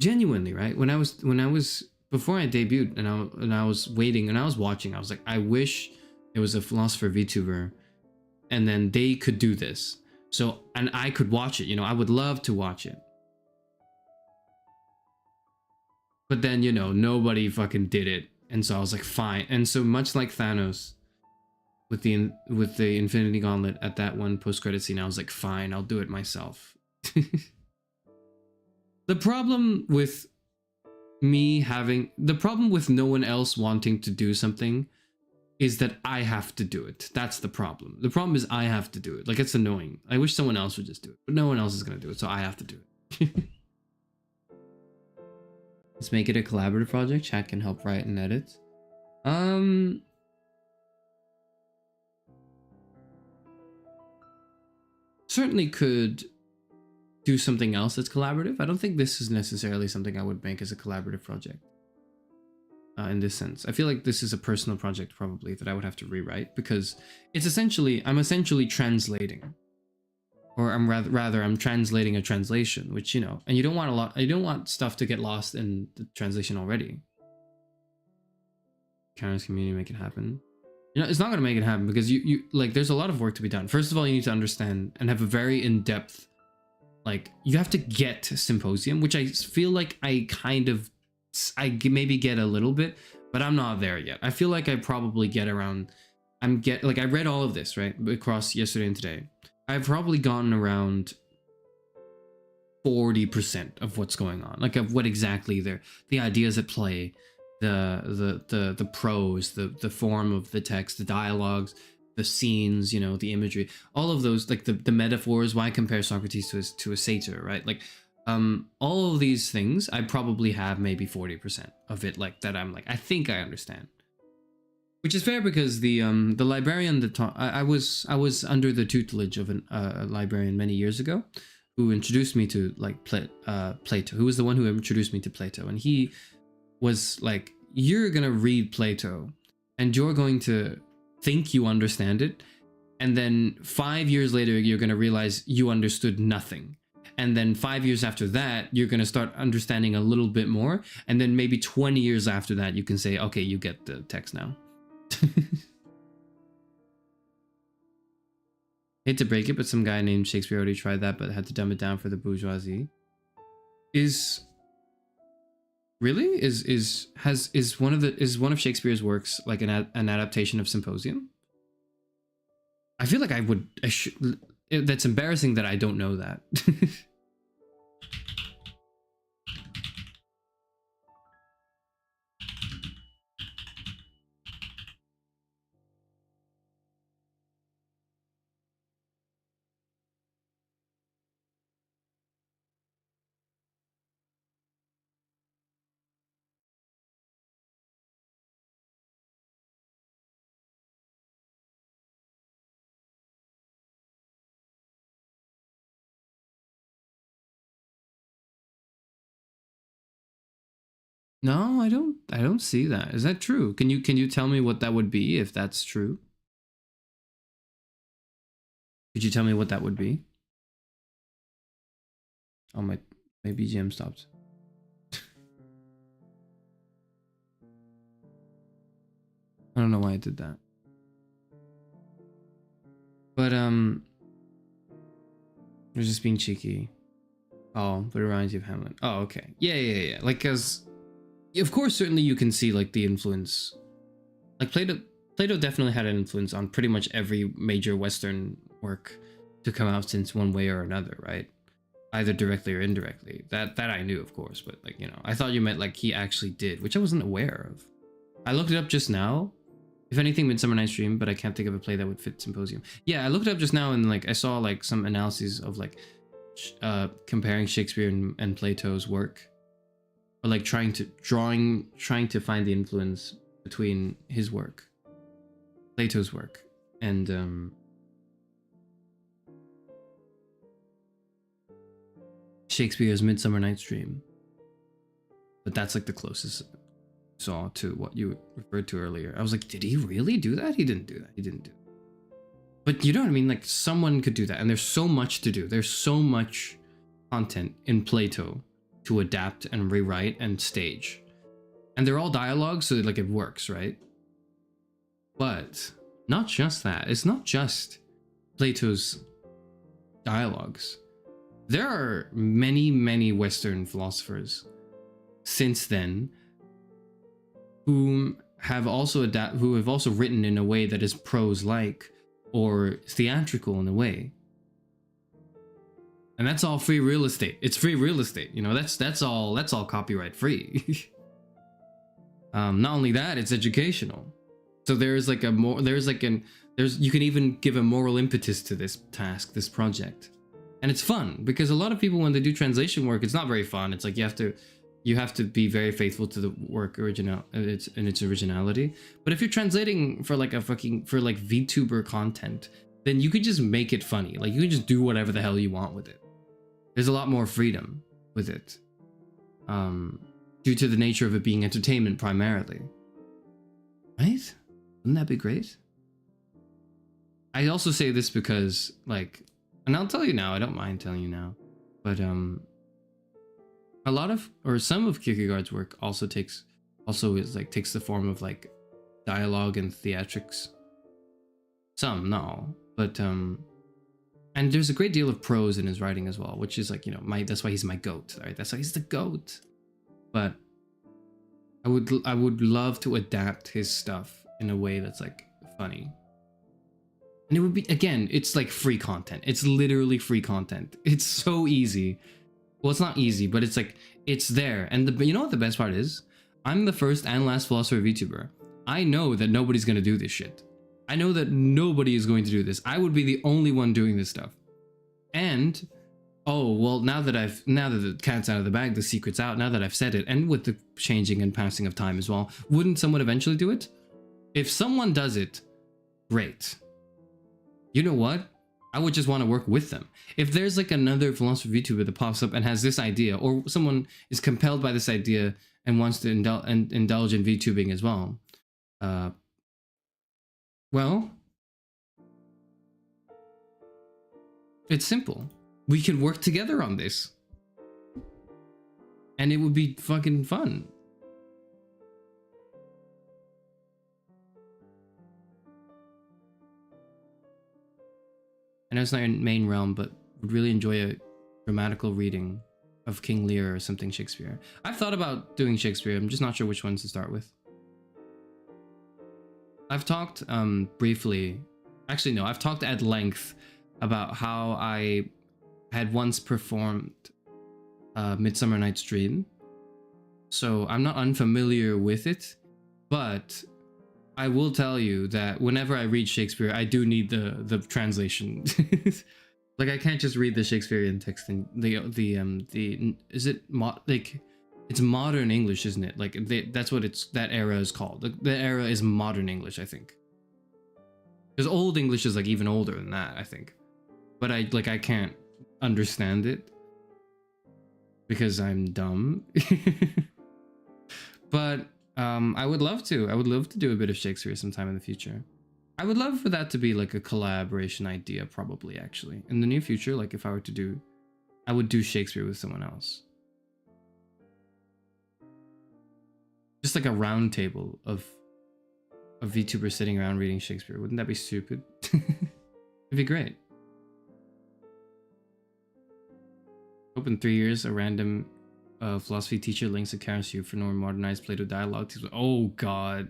Genuinely, right? When I was before I debuted, and I was waiting and I was watching, I was like, I wish there was a philosopher VTuber, and then they could do this. So, and I could watch it, you know, I would love to watch it. But then, you know, nobody fucking did it. And so I was like, fine. And so, much like Thanos with the Infinity Gauntlet at that one post-credit scene, I was like, fine, I'll do it myself. The problem with no one else wanting to do something is that I have to do it. That's the problem. The problem is I have to do it. Like, it's annoying. I wish someone else would just do it, but no one else is going to do it, so I have to do it. Let's make it a collaborative project. Chat can help write and edit. Certainly could do something else that's collaborative. I don't think this is necessarily something I would make as a collaborative project. In this sense, I feel like this is a personal project probably that I would have to rewrite, because it's I'm essentially translating, or I'm translating a translation, which, you know, and you don't want stuff to get lost in the translation already. Karen's community, make it happen. You know, it's not going to make it happen because you like, there's a lot of work to be done. First of all, you need to understand and have a very in-depth, like, you have to get Symposium, which I feel like I maybe get a little bit, but I'm not there yet. I feel like I probably get around, I read all of this, right, across yesterday and today. I've probably gotten around 40% of what's going on, like of what exactly the ideas at play, the prose, the form of the text, the dialogues, the scenes, you know, the imagery, all of those, like the metaphors. Why compare Socrates to a satyr, right? Like, all of these things, I probably have maybe 40% of it, like, that I'm like, I think I understand. Which is fair, because the librarian that taught, I was under the tutelage of a librarian many years ago, who introduced me to, like, Plato, who was the one who introduced me to Plato. And he was like, you're gonna read Plato and you're going to think you understand it, and then 5 years later you're gonna realize you understood nothing. And then 5 years after that, you're going to start understanding a little bit more. And then maybe 20 years after that, you can say, okay, you get the text now. Hate to break it, but some guy named Shakespeare already tried that, but had to dumb it down for the bourgeoisie. Is one of Shakespeare's works like an adaptation of Symposium? I feel like that's embarrassing that I don't know that. No, I don't see that. Is that true? Can you tell me what that would be if that's true? Could you tell me what that would be? Oh, my BGM stopped. I don't know why I did that. But I was just being cheeky. Oh, but it reminds you of Hamlet. Oh, okay. Yeah. Like, cause of course, certainly you can see, like, the influence. Like, Plato definitely had an influence on pretty much every major Western work to come out since, one way or another, right? Either directly or indirectly. That I knew, of course, but, like, you know, I thought you meant, like, he actually did, which I wasn't aware of. I looked it up just now. If anything, Midsummer Night's Dream, but I can't think of a play that would fit Symposium. Yeah, I looked it up just now, and, like, I saw, like, some analyses of, like, comparing Shakespeare and Plato's work. Or, like, trying to find the influence between his work, Plato's work, and Shakespeare's Midsummer Night's Dream. But that's, like, the closest I saw to what you referred to earlier. I was like, did he really do that? He didn't do that. He didn't do that. But you know what I mean? Like, someone could do that, and there's so much to do. There's so much content in Plato to adapt and rewrite and stage, and they're all dialogues, so, like, it works, right? But not just that. It's not just Plato's dialogues. There are many Western philosophers since then who have also written in a way that is prose-like or theatrical in a way. And that's all free real estate. It's free real estate, you know. That's all copyright free. Not only that, it's educational. So you can even give a moral impetus to this task, this project. And it's fun, because a lot of people, when they do translation work, it's not very fun. It's like you have to you have to be very faithful to the work its originality. But if you're translating for like VTuber content, then you could just make it funny. Like you can just do whatever the hell you want with it. There's a lot more freedom with it, due to the nature of it being entertainment primarily. Right? Wouldn't that be great? I also say this because, like, and I'll tell you now, I don't mind telling you now, but a lot of, or some of Kierkegaard's work also takes the form of like dialogue and theatrics. Some, not all, but and there's a great deal of prose in his writing as well, which is like, you know, that's why he's my goat, right? That's why he's the goat. But I would love to adapt his stuff in a way that's like funny. And it would be, again, it's like free content. It's literally free content. It's so easy. Well, it's not easy, but it's like, it's there. And you know what the best part is? I'm the first and last philosopher VTuber. I know that nobody's gonna do this shit. I know that nobody is going to do this. I would be the only one doing this stuff. And, oh, well, now that the cat's out of the bag, the secret's out, now that I've said it, and with the changing and passing of time as well, wouldn't someone eventually do it? If someone does it, great. You know what? I would just want to work with them. If there's like another philosopher VTuber that pops up and has this idea, or someone is compelled by this idea and wants to indulge in VTubing as well, well, it's simple. We can work together on this. And it would be fucking fun. I know it's not your main realm, but would really enjoy a grammatical reading of King Lear or something Shakespeare. I've thought about doing Shakespeare. I'm just not sure which ones to start with. I've talked briefly, actually no, I've talked at length about how I had once performed Midsummer Night's Dream. So I'm not unfamiliar with it, but I will tell you that whenever I read Shakespeare, I do need the translation. Like I can't just read the Shakespearean text and it's modern English, isn't it? Like that's what that era is called. The era is modern English, I think. Because Old English is like even older than that, I think. But I can't understand it because I'm dumb. But I would love to. I would love to do a bit of Shakespeare sometime in the future. I would love for that to be like a collaboration idea, probably, actually. In the near future, like if I were to do, I would do Shakespeare with someone else. Just like a round table of VTubers sitting around reading Shakespeare. Wouldn't that be stupid? It'd be great. Hope in 3 years, a random philosophy teacher links a Karen's for normal modernized Plato dialogue. Oh god.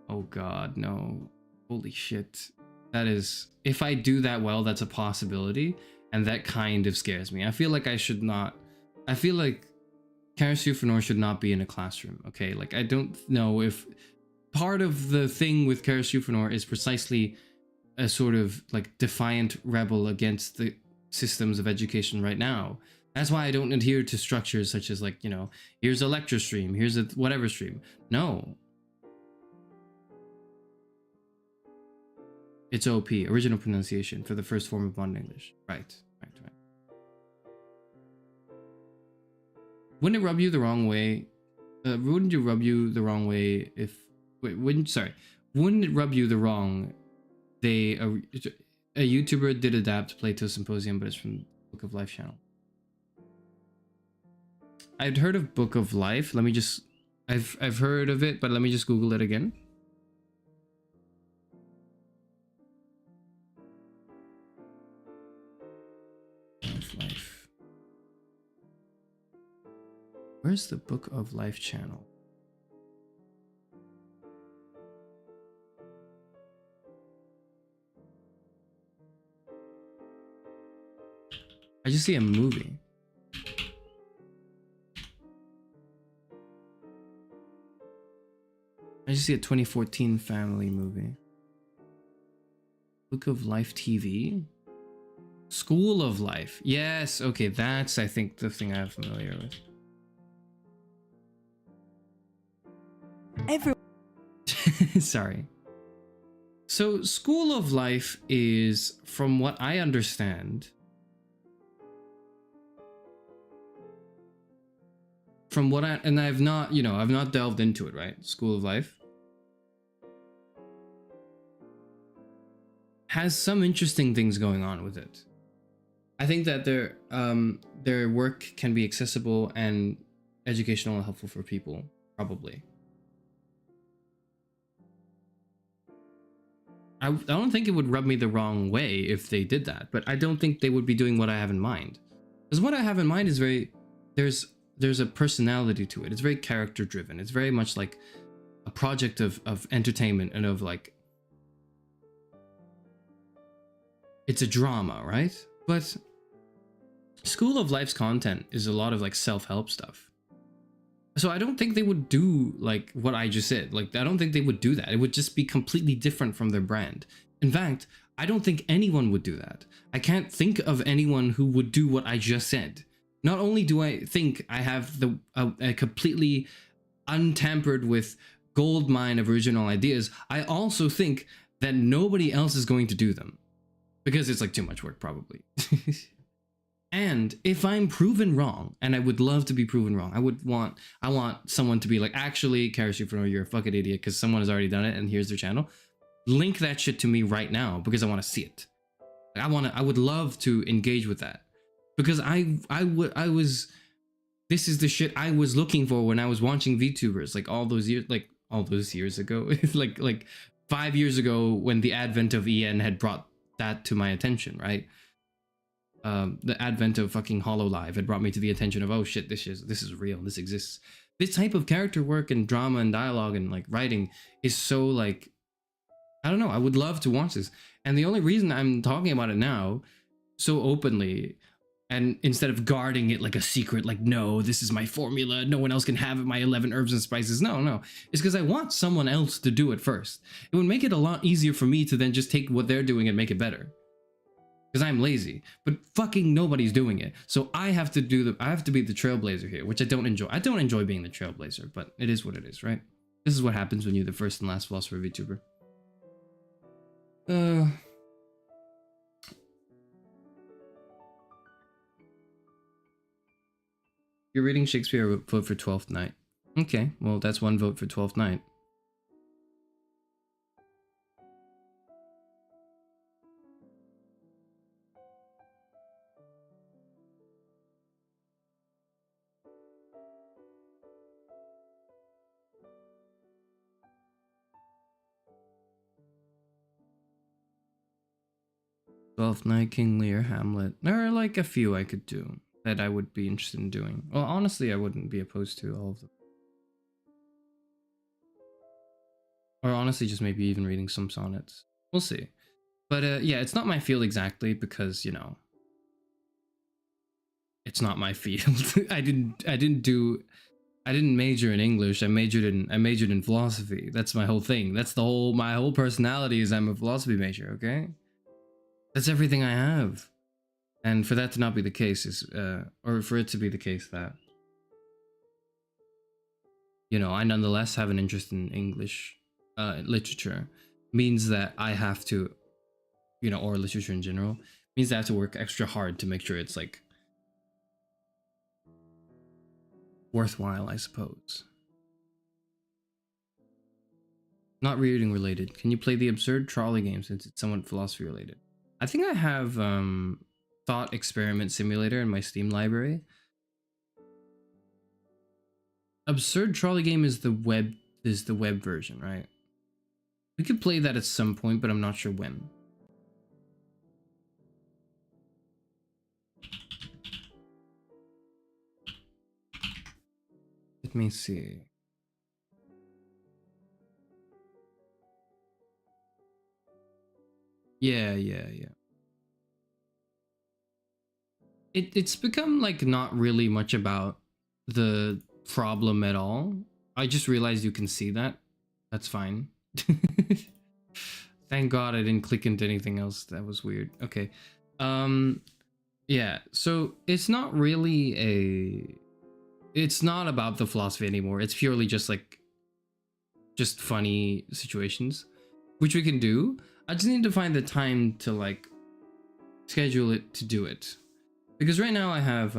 Oh god, no. Holy shit. That is, if I do that well, that's a possibility, and that kind of scares me. I feel like I should not, I feel like Karen's for should not be in a classroom, okay? Like, I don't know if part of the thing with Karen's is precisely a sort of like defiant rebel against the systems of education right now. That's why I don't adhere to structures such as like, you know, here's a lecture stream, here's a whatever stream. No. It's OP, original pronunciation for the first form of modern English. Right. Wouldn't it rub you the wrong way? Wouldn't it rub you the wrong way if... Wait, wouldn't it rub you the wrong... A YouTuber did adapt Plato Symposium, but it's from Book of Life channel. I'd heard of Book of Life. Let me just... I've heard of it, but let me just Google it again. Life. Where's the Book of Life channel? I just see a movie. I just see a 2014 family movie. Book of Life TV? School of life. Yes, okay, that's, I think, the thing I'm familiar with. Sorry. So, school of life is, from what I understand, and I've not, I've not delved into it, right? School of life has some interesting things going on with it. I think that their work can be accessible and educational and helpful for people, probably. I don't think it would rub me the wrong way if they did that, but I don't think they would be doing what I have in mind. Because what I have in mind is there's a personality to it. It's very character driven. It's very much like a project of entertainment and of like, it's a drama, right? But School of Life's content is a lot of like self-help stuff. So I don't think they would do like what I just said. Like, I don't think they would do that. It would just be completely different from their brand. In fact, I don't think anyone would do that. I can't think of anyone who would do what I just said. Not only do I think I have a completely untampered with gold mine of original ideas, I also think that nobody else is going to do them. Because it's like too much work, probably. And if I'm proven wrong, and I would love to be proven wrong, I want someone to be like, actually, Karasuper, you're a fucking idiot because someone has already done it and here's their channel. Link that shit to me right now because I want to see it. I would love to engage with that because this is the shit I was looking for when I was watching VTubers like all those years ago, like 5 years ago when the advent of EN had brought that to my attention, right? The advent of fucking HoloLive had brought me to the attention of, oh shit, this is real, this exists. This type of character work and drama and dialogue and like writing is so like, I don't know, I would love to watch this. And the only reason I'm talking about it now so openly and instead of guarding it like a secret, like, no, this is my formula, no one else can have it, my 11 herbs and spices, no, it's because I want someone else to do it first. It would make it a lot easier for me to then just take what they're doing and make it better. Because I'm lazy, but fucking nobody's doing it. So I have to be the trailblazer here, which I don't enjoy. I don't enjoy being the trailblazer, but it is what it is, right? This is what happens when you're the first and last philosopher VTuber. You're reading Shakespeare, vote for 12th Night. Okay, well, that's one vote for 12th Night. Twelfth Night, King Lear, Hamlet. There are like a few I could do that I would be interested in doing. Well, honestly, I wouldn't be opposed to all of them. Or honestly, just maybe even reading some sonnets. We'll see. But yeah, it's not my field exactly because, it's not my field. I didn't major in English. I majored in philosophy. That's my whole thing. That's my whole personality is I'm a philosophy major, okay? That's everything I have. And for that to not be the case is, or for it to be the case that, I nonetheless have an interest in English literature, means that I have to, or literature in general, means I have to work extra hard to make sure it's like worthwhile, I suppose. Not reading related. Can you play the absurd trolley game since it's somewhat philosophy related? I think I have Thought Experiment Simulator in my Steam library. Absurd Trolley Game is the web version, right? We could play that at some point, but I'm not sure when. Let me see. Yeah. It's become like not really much about the problem at all. I just realized you can see that. That's fine. Thank God I didn't click into anything else. That was weird. Okay. Yeah, so it's not really it's not about the philosophy anymore. It's purely just like just funny situations, which we can do. I just need to find the time to like schedule it to do it. Because right now I have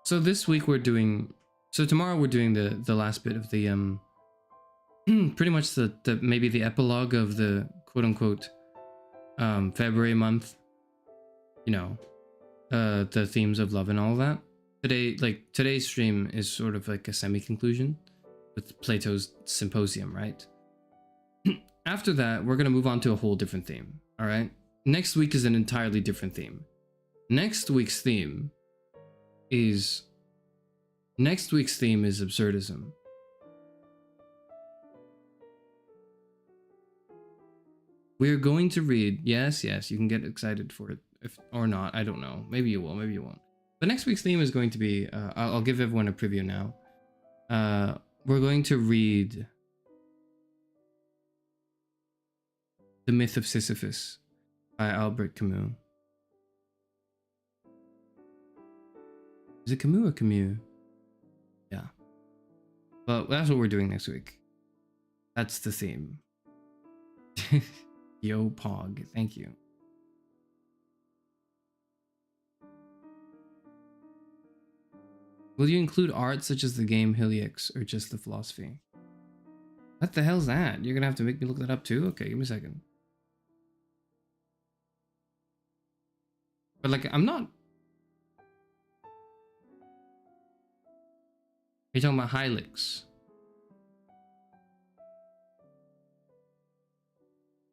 so this week we're doing, so tomorrow we're doing the last bit of the pretty much the maybe the epilogue of the quote unquote February month, you know, the themes of love and all that. Today, like today's stream is sort of like a semi-conclusion with Plato's Symposium, right? After that, we're gonna move on to a whole different theme. All right. Next week is an entirely different theme. Next week's theme is absurdism. We're going to read, yes, you can get excited for it, if or not, I don't know. Maybe you will, maybe you won't. But next week's theme is going to be, I'll give everyone a preview now. We're going to read The Myth of Sisyphus by Albert Camus. Is it Camus or Camus? Yeah. Well, that's what we're doing next week. That's the theme. Yo, Pog, thank you. Will you include art such as the game Helix or just the philosophy? What the hell's that? You're gonna have to make me look that up too? Okay, give me a second. But like, I'm not... Are you talking about Helix?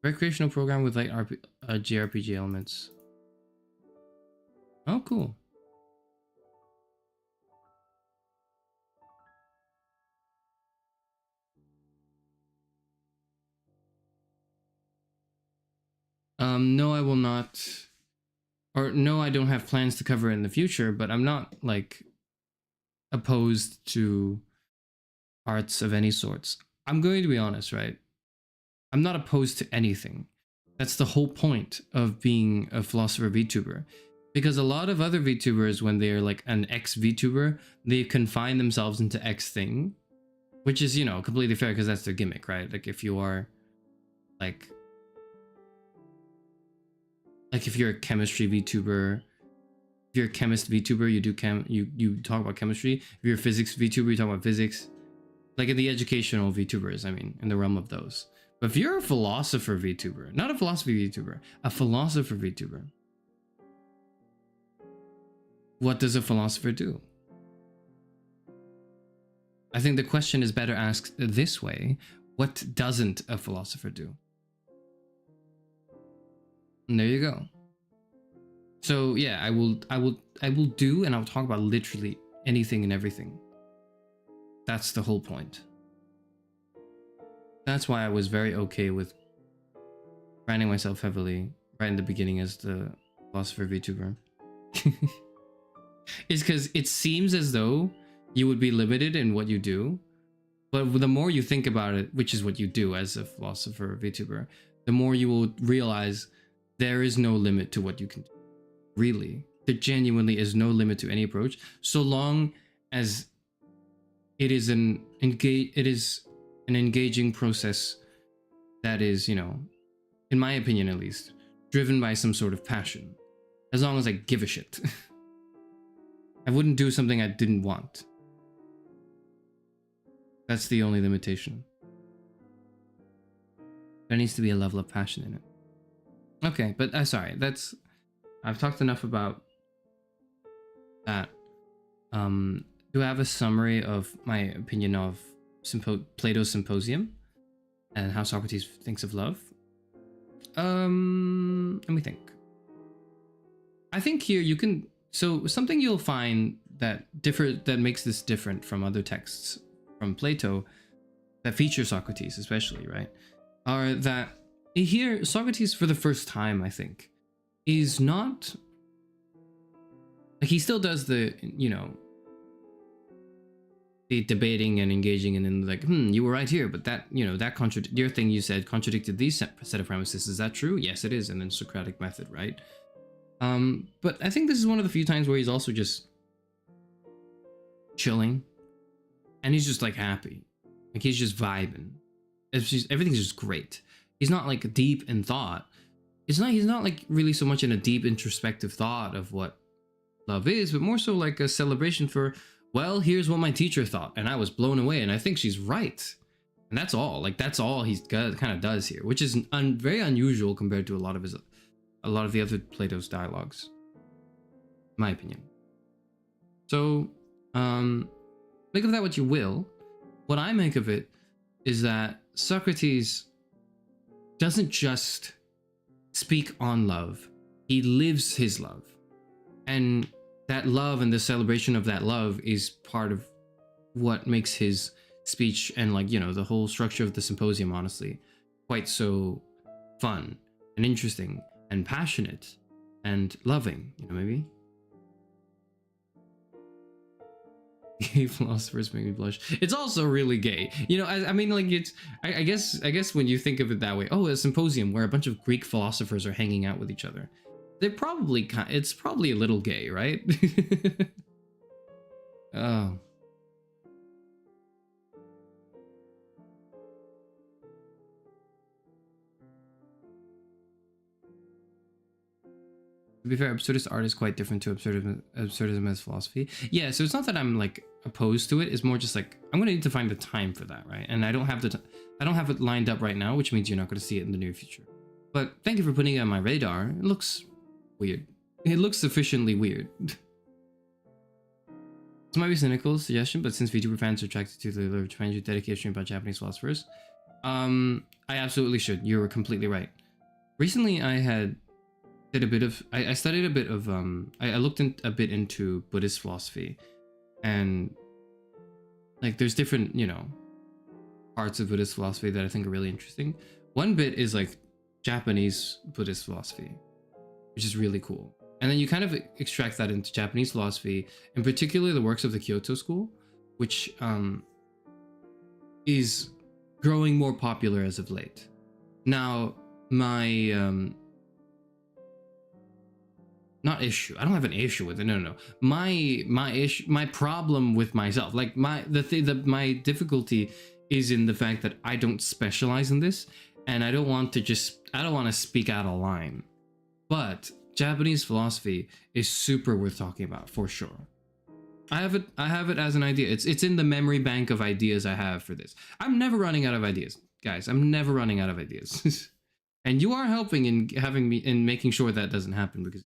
Recreational program with like JRPG elements. Oh, cool. No, I will not. Or no, I don't have plans to cover it in the future, but I'm not like opposed to arts of any sorts. I'm going to be honest, right? I'm not opposed to anything. That's the whole point of being a philosopher VTuber. Because a lot of other VTubers, when they're like an ex-VTuber, they confine themselves into X thing. Which is, you know, completely fair because that's their gimmick, right? Like if you are like if you're a chemistry VTuber, if you're a chemist VTuber, you do you talk about chemistry. If you're a physics VTuber, you talk about physics. Like in the educational VTubers, I mean, in the realm of those. But if you're a philosopher VTuber, not a philosophy VTuber, a philosopher VTuber, what does a philosopher do? I think the question is better asked this way. What doesn't a philosopher do? And there you go. So yeah, I will do, and I'll talk about literally anything and everything. That's the whole point. That's why I was very okay with branding myself heavily right in the beginning as the philosopher VTuber. It's because it seems as though you would be limited in what you do, but the more you think about it, which is what you do as a philosopher VTuber, the more you will realize there is no limit to what you can do. Really, there genuinely is no limit to any approach, so long as it is an engaging process that is, you know, in my opinion at least, driven by some sort of passion. As long as I give a shit. I wouldn't do something I didn't want. That's the only limitation. There needs to be a level of passion in it. Okay, but sorry, I've talked enough about that. Do I have a summary of my opinion of Plato's Symposium and how Socrates thinks of love? Let me think. I think here you can, so something you'll find that makes this different from other texts from Plato that feature Socrates especially, right? Are that here Socrates for the first time, I think, is not like, he still does the, you know, debating and engaging, and then like, you were right here, but that, that your thing you said contradicted these set of premises. Is that true? Yes, it is. And then Socratic method, right? But I think this is one of the few times where he's also just chilling, and he's just like happy, like he's just vibing. Everything's just great. He's not like deep in thought. He's not like really so much in a deep introspective thought of what love is, but more so like a celebration for, well, here's what my teacher thought, and I was blown away, and I think she's right. And that's all. Like, that's all he's kind of does here, which is very unusual compared to a lot of the other Plato's dialogues, in my opinion. So, make of that what you will. What I make of it is that Socrates doesn't just speak on love, he lives his love. And that love and the celebration of that love is part of what makes his speech and, like, the whole structure of the Symposium, honestly, quite so fun and interesting and passionate and loving, maybe. Gay philosophers make me blush. It's also really gay, I mean, like, it's I guess when you think of it that way, oh, a symposium where a bunch of Greek philosophers are hanging out with each other, it's probably a little gay, right? Oh. To be fair, absurdist art is quite different to absurdism as philosophy. Yeah, so it's not that I'm like opposed to it. It's more just like I'm gonna need to find the time for that, right? And I don't have it lined up right now, which means you're not gonna see it in the near future. But thank you for putting it on my radar. It looks weird. It looks sufficiently weird. This might be a cynical suggestion, but since VTuber fans are attracted to the literature dedication about Japanese philosophers, I absolutely should. You're completely right. Recently, I studied a bit of I looked a bit into Buddhist philosophy, and like there's different parts of Buddhist philosophy that I think are really interesting. One bit is like Japanese Buddhist philosophy, which is really cool. And then you kind of extract that into Japanese philosophy, in particular the works of the Kyoto school, which is growing more popular as of late. Now, my not issue. I don't have an issue with it. No. My problem with myself, like my difficulty is in the fact that I don't specialize in this, and I don't want to speak out of line. But Japanese philosophy is super worth talking about for sure. I have it as an idea. It's in the memory bank of ideas I have for this. I'm never running out of ideas, guys. I'm never running out of ideas. And you are helping in making sure that doesn't happen, because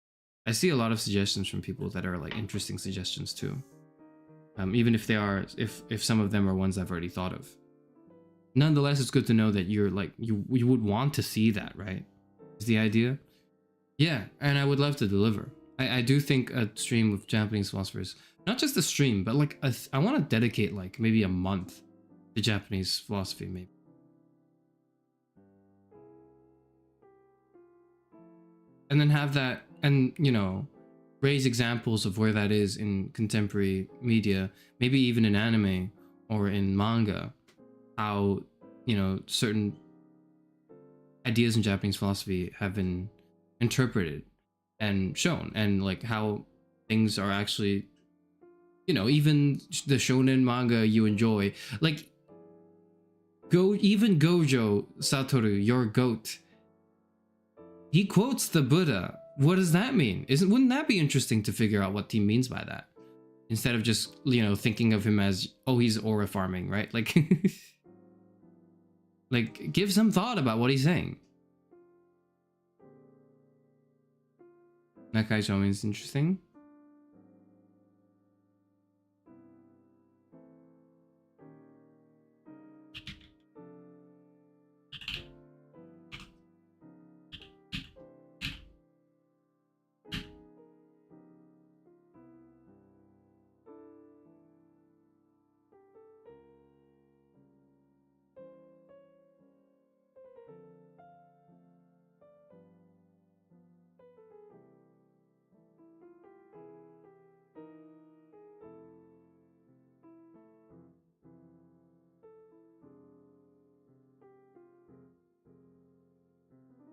I see a lot of suggestions from people that are like interesting suggestions too. Even if if some of them are ones I've already thought of. Nonetheless, it's good to know that you're like, you would want to see that, right? Is the idea? Yeah, and I would love to deliver. I do think a stream with Japanese philosophers, not just a stream, but like I want to dedicate like maybe a month to Japanese philosophy, maybe. And then have that, and raise examples of where that is in contemporary media, maybe even in anime or in manga, how certain ideas in Japanese philosophy have been interpreted and shown, and like how things are actually, even the shonen manga you enjoy, like even Gojo Satoru, your goat, he quotes the Buddha. What does that mean? Wouldn't that be interesting to figure out what he means by that, instead of just thinking of him as, oh, he's aura farming, right? Like like give some thought about what he's saying. Nakai Shomin is interesting.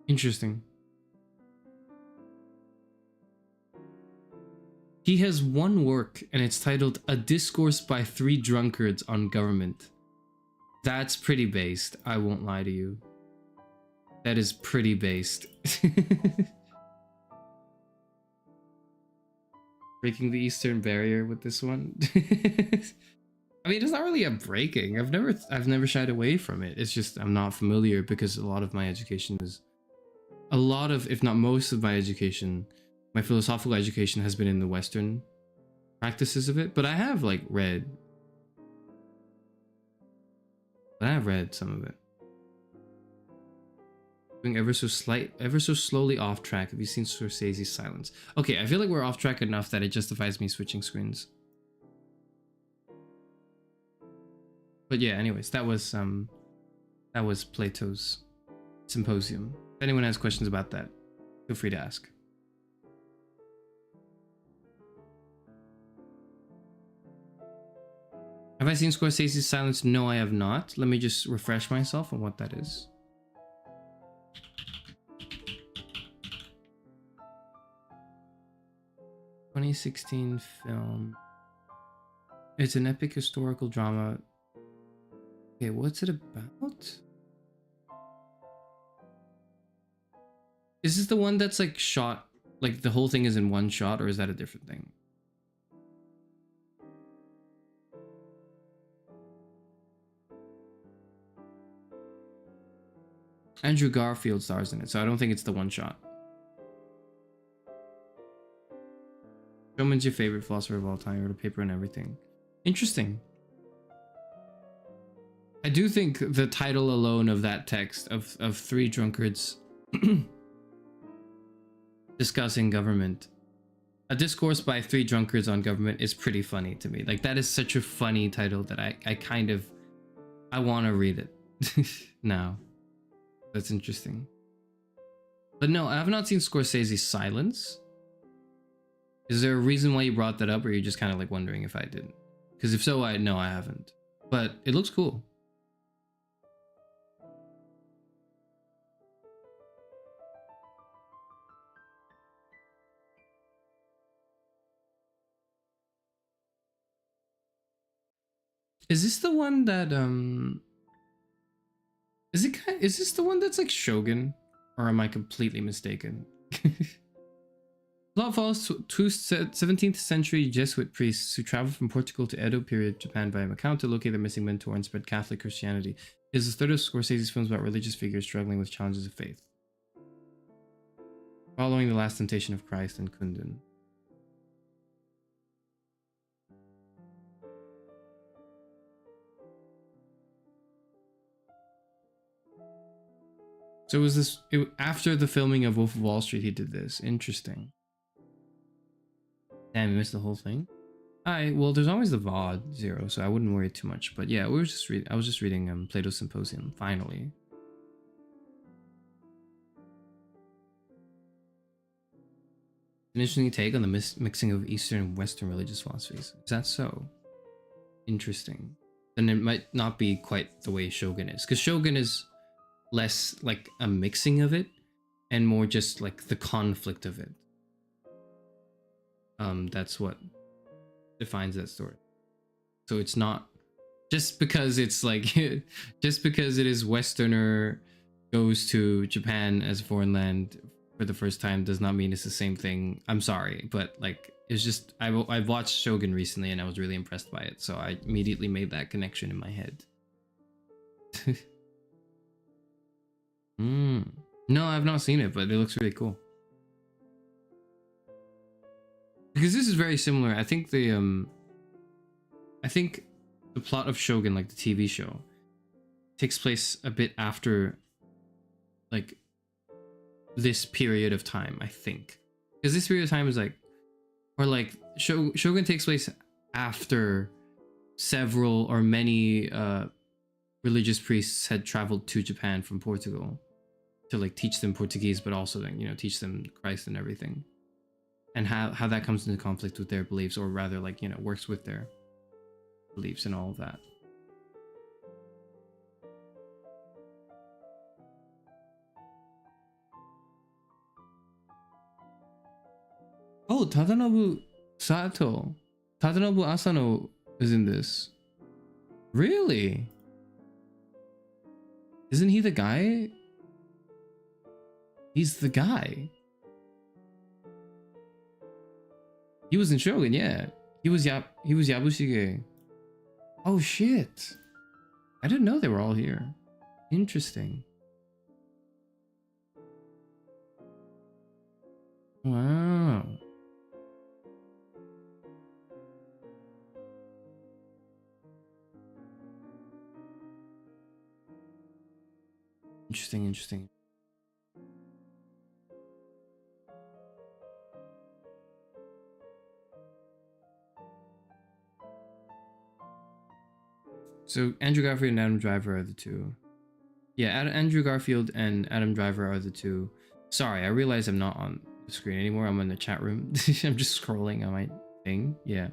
Interesting. He has one work, and it's titled A Discourse by Three Drunkards on Government. That's pretty based, I won't lie to you. That is pretty based. Breaking the Eastern Barrier with this one. I mean, it's not really a breaking. I've never shied away from it. It's just I'm not familiar because a lot of my education is, if not most of my education, my philosophical education has been in the Western practices of it. But I have read some of it. Going ever so slowly off track. Have you seen Scorsese's Silence? Okay, I feel like we're off track enough that it justifies me switching screens. But yeah, anyways, that was Plato's Symposium. If anyone has questions about that, feel free to ask. Have I seen Scorsese's Silence? No, I have not. Let me just refresh myself on what that is. ...2016 film. It's an epic historical drama. Okay, what's it about? Is this the one that's shot, the whole thing is in one shot, or is that a different thing? Andrew Garfield stars in it, so I don't think it's the one shot. Showman's your favorite philosopher of all time, wrote a paper on everything. Interesting. I do think the title alone of that text of three drunkards discussing government, a discourse by three drunkards on government, is pretty funny to me. That is such a funny title that I want to read it now. That's interesting. But no, I have not seen Scorsese's Silence. Is there a reason why you brought that up, or are you just kind of wondering if I didn't? Because if so, I haven't. But it looks cool. Is this the one that is this the one that's Shogun, or am I completely mistaken? Plot follows two 17th century Jesuit priests who traveled from Portugal to Edo period Japan via Macau to locate their missing mentor and spread Catholic Christianity. It is the third of Scorsese's films about religious figures struggling with challenges of faith. Following the Last Temptation of Christ and Kundun. So was this after the filming of Wolf of Wall Street? He did this. Interesting. Damn, you missed the whole thing. Well, there's always the VOD 0, so I wouldn't worry too much. But yeah, I was just reading Plato's Symposium. Finally. An interesting take on the mixing of Eastern and Western religious philosophies. Is that so? Interesting. Then it might not be quite the way Shogun is, because Shogun is less a mixing of it and more just the conflict of it. That's what defines that story. So it's not just because it's just because it is Westerner goes to Japan as a foreign land for the first time does not mean it's the same thing. I'm sorry, but it's just I've watched Shogun recently and I was really impressed by it, so I immediately made that connection in my head. No, I've not seen it, but it looks really cool. Because this is very similar. I think the plot of Shogun, the TV show, takes place a bit after this period of time, I think. Because this period of time is Shogun takes place after several or many religious priests had traveled to Japan from Portugal to teach them Portuguese, but also then teach them Christ and everything. And how that comes into conflict with their beliefs, or rather works with their beliefs and all of that. I Oh, Tadanobu Sato. Tadanobu Asano is in this. Really? Isn't he the guy? He's the guy. He was in Shogun, yeah. He was Yabushige. Oh shit. I didn't know they were all here. Interesting. Wow. Interesting. So Andrew Garfield and Adam Driver are the two. Yeah, Andrew Garfield and Adam Driver are the two. Sorry, I realize I'm not on the screen anymore. I'm in the chat room. I'm just scrolling on my thing. Yeah.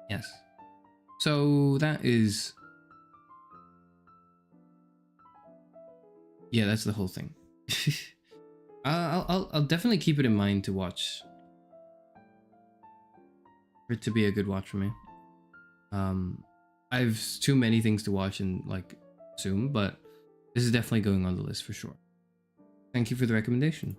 Yes. So that is... Yeah, that's the whole thing. I'll definitely keep it in mind to watch. For it to be a good watch for me. I've too many things to watch and like Zoom, but this is definitely going on the list for sure. Thank you for the recommendation.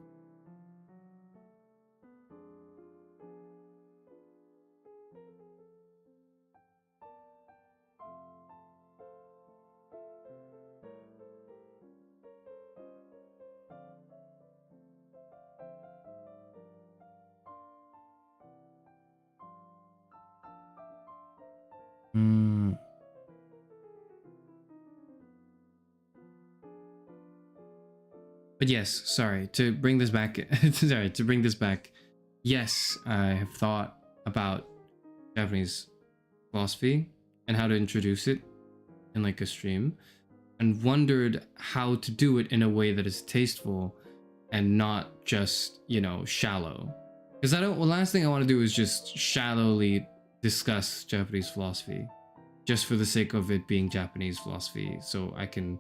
But yes, sorry to bring this back. Yes, I have thought about Japanese philosophy and how to introduce it in like a stream, and wondered how to do it in a way that is tasteful and not just, you know, shallow. Because the last thing I want to do is just shallowly discuss Japanese philosophy just for the sake of it being Japanese philosophy, so I can,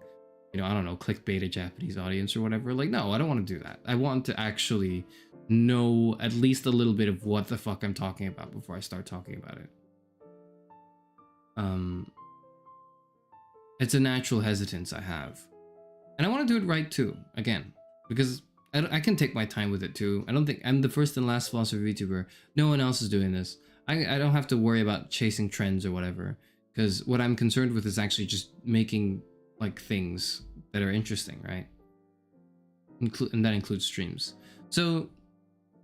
you know, I don't know, clickbait a Japanese audience or whatever. Like, no, I don't want to do that. I want to actually know at least a little bit of what the fuck I'm talking about before I start talking about it. It's a natural hesitance I have. And I want to do it right too, again, because I can take my time with it too. I don't think I'm the first and last philosopher VTuber. No one else is doing this. I don't have to worry about chasing trends or whatever, because what I'm concerned with is actually just making like things that are interesting, right? And that includes streams. So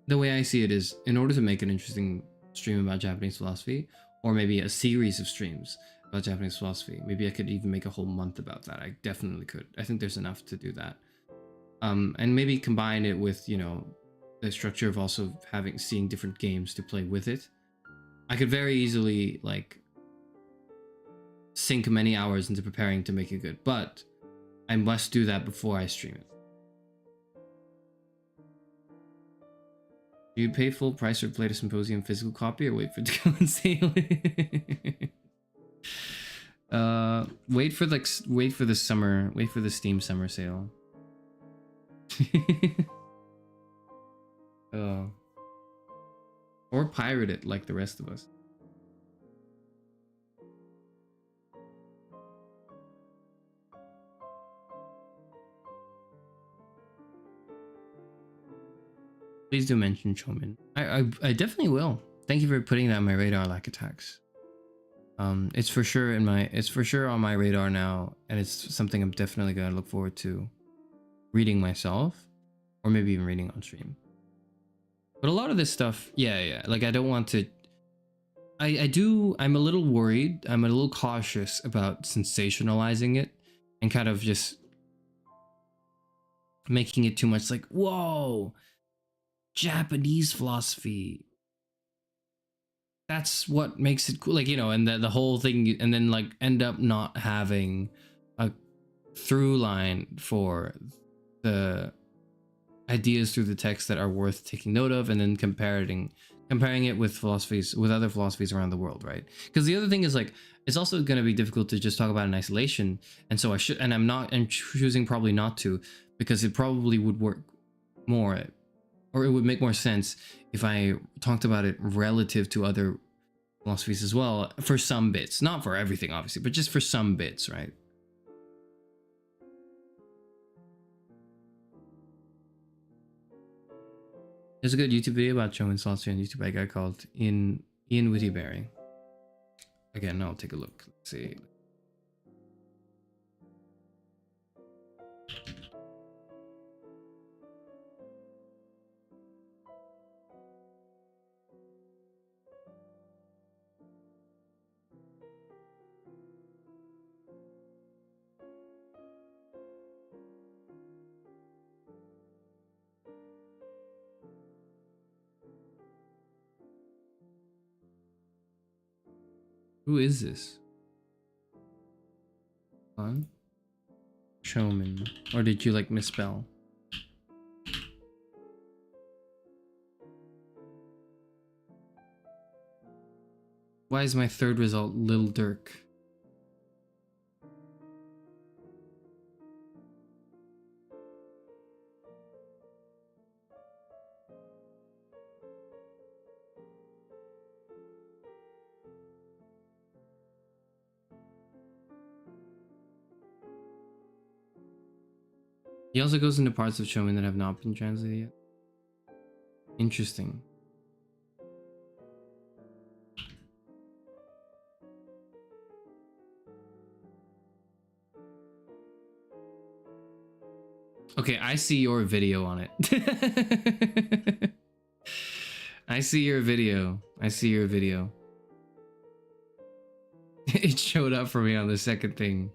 the way I see it is, in order to make an interesting stream about Japanese philosophy, or maybe a series of streams about Japanese philosophy, maybe I could even make a whole month about that. I definitely could. I think there's enough to do that. And maybe combine it with, you know, the structure of also seeing different games to play with it. I could very easily like sink many hours into preparing to make it good, but I must do that before I stream it. Do you pay full price for Plato Symposium physical copy, or wait for it to go on sale? Wait for the summer, wait for the Steam summer sale. Or pirate it like the rest of us. Please do mention Chomin. I definitely will. Thank you for putting that on my radar, Lack Attacks. It's for sure on my radar now, and it's something I'm definitely gonna look forward to reading myself, or maybe even reading on stream. But a lot of this stuff, yeah, like I don't want to. I'm a little worried. I'm a little cautious about sensationalizing it and kind of just making it too much like, whoa, Japanese philosophy. That's what makes it cool, like, you know, and the whole thing, and then like end up not having a through line for the ideas through the text that are worth taking note of, and then comparing comparing it with philosophies, with other philosophies around the world, right? Because the other thing is like, it's also going to be difficult to just talk about in isolation, and so I'm choosing probably not to, because it probably would work more, or it would make more sense if I talked about it relative to other philosophies as well, for some bits, not for everything obviously, but just for some bits, right? There's a good YouTube video about Chomin's philosophy on YouTube by a guy called Ian Whittyberry. Again, I'll take a look. Let's see. Who is this? Huh? Chomin. Or did you like misspell? Why is my third result Lil Durk? He also goes into parts of Chomin that have not been translated yet. Interesting. Okay, I see your video on it. I see your video. I see your video. It showed up for me on the second thing.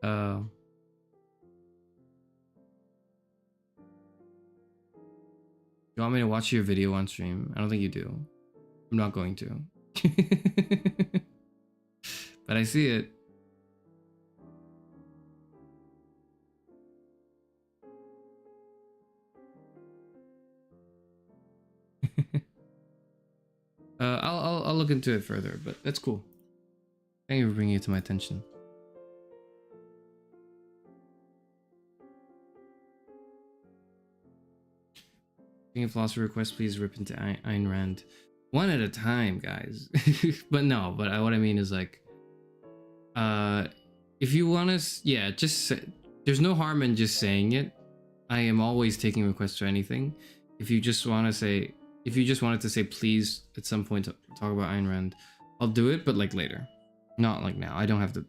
uh, you want me to watch your video on stream? I don't think you do. I'm not going to. But I see it. I'll look into it further, but that's cool. Thank you for bringing it to my attention. Being a philosopher request, please rip into Ayn Rand. One at a time, guys. But no, but what I mean is like, if you want to, yeah, just say, there's no harm in just saying it. I am always taking requests for anything. If you just want to say, if you just wanted to say please at some point to talk about Ayn Rand, I'll do it, but like later, not like now. I don't have to.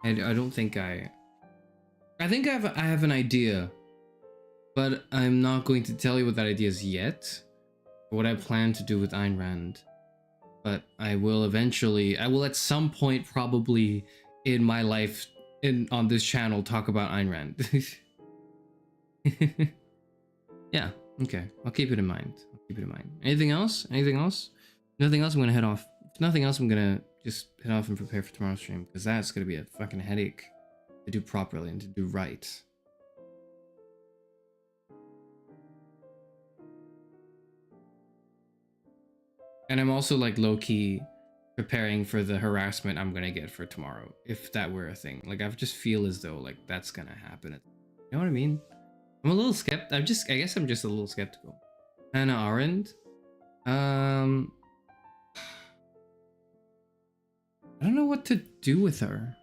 I don't think I think I have an idea, but I'm not going to tell you what that idea is yet. What I plan to do with Ayn Rand, but I will eventually. I will at some point, probably in my life, on this channel, talk about Ayn Rand. Yeah. Okay. I'll keep it in mind. I'll keep it in mind. Anything else? Anything else? Nothing else. I'm gonna head off. If nothing else, I'm gonna just head off and prepare for tomorrow's stream, because that's gonna be a fucking headache to do properly and to do right. And I'm also like low-key preparing for the harassment I'm gonna get for tomorrow, if that were a thing. Like I just feel as though like that's gonna happen. You know what I mean? I'm a little skeptical. I guess I'm just a little skeptical. Hannah Arendt. I don't know what to do with her.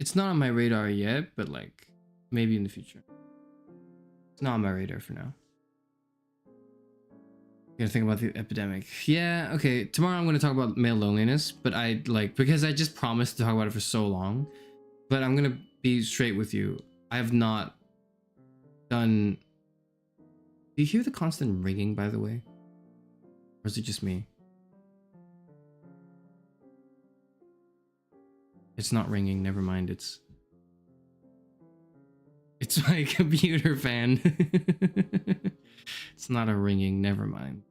It's not on my radar yet, but like maybe in the future. not on my radar for now. Gotta think about the epidemic. Yeah, okay. Tomorrow I'm gonna talk about male loneliness, but I like because I just promised to talk about it for so long. But I'm gonna be straight with you. I have not done. Do you hear the constant ringing, by the way? Or is it just me? It's not ringing, never mind. It's my computer fan. It's not a ringing, never mind.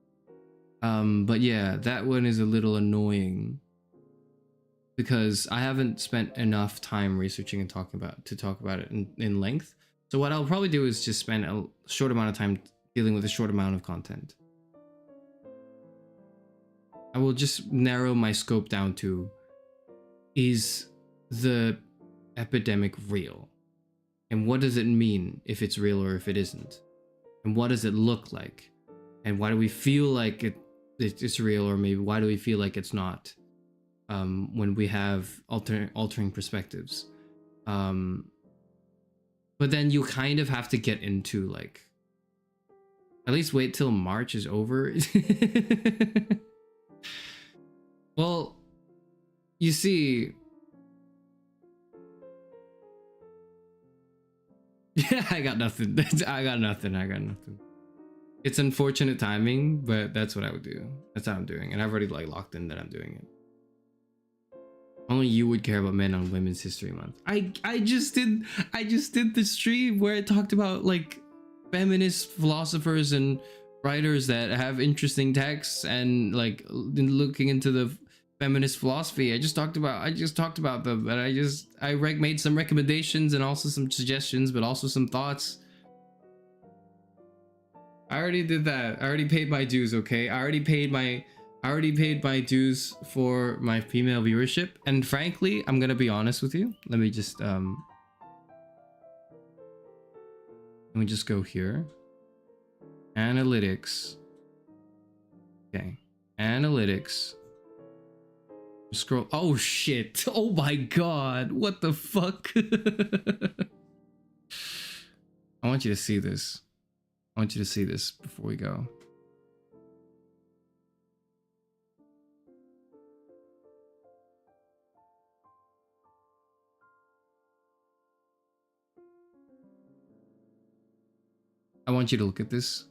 But yeah, that one is a little annoying because I haven't spent enough time researching and talk about it in length. So what I'll probably do is just spend a short amount of time dealing with a short amount of content. I will just narrow my scope down to, is the epidemic real? And what does it mean if it's real or if it isn't? And what does it look like? And why do we feel like it's real, or maybe why do we feel like it's not? When we have altering perspectives. But then you kind of have to get into like, at least wait till March is over. Well, you see, yeah, I got nothing. I got nothing. It's unfortunate timing, but that's what I would do. That's how I'm doing, and I've already like locked in that I'm doing it. Only you would care about men on Women's History Month. I just did the stream where I talked about like feminist philosophers and writers that have interesting texts and like looking into the feminist philosophy. I just talked about them, and I made some recommendations and also some suggestions, but also some thoughts. I already did that. I already paid my dues, okay? I already paid my dues for my female viewership, and frankly, I'm gonna be honest with you. Let me just go here. Analytics. Okay. Analytics. Scroll. Oh shit. Oh my god. What the fuck? I want you to see this. I want you to see this before we go. I want you to look at this.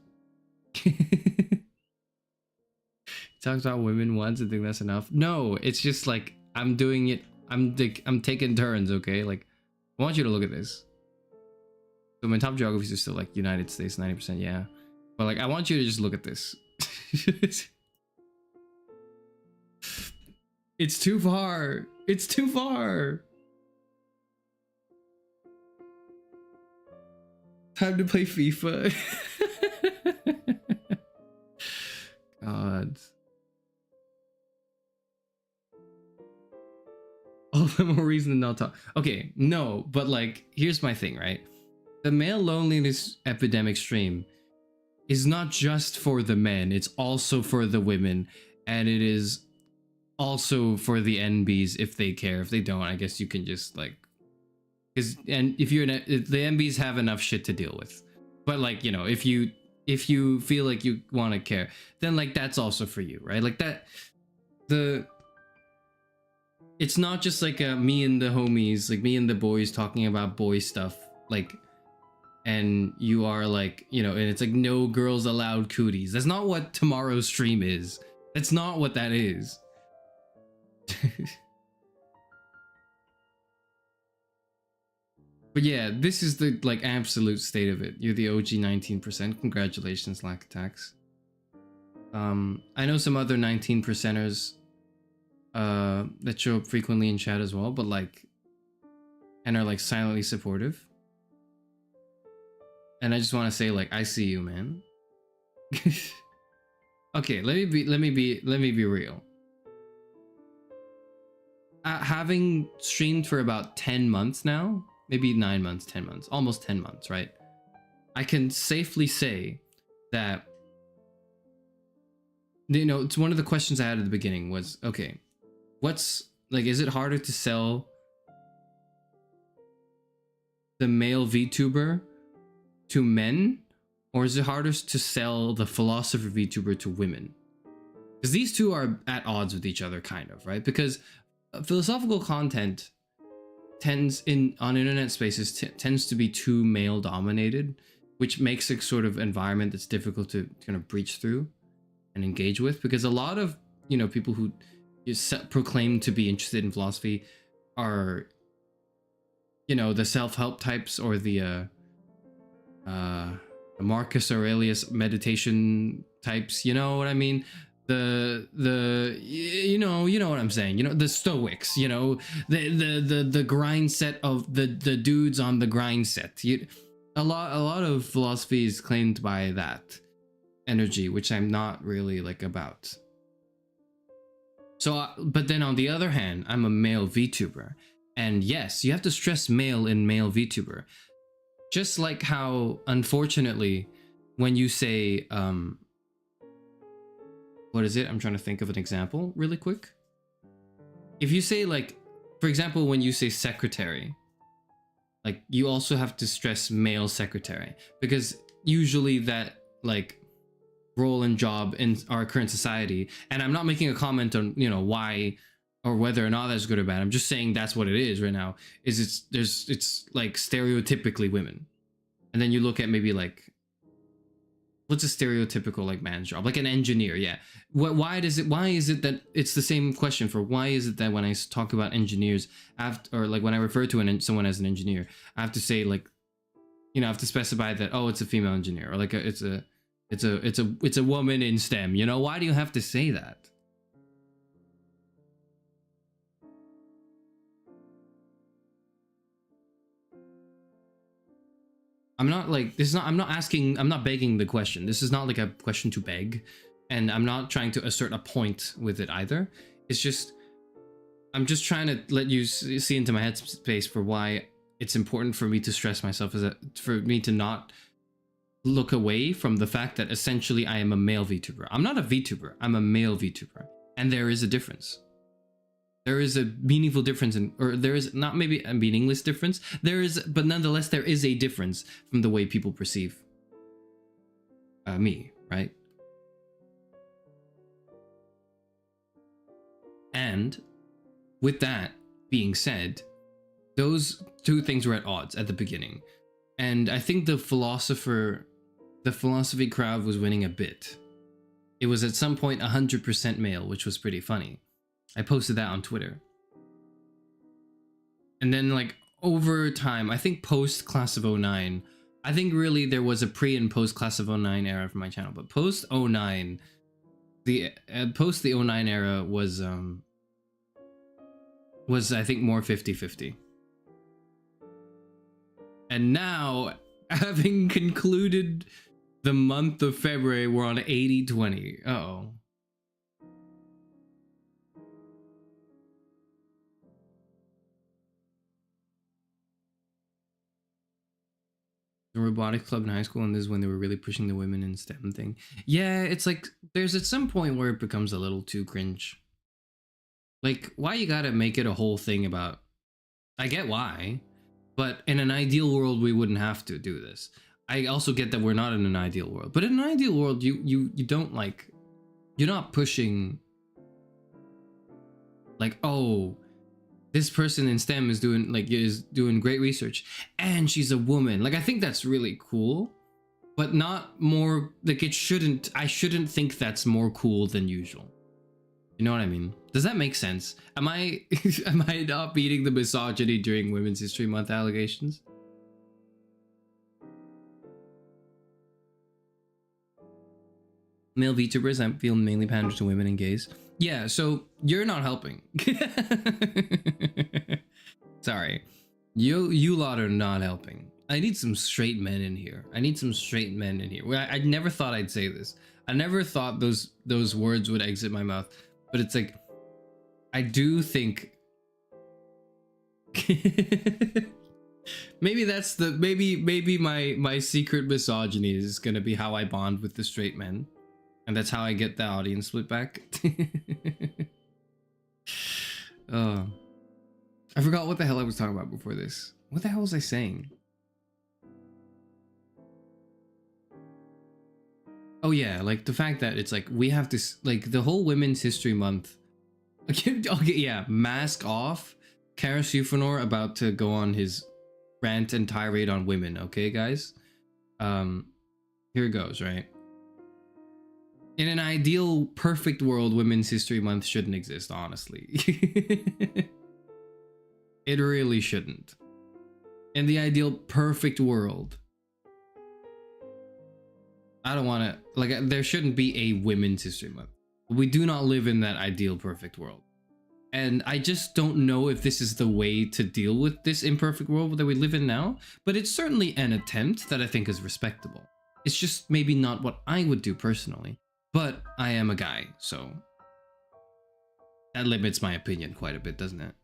Talks about women once and think that's enough. No, it's just like I'm doing it. I'm taking turns, okay? Like, I want you to look at this. So my top geographies are still like United States, 90%, yeah. But like, I want you to just look at this. It's too far. It's too far. Time to play FIFA. God. All the more reason to not talk. Okay, no, but like, here's my thing, right? The male loneliness epidemic stream is not just for the men, it's also for the women, and it is also for the NBs if they care. If they don't, I guess you can just like, and if you're the NBs have enough shit to deal with. But like, you know, if you feel like you want to care, then like that's also for you, right? Like that, it's not just like me and the homies, like me and the boys talking about boy stuff, like, and you are like, you know, and it's like no girls allowed cooties. That's not what tomorrow's stream is. That's not what that is. But yeah, this is the like absolute state of it. You're the OG 19%. Congratulations, Lack Attacks. I know some other 19%ers that show up frequently in chat as well, but like, and are like silently supportive. And I just want to say, like, I see you, man. Okay, let me be real. Having streamed for about 10 months now, maybe 9 months, 10 months, almost 10 months, right? I can safely say that, you know, it's one of the questions I had at the beginning was, okay, what's like, is it harder to sell the male VTuber to men or is it harder to sell the philosopher VTuber to women? Because these two are at odds with each other, kind of, right? Because philosophical content tends on internet spaces tends to be too male dominated, which makes a sort of environment that's difficult to kind of breach through and engage with. Because a lot of people who proclaim to be interested in philosophy are the self-help types, or the Marcus Aurelius meditation types, you know what I mean? The you know what I'm saying, the Stoics, the grind set of the dudes on the grind set. A lot of philosophy is claimed by that energy, which I'm not really like about. So but then on the other hand, I'm a male VTuber, and yes, you have to stress male in male VTuber. Just like how, unfortunately, when you say, what is it? I'm trying to think of an example really quick. If you say, like, for example, when you say secretary, like, you also have to stress male secretary, because usually that, like, role and job in our current society, and I'm not making a comment on, why or whether or not that's good or bad. I'm just saying that's what it is right now. It's like stereotypically women. And then you look at maybe like, what's a stereotypical like man's job? Like an engineer, yeah. Why is it that it's the same question for why is it that when I talk about engineers, or like when I refer to someone as an engineer, I have to say like, I have to specify that, oh, it's a female engineer, or like it's a woman in STEM. Why do you have to say that? I'm not like, I'm not begging the question. This is not like a question to beg, and I'm not trying to assert a point with it either. It's just, I'm just trying to let you see into my headspace for why it's important for me to stress myself, for me to not look away from the fact that essentially I am a male VTuber. I'm not a VTuber, I'm a male VTuber. And there is a difference. There is a meaningful difference or there is not maybe a meaningless difference. There is, but nonetheless, there is a difference from the way people perceive me, right? And with that being said, those two things were at odds at the beginning. And I think the philosophy crowd was winning a bit. It was at some point 100% male, which was pretty funny. I posted that on Twitter. And then like over time, I think post Class of 09, I think really there was a pre and post Class of 09 era for my channel, but post 09, post the 09 era was I think more 50-50. And now, having concluded the month of February, we're on 80-20. Uh-oh. The robotics club in high school, and this is when they were really pushing the women in STEM thing. Yeah, it's like, there's at some point where it becomes a little too cringe. Like, why you gotta make it a whole thing about... I get why, but in an ideal world, we wouldn't have to do this. I also get that we're not in an ideal world, but in an ideal world, you don't like... You're not pushing... Like, oh... This person in STEM is doing great research, and she's a woman. Like, I think that's really cool, but not more like it shouldn't. I shouldn't think that's more cool than usual. You know what I mean? Does that make sense? Am I not beating the misogyny during Women's History Month allegations? Male VTubers, I feel mainly pander to women and gays. Yeah, so you're not helping. Sorry. You lot are not helping. I need some straight men in here. I never thought I'd say this. I never thought those words would exit my mouth. But it's like, I do think... maybe that's the... Maybe my secret misogyny is gonna be how I bond with the straight men. And that's how I get the audience split back. I forgot what the hell I was talking about before this. What the hell was I saying? Oh yeah, like the fact that it's like we have to like the whole Women's History Month. Okay, yeah, mask off. Kara Sufanor about to go on his rant and tirade on women. Okay, guys. Here it goes. Right. In an ideal, perfect world, Women's History Month shouldn't exist. Honestly, it really shouldn't. In the ideal, perfect world, I don't want to, like, there shouldn't be a Women's History Month. We do not live in that ideal, perfect world. And I just don't know if this is the way to deal with this imperfect world that we live in now, but it's certainly an attempt that I think is respectable. It's just maybe not what I would do personally, but I am a guy, so that limits my opinion quite a bit, doesn't it?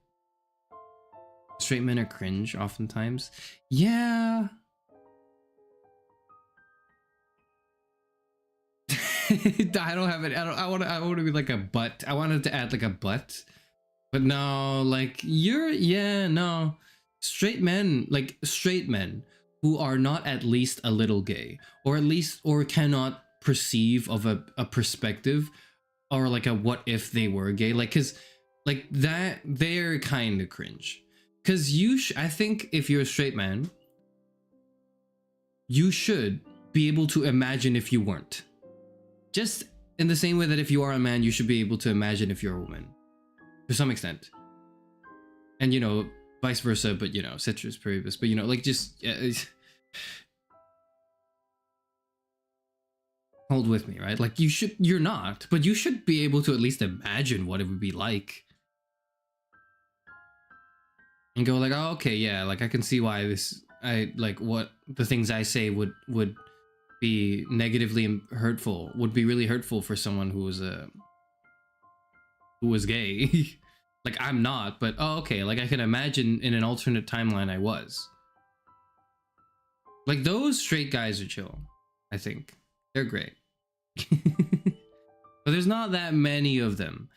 Straight men are cringe oftentimes. Yeah. I don't have it. I want to be like a but. I wanted to add like a but. But no, like no. Straight men who are not at least a little gay, or cannot perceive of a perspective, or like a what if they were gay, like, cause like that, they're kind of cringe. Cause I think if you're a straight man, you should be able to imagine if you weren't. Just in the same way that if you are a man, you should be able to imagine if you're a woman. To some extent. And, you know, vice versa, but, you know, ceteris paribus. But, you know, like, just... hold with me, right? Like, you're not, but you should be able to at least imagine what it would be like. And go like, oh, okay, yeah, like, I can see why what the things I say would be negatively hurtful, would be really hurtful for someone who was gay. Like, I'm not, but oh, okay, like I can imagine in an alternate timeline I was. Like, those straight guys are chill, I think. They're great. But there's not that many of them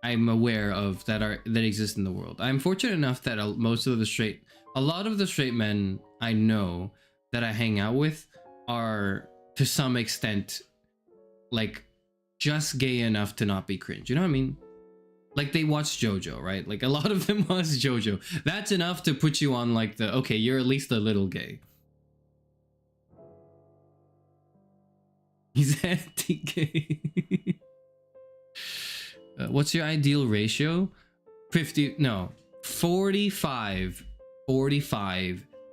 I'm aware of that exist in the world. I'm fortunate enough that a lot of the straight men I know that I hang out with are to some extent like just gay enough to not be cringe. You know what I mean? Like, they watch JoJo, right? Like, a lot of them watch JoJo. That's enough to put you on like the, okay, you're at least a little gay. He's anti-gay. What's your ideal ratio? 45,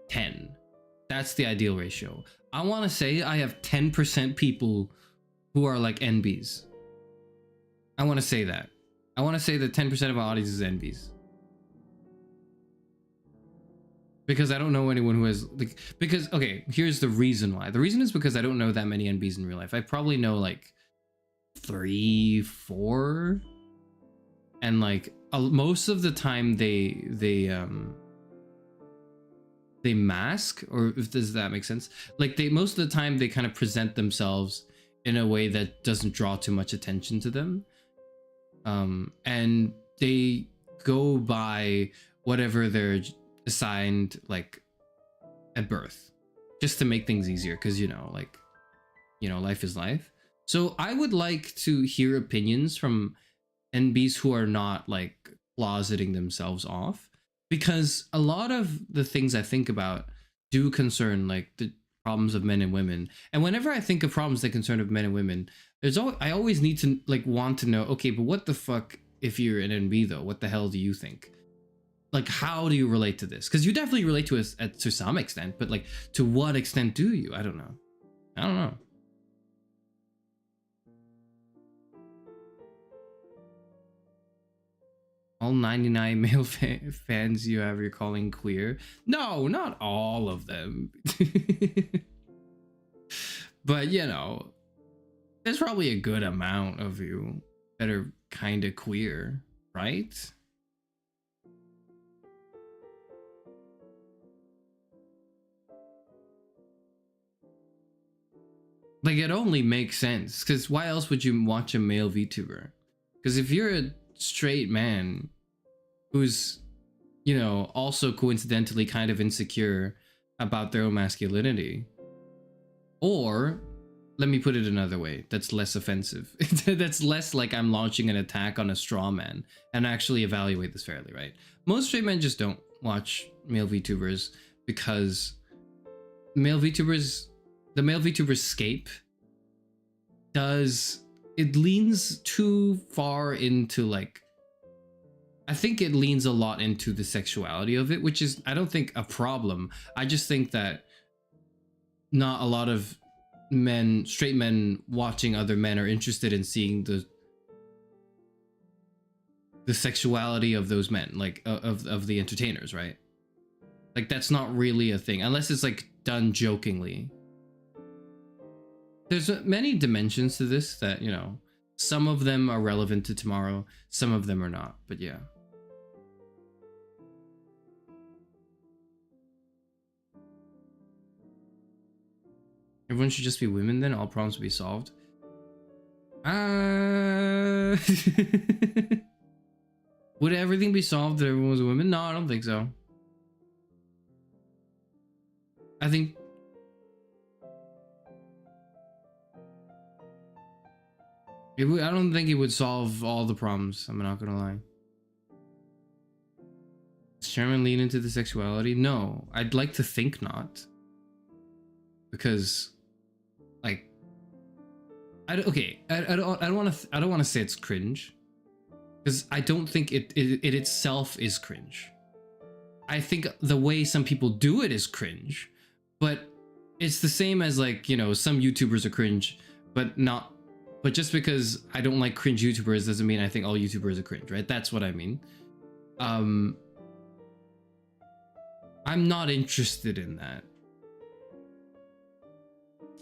10. That's the ideal ratio. I want to say I have 10% people who are like NBs. I want to say that. I want to say that 10% of our audience is NBs. Because I don't know anyone who has, like, because, okay, here's the reason why. The reason is because I don't know that many NBs in real life. I probably know like 3, 4. And like most of the time they mask, or if does that make sense? Like, most of the time they kind of present themselves in a way that doesn't draw too much attention to them. And they go by whatever they're assigned, like, at birth, just to make things easier, because, you know, like, you know, life is life. So I would like to hear opinions from NBs who are not like closeting themselves off, because a lot of the things I think about do concern like the problems of men and women. And whenever I think of problems that concern of men and women, I always need to like want to know, okay, but what the fuck if you're an NB though? What the hell do you think? Like, how do you relate to this? Because you definitely relate to us to some extent, but like, to what extent do you? I don't know. All 99 male fans you have, you're calling queer? No, not all of them. But, you know, there's probably a good amount of you that are kind of queer, right? Like, it only makes sense, because why else would you watch a male VTuber? Because if you're a straight man who's, you know, also coincidentally kind of insecure about their own masculinity, or let me put it another way that's less offensive. That's less like I'm launching an attack on a straw man, and actually evaluate this fairly, right? Most straight men just don't watch male VTubers because the male VTuber scape it leans too far into like, I think it leans a lot into the sexuality of it, which is, I don't think a problem. I just think that not a lot of straight men watching other men are interested in seeing the sexuality of those men, like of the entertainers, right? Like that's not really a thing unless it's like done jokingly. There's many dimensions to this that, you know, some of them are relevant to tomorrow, some of them are not, but yeah. Everyone should just be women then? All problems will be solved? Would everything be solved if everyone was a woman? No, I don't think so. I think... I don't think it would solve all the problems, I'm not gonna lie. Does Sherman lean into the sexuality? No, I'd like to think not. Because... like, I don't want to say it's cringe, because I don't think it itself is cringe. I think the way some people do it is cringe, but it's the same as like, you know, some YouTubers are cringe, but just because I don't like cringe YouTubers doesn't mean I think all YouTubers are cringe, right? That's what I mean. I'm not interested in that.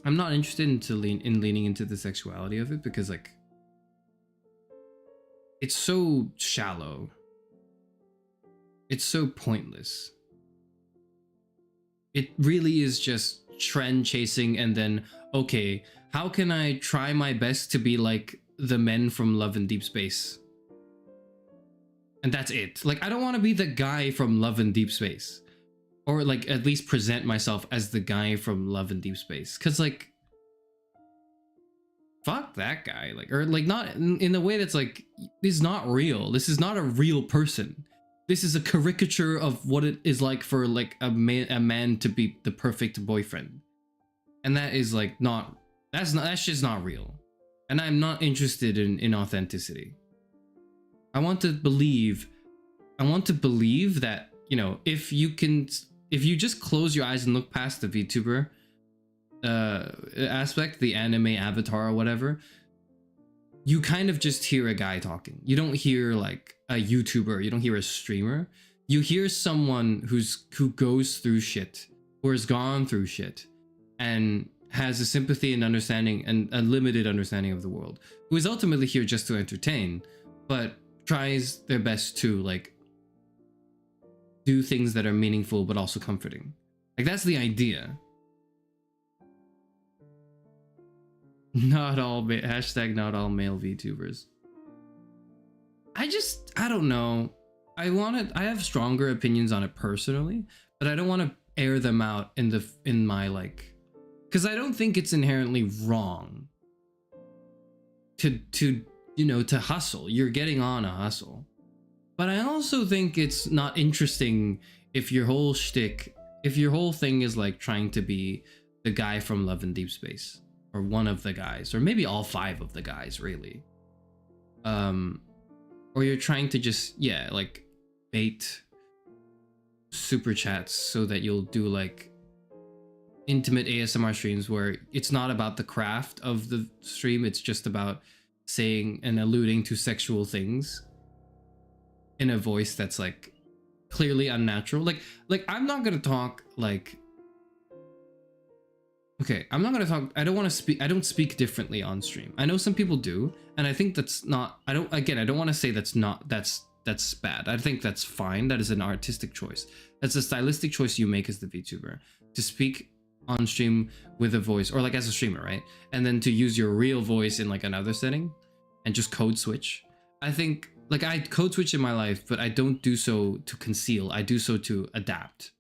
I'm not interested in leaning into the sexuality of it because like it's so shallow. It's so pointless. It really is just trend chasing and then, okay, how can I try my best to be like the men from Love and Deep Space? And that's it. Like, I don't want to be the guy from Love and Deep Space. Or like at least present myself as the guy from Love and Deep Space, because like fuck that guy, like, or like not in the way that's like, this is not real. This is not a real person. This is a caricature of what it is like for like a man to be the perfect boyfriend, and that is like that's just not real. And I'm not interested in authenticity. I want to believe that, you know, if you just close your eyes and look past the VTuber aspect, the anime avatar or whatever, you kind of just hear a guy talking. You don't hear like a YouTuber, you don't hear a streamer. You hear someone who goes through shit, who has gone through shit, and has a sympathy and understanding and a limited understanding of the world, who is ultimately here just to entertain, but tries their best to like do things that are meaningful but also comforting. Like, that's the idea. Not all hashtag not all male VTubers. I don't know. I have stronger opinions on it personally, but I don't want to air them out in my like, because I don't think it's inherently wrong to you know, to hustle. You're getting on a hustle. But I also think it's not interesting if your whole thing is like trying to be the guy from Love and Deep Space, or one of the guys, or maybe all 5 of the guys, really. Or you're trying to just, yeah, like bait super chats so that you'll do like intimate ASMR streams where it's not about the craft of the stream, it's just about saying and alluding to sexual things in a voice that's like clearly unnatural. Like I'm not gonna talk like, okay, I'm not gonna talk, I don't speak differently on stream. I know some people do, and I think that's not, I don't want to say that's bad. I think that's fine. That is an artistic choice. That's a stylistic choice you make as the VTuber, to speak on stream with a voice, or like as a streamer, right? And then to use your real voice in like another setting and just code switch. I think, like, I code switch in my life, but I don't do so to conceal. I do so to adapt.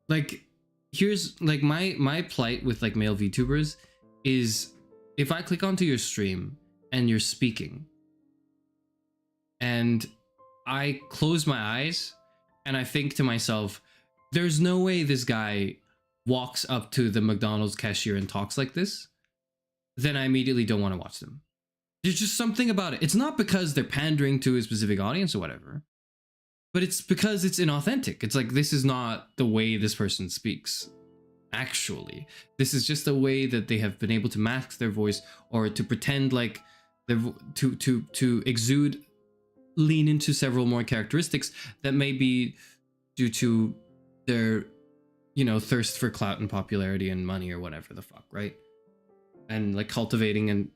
Like, here's like my plight with like male VTubers is if I click onto your stream and you're speaking and I close my eyes and I think to myself, there's no way this guy walks up to the McDonald's cashier and talks like this, then I immediately don't want to watch them. There's just something about it. It's not because they're pandering to a specific audience or whatever, but it's because it's inauthentic. It's like, this is not the way this person speaks. Actually, this is just a way that they have been able to mask their voice or to pretend like they're to exude, lean into several more characteristics that may be due to their, you know, thirst for clout and popularity and money or whatever the fuck, right? And like cultivating and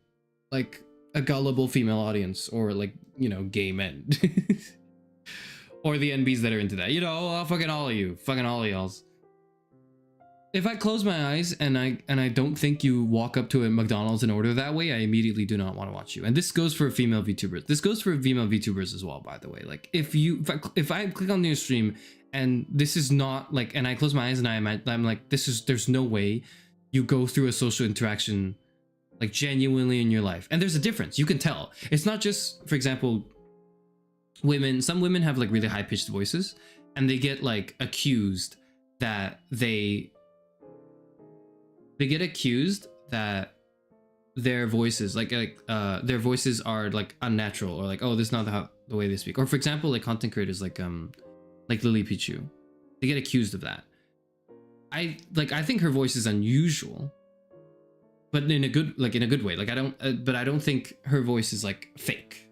like a gullible female audience, or like, you know, gay men. Or the NBs that are into that, you know, fucking all of you, fucking all of y'alls. If I close my eyes and I don't think you walk up to a McDonald's and order that way, I immediately do not want to watch you. And this goes for female VTubers. This goes for female VTubers as well, by the way. Like if I click on your stream and this is not like, and I close my eyes and I'm like, there's no way you go through a social interaction like genuinely in your life. And there's a difference. You can tell. It's not just, for example, women. Some women have like really high pitched voices and they get like accused that they get accused that their voices their voices are like unnatural, or like, oh, this is not the way they speak. Or for example, like content creators like Lily Pichu, they get accused of that. I think her voice is unusual, but in a good way. Like I don't think her voice is like fake.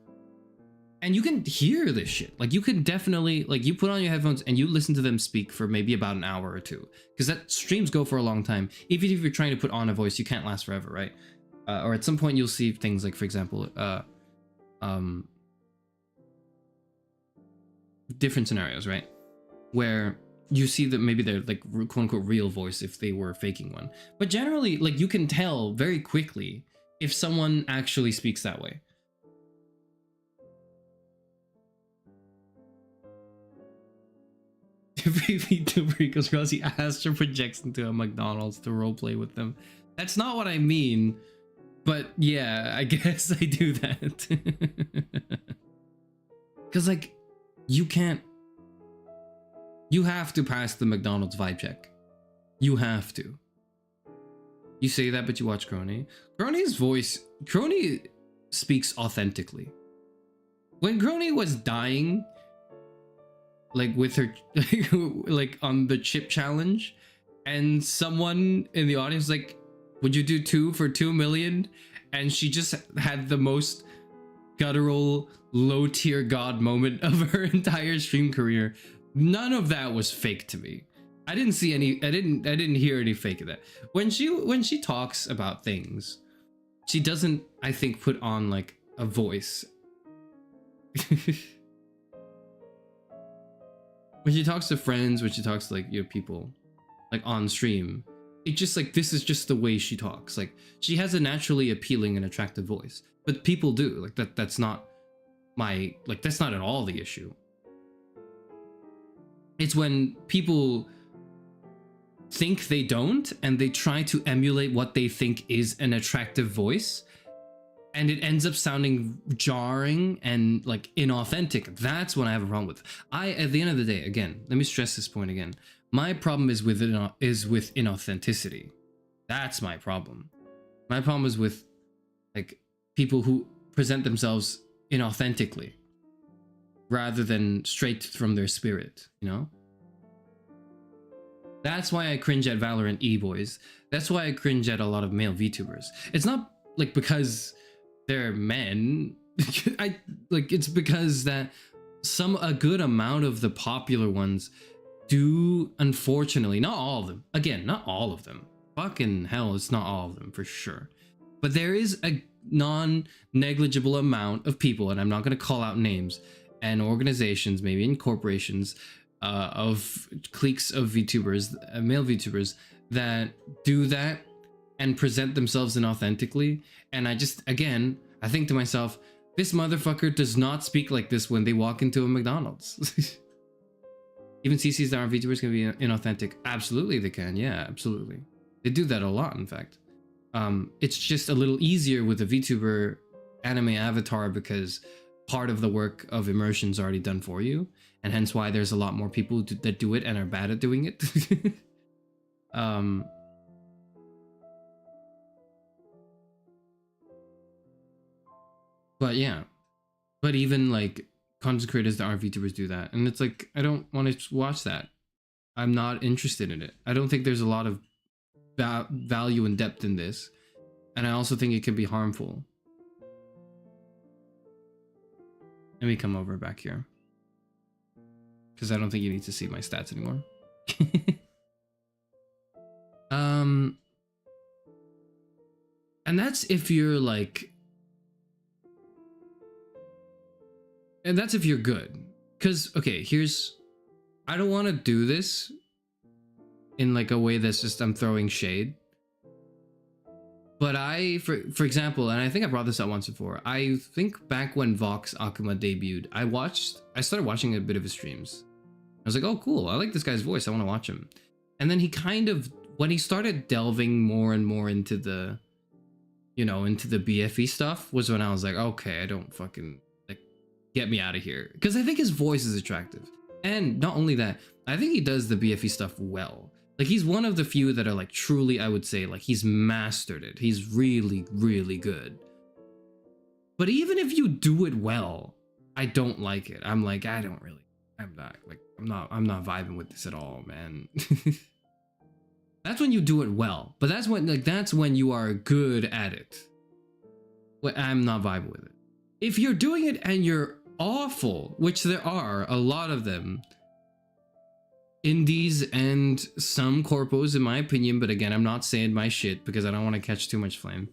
And you can hear this shit. Like you can definitely, like, you put on your headphones and you listen to them speak for maybe about an hour or two, because that streams go for a long time. Even if you're trying to put on a voice, you can't last forever, right? Or at some point you'll see things like, for example, different scenarios, right? Where you see that maybe they're like quote unquote real voice if they were faking one. But generally, like, you can tell very quickly if someone actually speaks that way. Every VTuber equals girls, he astral projects into a McDonald's to roleplay with them. That's not what I mean, but yeah, I guess I do that. Because like, you have to pass the McDonald's vibe check. You have to. You say that, but you watch Crony. Crony speaks authentically. When Crony was dying, like with her, like on the chip challenge, and someone in the audience like, would you do 2 for 2 million? And she just had the most guttural, low tier god moment of her entire stream career. None of that was fake to me. I didn't see any, I didn't hear any fake of that. When she talks about things, she doesn't, I think, put on like a voice. When she talks to friends, when she talks to like, you know, people like on stream, it just like, this is just the way she talks. Like, she has a naturally appealing and attractive voice, but people do like that's not my, like, that's not at all the issue. It's when people think they don't and they try to emulate what they think is an attractive voice, and it ends up sounding jarring and like inauthentic. That's what I have a problem with. At the end of the day, again, let me stress this point again. My problem is with inauthenticity. That's my problem. My problem is with like people who present themselves inauthentically rather than straight from their spirit, you know? That's why I cringe at Valorant e-boys. That's why I cringe at a lot of male VTubers. It's not like because they're men. It's because that a good amount of the popular ones do, unfortunately, not all of them. Again, not all of them. Fucking hell, it's not all of them for sure. But there is a non-negligible amount of people, and I'm not going to call out names, and organizations, maybe in corporations, of cliques of VTubers, male VTubers, that do that and present themselves inauthentically. And I think to myself, this motherfucker does not speak like this when they walk into a McDonald's. Even CCs that aren't VTubers can be inauthentic. Absolutely they can. Yeah, absolutely. They do that a lot, in fact. It's just a little easier with a VTuber anime avatar because part of the work of immersion is already done for you, and hence why there's a lot more people that do it and are bad at doing it. But yeah, but even like content creators that aren't VTubers do that, and it's like, I don't want to watch that. I'm not interested in it. I don't think there's a lot of value and depth in this, and I also think it can be harmful. Let me come over back here, because I don't think you need to see my stats anymore. And that's if you're like, and that's if you're good. Because, okay, here's, I don't want to do this in like a way that's just I'm throwing shade. But for example, and I think I brought this up once before, I think back when Vox Akuma debuted, I started watching a bit of his streams. I was like, oh cool, I like this guy's voice, I want to watch him. And then he kind of, when he started delving more and more into the, you know, into the BFE stuff, was when I was like, okay, I don't fucking, like, get me out of here. Because I think his voice is attractive. And not only that, I think he does the BFE stuff well. Like, he's one of the few that are like truly, I would say, like, he's mastered it. He's really, really good. But even if you do it well, I don't like it. I'm like, I'm not vibing with this at all, man. That's when you do it well. But that's when you are good at it. Well, I'm not vibing with it. If you're doing it and you're awful, which there are a lot of them, indies and some corpos in my opinion, but again, I'm not saying my shit because I don't want to catch too much flame,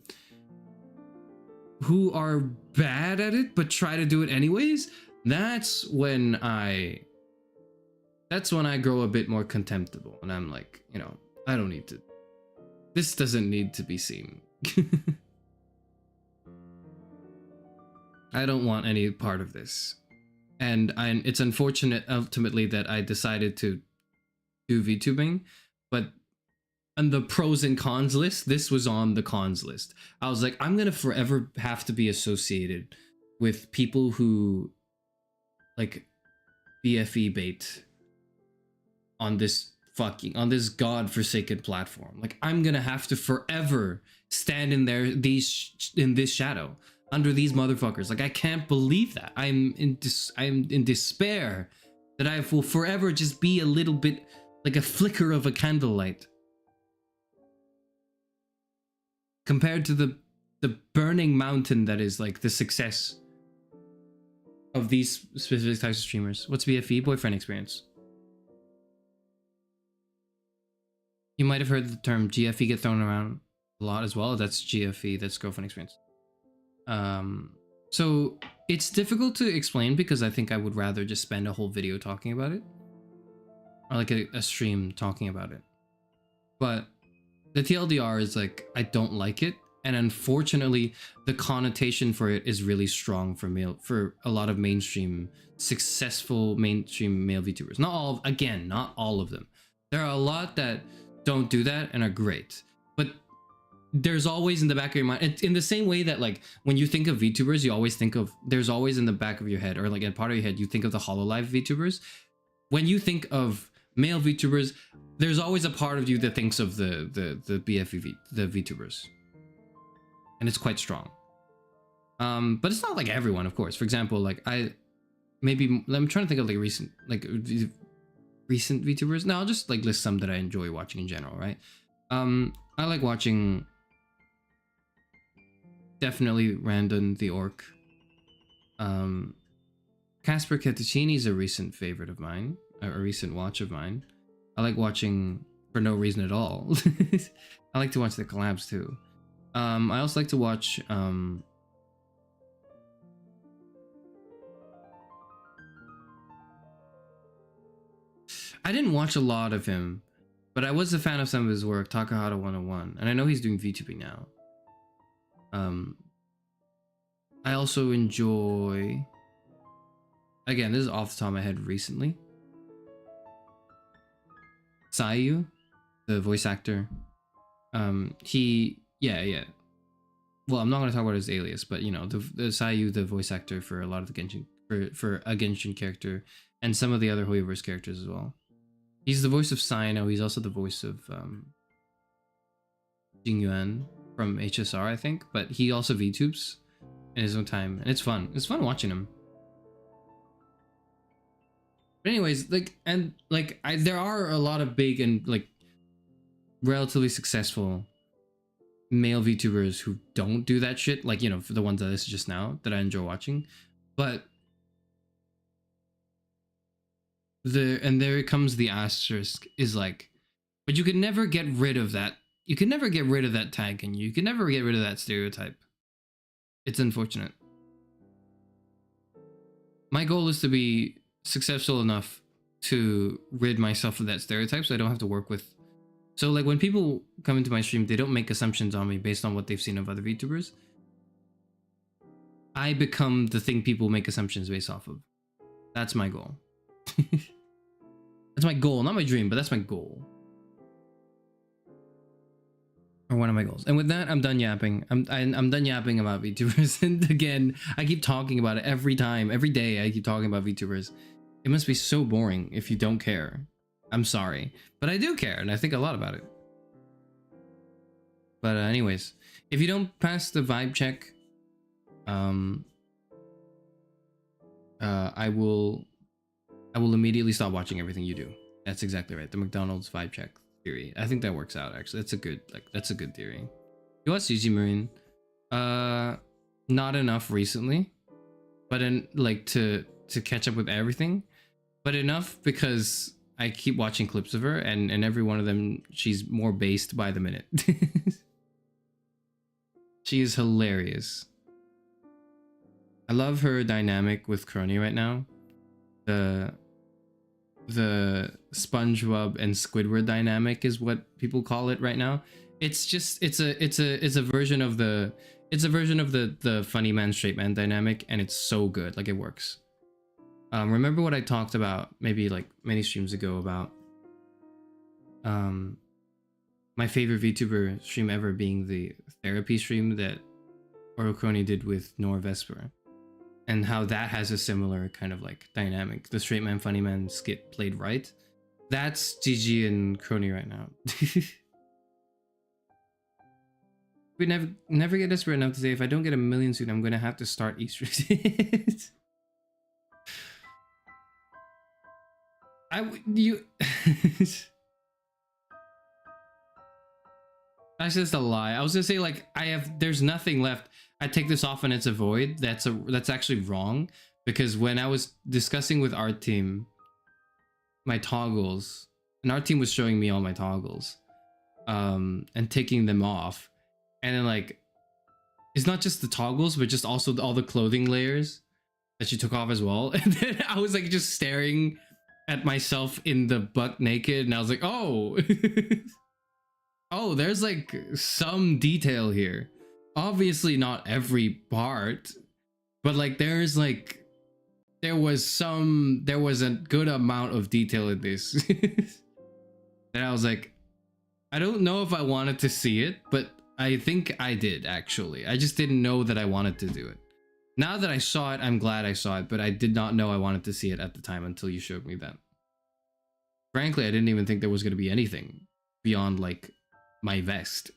who are bad at it but try to do it anyways, that's when I grow a bit more contemptible, and I'm like, you know, I don't need to, this doesn't need to be seen. I don't want any part of this. And it's unfortunate ultimately that I decided to do VTubing, but on the pros and cons list, this was on the cons list. I was like, I'm gonna forever have to be associated with people who like BFE bait on this godforsaken platform. Like, I'm gonna have to forever stand in this shadow under these motherfuckers. Like, I can't believe that. I'm in despair that I will forever just be a little bit like a flicker of a candlelight compared to the burning mountain that is like the success of these specific types of streamers. What's BFE? Boyfriend experience. You might have heard the term GFE get thrown around a lot as well. That's GFE, that's girlfriend experience. So it's difficult to explain because I think I would rather just spend a whole video talking about it, or like a stream talking about it. But the TLDR is like, I don't like it, and unfortunately the connotation for it is really strong for a lot of successful mainstream male VTubers. Not all of them. There are a lot that don't do that and are great, but there's always in the back of your mind, in the same way that like when you think of VTubers, you always think of, there's always in the back of your head, or like in part of your head, you think of the HoloLive VTubers. When you think of male VTubers, there's always a part of you that thinks of the BFE the VTubers, and it's quite strong. But it's not like everyone, of course. For example, like I'm trying to think of like recent VTubers. No, I'll just like list some that I enjoy watching in general, right? I like watching definitely Randon the Orc. Casper Cattuccini is a recent favorite of mine, a recent watch of mine. I like watching for no reason at all. I like to watch the collabs too. I also like to watch I didn't watch a lot of him, but I was a fan of some of his work, Takahata 101, and I know he's doing VTubing now. I also enjoy, again, this is off the top of my head recently, Sayu, the voice actor. Yeah. Well, I'm not going to talk about his alias, but you know, the Sayu, the voice actor for a lot of the Genshin, for a Genshin character, and some of the other Hoyoverse characters as well. He's the voice of Cyno. He's also the voice of Jingyuan from HSR, I think. But he also VTubes in his own time, and it's fun. It's fun watching him. But anyways, there are a lot of big and like relatively successful male VTubers who don't do that shit, like, you know, for the ones that this is just now that I enjoy watching. But there comes the asterisk, is like, but you can never get rid of that. You can never get rid of that tag, can you? You can never get rid of that stereotype. It's unfortunate. My goal is to be successful enough to rid myself of that stereotype so I don't have to work with. So like when people come into my stream, they don't make assumptions on me based on what they've seen of other VTubers. I become the thing people make assumptions based off of. That's my goal. That's my goal, not my dream, but that's my goal. Or one of my goals. And with that, I'm done yapping. I'm done yapping about VTubers. And again, I keep talking about it every time, every day. I keep talking about VTubers. It must be so boring if you don't care. I'm sorry, but I do care, and I think a lot about it. But anyways, if you don't pass the vibe check, I will immediately stop watching everything you do. That's exactly right. The McDonald's vibe check theory. I think that works out actually. That's a good theory. You watch CG Marine? Not enough recently, but to catch up with everything, but enough because I keep watching clips of her, and every one of them, she's more based by the minute. She is hilarious. I love her dynamic with Crony right now. The SpongeBob and Squidward dynamic is what people call it right now. It's just it's a version of the funny man straight man dynamic, and it's so good. Like, it works. Remember what I talked about maybe like many streams ago about my favorite VTuber stream ever being the therapy stream that Orocrony did with Nor Vesper, and how that has a similar kind of like dynamic. The straight man funny man skit played right. That's GG and Crony right now. We never get desperate enough to say, if I don't get a million soon, I'm gonna have to start Easter eggs. That's just a lie. I was gonna say, like, there's nothing left. I take this off and it's a void. That's actually wrong, because when I was discussing with our team my toggles, and our team was showing me all my toggles, and taking them off, and then like, it's not just the toggles, but just also all the clothing layers that she took off as well. And then I was like just staring at myself in the butt naked, and I was like, oh. Oh, there's like some detail here. Obviously not every part, but like there was a good amount of detail in this. And I was like, I don't know if I wanted to see it, but I think I did actually. I just didn't know that I wanted to do it. Now that I saw it, I'm glad I saw it, but I did not know I wanted to see it at the time until you showed me that. Frankly, I didn't even think there was going to be anything beyond like my vest.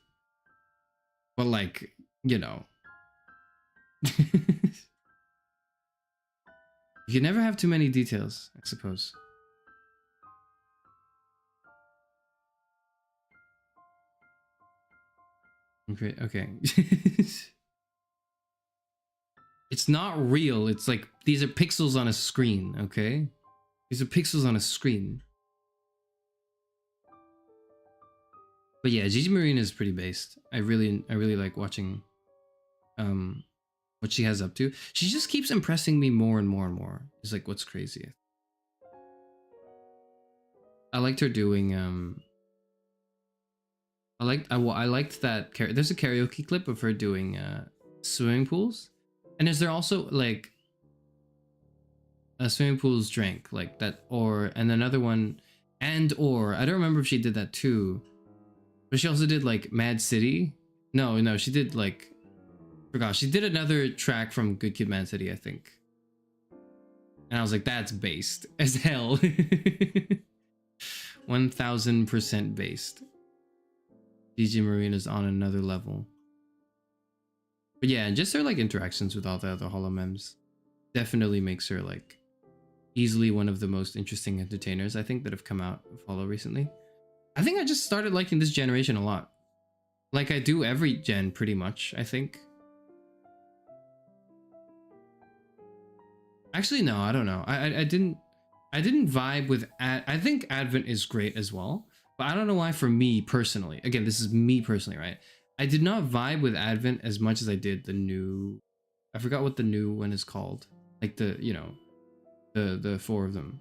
But like, you know. You can never have too many details, I suppose. Okay. It's not real. It's like, these are pixels on a screen, okay? These are pixels on a screen. But yeah, Gigi Marine is pretty based. I really like watching what she has up to. She just keeps impressing me more and more and more. It's like, what's crazy. I liked her doing I liked that there's a karaoke clip of her doing swimming pools. And is there also like a swimming pools drink like that, and another one or I don't remember if she did that too, but she also did like Mad City. No, she did like, forgot, she did another track from Good Kid, Mad City, I think. And I was like, that's based as hell. 1000% based. DJ Marina's on another level. But yeah, just her like interactions with all the other holomems definitely makes her like easily one of the most interesting entertainers I think that have come out of Holo recently. I think I just started liking this generation a lot. Like I do every gen pretty much, I think. Actually, no, I don't know. I didn't vibe with I think Advent is great as well, but I don't know why for me personally. Again, this is me personally, right? I did not vibe with Advent as much as I did the new, I forgot what the new one is called. Like the, you know, the four of them.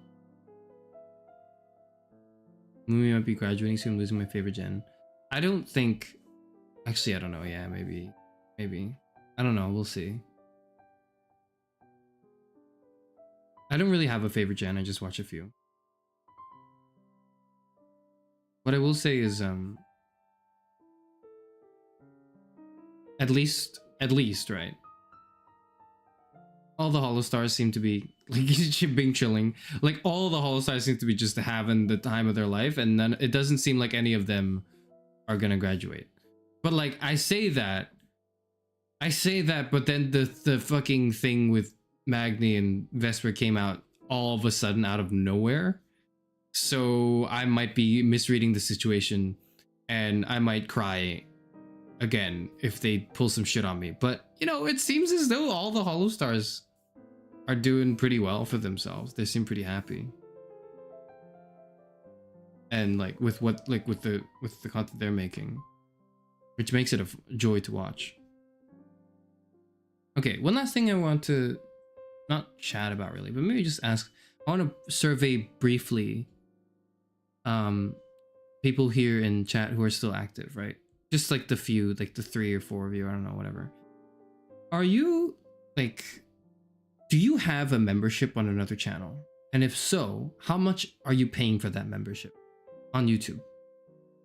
Movie might be graduating soon, losing my favorite gen. I don't think, actually, I don't know. Yeah, maybe. I don't know. We'll see. I don't really have a favorite gen. I just watch a few. What I will say is, at least, right? All the Holostars seem to be like being chilling. Like all the Holostars seem to be just having the time of their life, and then it doesn't seem like any of them are gonna graduate. But like I say that, but then the fucking thing with Magni and Vesper came out all of a sudden out of nowhere. So I might be misreading the situation, and I might cry again if they pull some shit on me. But you know, it seems as though all the Holostars are doing pretty well for themselves. They seem pretty happy, and like with what, like with the content they're making, which makes it a joy to watch. Okay, one last thing I want to not chat about really, but maybe just ask. I want to survey briefly people here in chat who are still active, right? Just like the few, like the 3 or 4 of you, I don't know, whatever. Are you like, do you have a membership on another channel? And if so, how much are you paying for that membership on YouTube?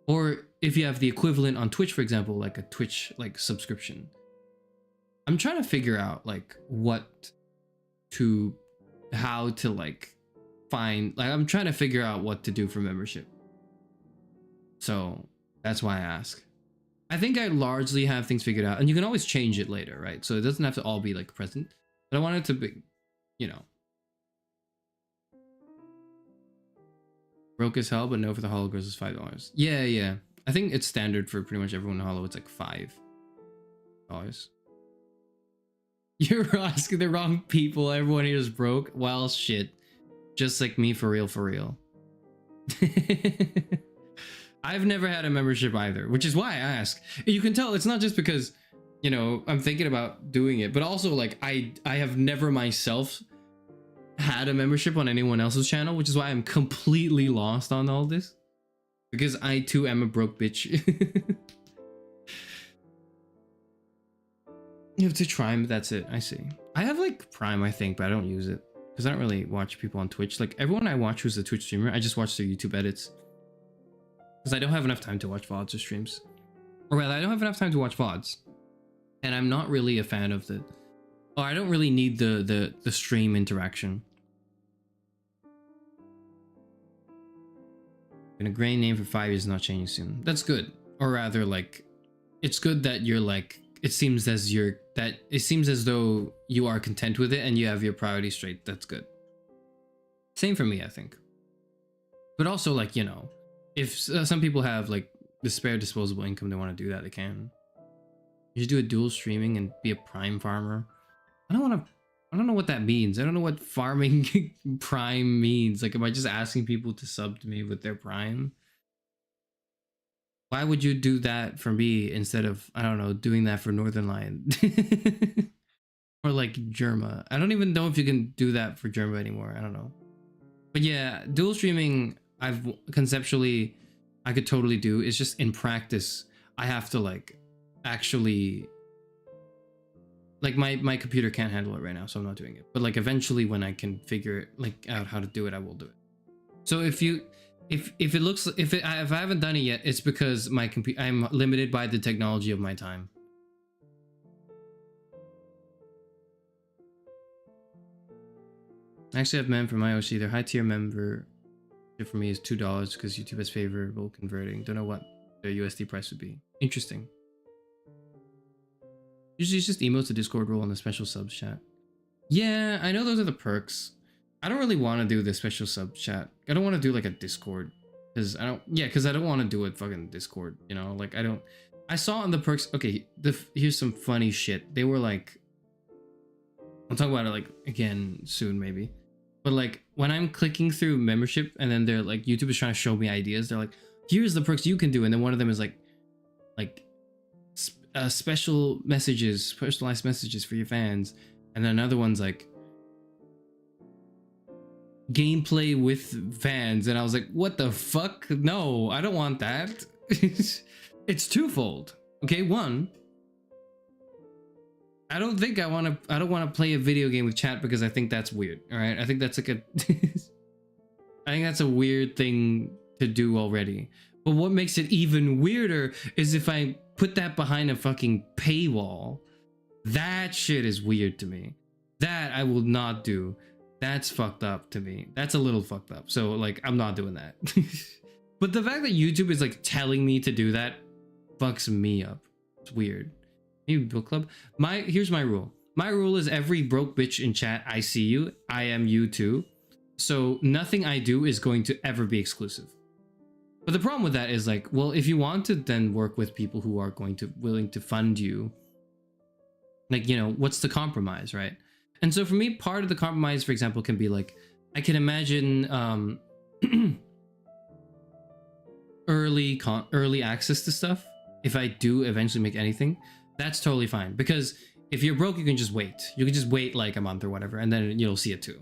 Or if you have the equivalent on Twitch, for example, like a Twitch like subscription. I'm trying to figure out like how to like find, like I'm trying to figure out what to do for membership. So that's why I ask. I think I largely have things figured out, and you can always change it later, right? So it doesn't have to all be like present, but I want it to be, you know, broke as hell, but no for the Holo Girls is $5. Yeah. I think it's standard for pretty much everyone in Holo. It's like $5. You're asking the wrong people. Everyone here is broke. Well, shit. Just like me, for real. I've never had a membership either, which is why I ask. You can tell it's not just because, you know, I'm thinking about doing it, but also like I have never myself had a membership on anyone else's channel, which is why I'm completely lost on all this, because I too am a broke bitch. You have to Prime, that's it. I see. I have like Prime, I think, but I don't use it because I don't really watch people on Twitch. Like everyone I watch who's a Twitch streamer, I just watch their YouTube edits because I don't have enough time to watch VODs or streams. Or rather, I don't have enough time to watch VODs, and I'm not really a fan of the. Oh, I don't really need the stream interaction. Been a great name for 5 years, not changing soon. That's good. Or rather, like, it's good that you're like. It seems as though you are content with it and you have your priorities straight. That's good. Same for me, I think. But also, like, you know, if some people have like the spare disposable income, they want to do that, they can. You should do a dual streaming and be a Prime farmer. I don't know what that means. I don't know what farming Prime means. Like, am I just asking people to sub to me with their Prime? Why would you do that for me instead of, I don't know, doing that for Northern Lion? Or like Germa. I don't even know if you can do that for Germa anymore. I don't know. But yeah, dual streaming, I could totally do. It's just in practice, I have to like actually, like my computer can't handle it right now, so I'm not doing it. But like eventually when I can figure like out how to do it, I will do it. So if if it looks if I haven't done it yet, it's because I'm limited by the technology of my time. I actually have men from IOC. Their high tier member for me is $2 because YouTube has favorable converting. Don't know what their USD price would be. Interesting. Usually it's just emotes, a Discord role, and the special subs chat. Yeah, I know those are the perks. I don't really want to do the special sub chat. I don't want to do like a Discord because I don't want to do it fucking Discord. You know, like I saw on the perks. Okay, here's some funny shit. They were like, I'll talk about it like again soon maybe. But like when I'm clicking through membership and then they're like YouTube is trying to show me ideas. They're like, here's the perks you can do, and then one of them is like special messages, personalized messages for your fans, and then another one's like gameplay with fans, and I was like, what the fuck? No, I don't want that. It's twofold. Okay, one, I don't want to play a video game with chat because I think that's weird. All right, I think that's like a I think that's a weird thing to do already. But what makes it even weirder is if I put that behind a fucking paywall. That shit is weird to me. That I will not do. That's fucked up to me. That's a little fucked up. So like, I'm not doing that. But the fact that YouTube is like telling me to do that fucks me up. It's weird. Maybe book club. Here's my rule. My rule is every broke bitch in chat, I see you. I am you too. So nothing I do is going to ever be exclusive. But the problem with that is like, well, if you want to then work with people who are willing to fund you, like, you know, what's the compromise, right? And so for me, part of the compromise, for example, can be like, I can imagine early access to stuff. If I do eventually make anything, that's totally fine. Because if you're broke, you can just wait. You can just wait like a month or whatever, and then you'll see it too.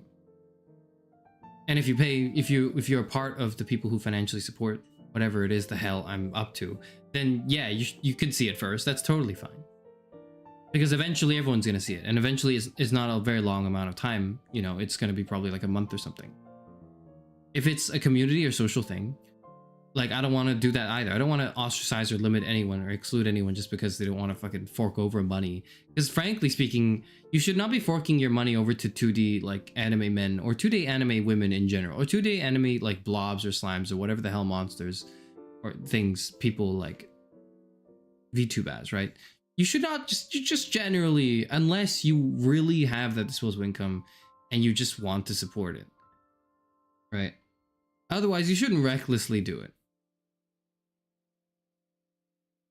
And if you pay, if you're a part of the people who financially support whatever it is the hell I'm up to, then yeah, you could see it first. That's totally fine. Because eventually everyone's gonna see it, and eventually it's not a very long amount of time. You know, it's gonna be probably like a month or something. If it's a community or social thing, like I don't want to do that either. I don't want to ostracize or limit anyone or exclude anyone just because they don't want to fucking fork over money. Because frankly speaking, you should not be forking your money over to 2D like anime men or 2D anime women in general, or 2D anime like blobs or slimes or whatever the hell monsters or things people like VTube as, right? You should not just generally, unless you really have that disposable income and you just want to support it, right? Otherwise, you shouldn't recklessly do it.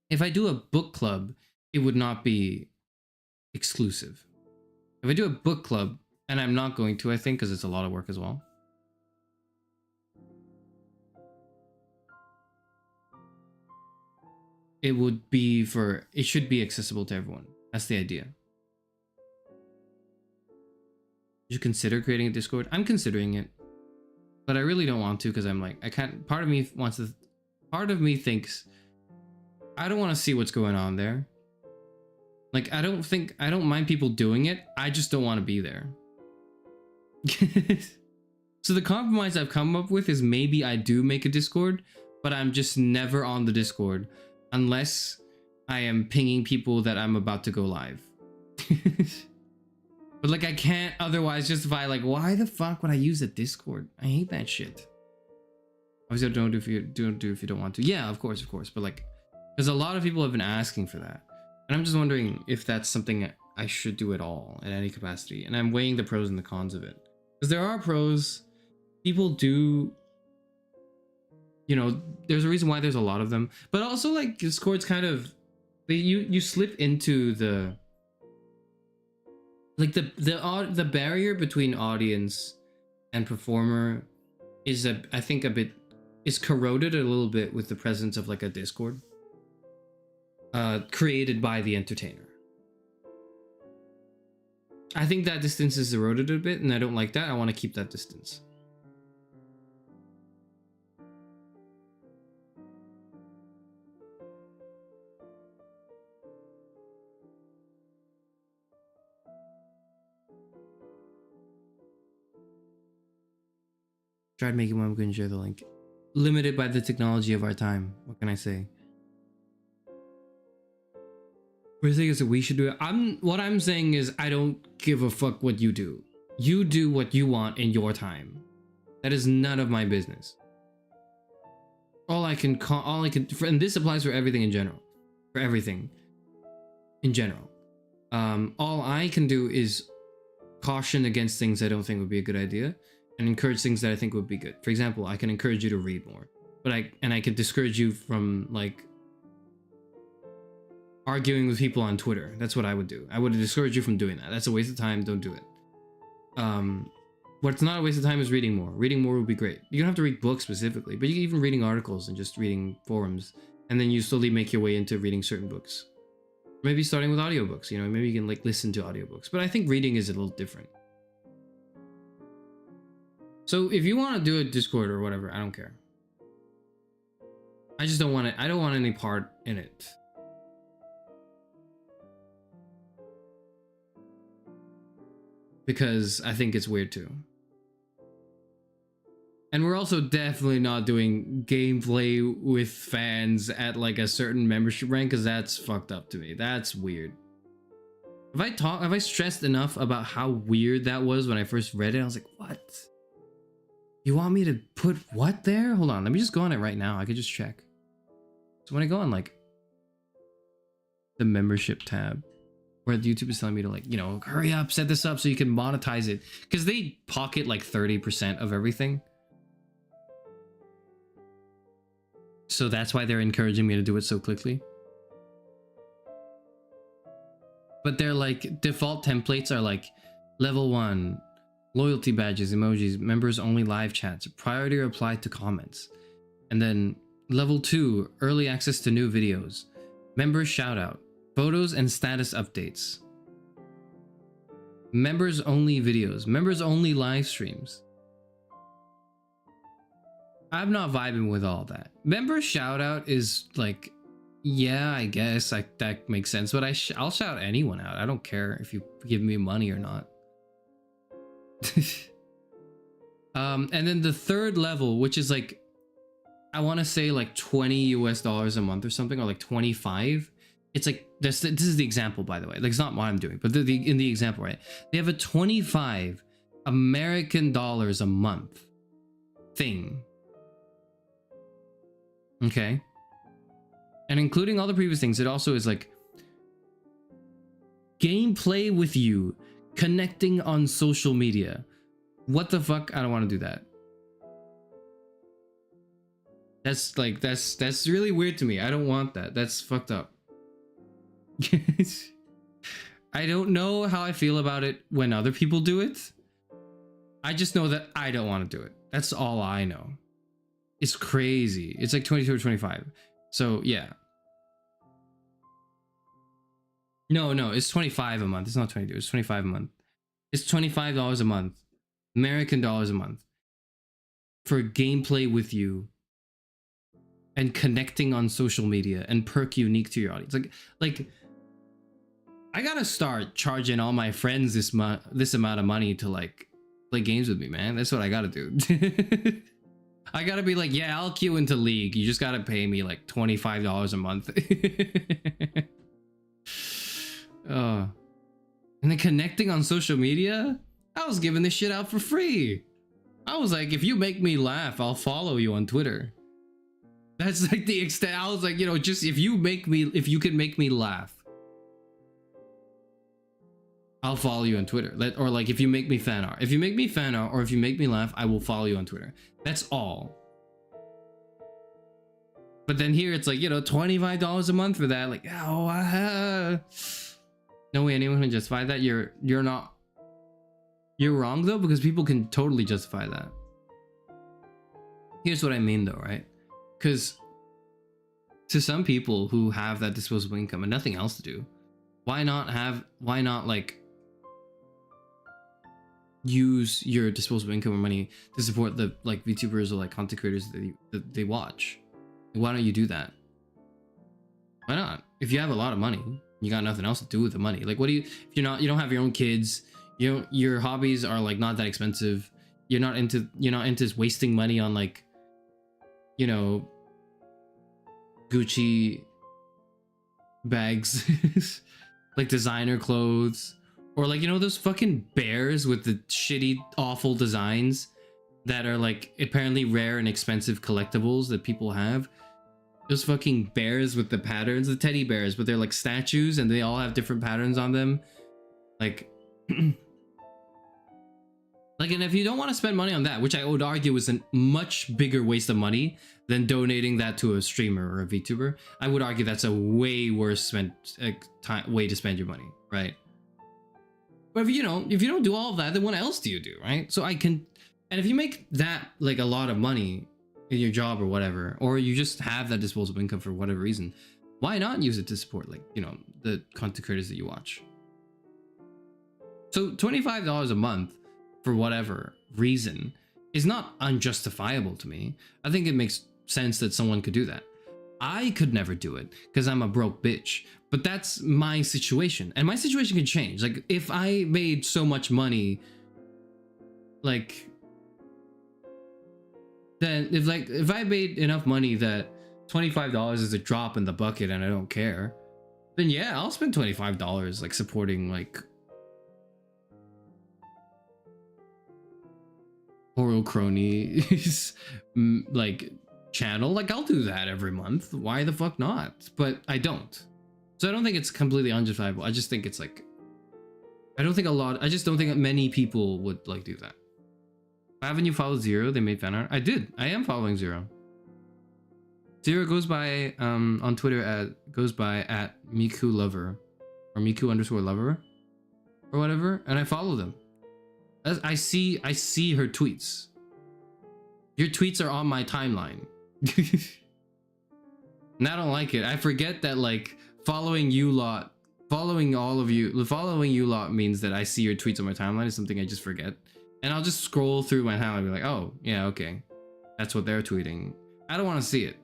If I do a book club, it would not be exclusive. If I do a book club, and I'm not going to, I think, because it's a lot of work as well. It should be accessible to everyone. That's the idea. You consider creating a Discord? I'm considering it, but I really don't want to because I'm like, I can't. Part of me thinks I don't want to see what's going on there. Like, I don't mind people doing it. I just don't want to be there. So the compromise I've come up with is maybe I do make a Discord, but I'm just never on the Discord unless I am pinging people that I'm about to go live. But like, I can't otherwise justify like, why the fuck would I use a Discord? I hate that shit. Obviously, don't do if you don't want to. Yeah, of course. But like, because a lot of people have been asking for that, and I'm just wondering if that's something I should do at all in any capacity. And I'm weighing the pros and the cons of it, because there are pros. People do, you know, there's a reason why there's a lot of them, but also like Discord's kind of, you slip into the like the barrier between audience and performer is I think is corroded a little bit with the presence of like a Discord created by the entertainer. I think that distance is eroded a bit, and I don't like that. I want to keep that distance. Tried making one. I'm going to share the link. limited by the technology of our time. What can I say? The thing is that we should do it. What I'm saying is I don't give a fuck what you do. You do what you want in your time. That is none of my business. All I can, and this applies for everything in general. For everything in general. All I can do is caution against things I don't think would be a good idea and encourage things that I think would be good. For example, I can encourage you to read more, but I can discourage you from like arguing with people on Twitter. That's what I would do. I would discourage you from doing that. That's a waste of time. Don't do it. What's not a waste of time is reading more. Reading more would be great. You don't have to read books specifically, but you can even reading articles and just reading forums, and then you slowly make your way into reading certain books. Maybe starting with audiobooks, you know, maybe you can like listen to audiobooks, but I think reading is a little different. So if you want to do a Discord or whatever, I don't care. I just don't want it. I don't want any part in it. Because I think it's weird too. And we're also definitely not doing gameplay with fans at like a certain membership rank, because that's fucked up to me. That's weird. Have I stressed enough about how weird that was when I first read it? I was like, what? You want me to put what there? Hold on, let me just go on it right now. I could just check. So when I go on like the membership tab, where YouTube is telling me to like, you know, hurry up, set this up so you can monetize it. Because they pocket like 30% of everything. So that's why they're encouraging me to do it so quickly. But they're like, default templates are like level 1, loyalty badges, emojis, members only live chats, priority reply to comments. And then level 2, early access to new videos, members shout out, photos and status updates, members only videos, members only live streams. I'm not vibing with all that. Member shout out is like, yeah, I guess that makes sense, but I'll shout anyone out. I don't care if you give me money or not. And then the third level, which is like, I want to say like $20 US a month or something, or like 25. It's like, this is the example, by the way. Like, it's not what I'm doing, but in the example, right? They have a 25 American dollars a month thing. Okay. And including all the previous things, it also is like gameplay with you, connecting on social media. What the fuck? I don't want to do that. That's like, that's really weird to me. I don't want that. That's fucked up. I don't know how I feel about it when other people do it. I just know that I don't want to do it. That's all I know. It's crazy. It's like 22 or 25. So yeah. No, it's 25 a month. It's not 22. It's 25 a month. It's $25 a month. American dollars a month. For gameplay with you. And connecting on social media and perk unique to your audience. Like I gotta start charging all my friends this amount of money to like play games with me, man. That's what I gotta do. I gotta be like, yeah, I'll queue into League. You just gotta pay me like $25 a month. And then connecting on social media? I was giving this shit out for free. I was like, if you make me laugh, I'll follow you on Twitter. That's like the extent. I was like, you know, just if you can make me laugh, I'll follow you on Twitter. Or like if you make me fan art. If you make me fan art or if you make me laugh, I will follow you on Twitter. That's all. But then here it's like, you know, $25 a month for that. Like, oh, no way anyone can justify that. You're wrong though, because people can totally justify that. Here's what I mean though, right? Because to some people who have that disposable income and nothing else to do, why not like use your disposable income or money to support the like VTubers or like content creators that they watch? Why don't you do that? Why not? If you have a lot of money, you got nothing else to do with the money. Like, what do you, if you don't have your own kids, your hobbies are like not that expensive. You're not into wasting money on like you know, Gucci bags, like designer clothes, or like, you know, those fucking bears with the shitty, awful designs that are like apparently rare and expensive collectibles that people have. Those fucking bears with the patterns, the teddy bears, but they're like statues and they all have different patterns on them. Like, like, and if you don't want to spend money on that, which I would argue is a much bigger waste of money than donating that to a streamer or a VTuber, I would argue that's a way worse way to spend your money, right? But if you know, if you don't do all of that, then what else do you do, right? So I can, and if you make that like a lot of money in your job or whatever, or you just have that disposable income for whatever reason, why not use it to support, like, you know, the content creators that you watch? So $25 a month for whatever reason is not unjustifiable to me. I think it makes sense that someone could do that. I could never do it because I'm a broke bitch, but that's my situation, and my situation can change. Like, if I made so much money, like, then if I made enough money that $25 is a drop in the bucket and I don't care, then yeah, I'll spend $25 like supporting like Oral Crony's like channel. Like, I'll do that every month. Why the fuck not? But I don't. So I don't think it's completely unjustifiable. I just think it's like, I just don't think that many people would like do that. Haven't you followed Zero? They made fan art. I did. I am following Zero. Zero goes by on Twitter at Miku Lover or Miku_lover or whatever, and I follow them. I see her tweets. Your tweets are on my timeline. And I don't like it. I forget that like following you lot means that I see your tweets on my timeline is something I just forget. And I'll just scroll through my timeline and be like, oh, yeah, okay. That's what they're tweeting. I don't want to see it.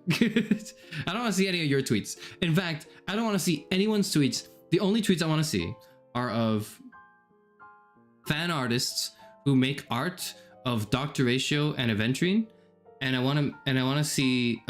I don't want to see any of your tweets. In fact, I don't want to see anyone's tweets. The only tweets I want to see are of fan artists who make art of Dr. Ratio and Aventrine. And I want to see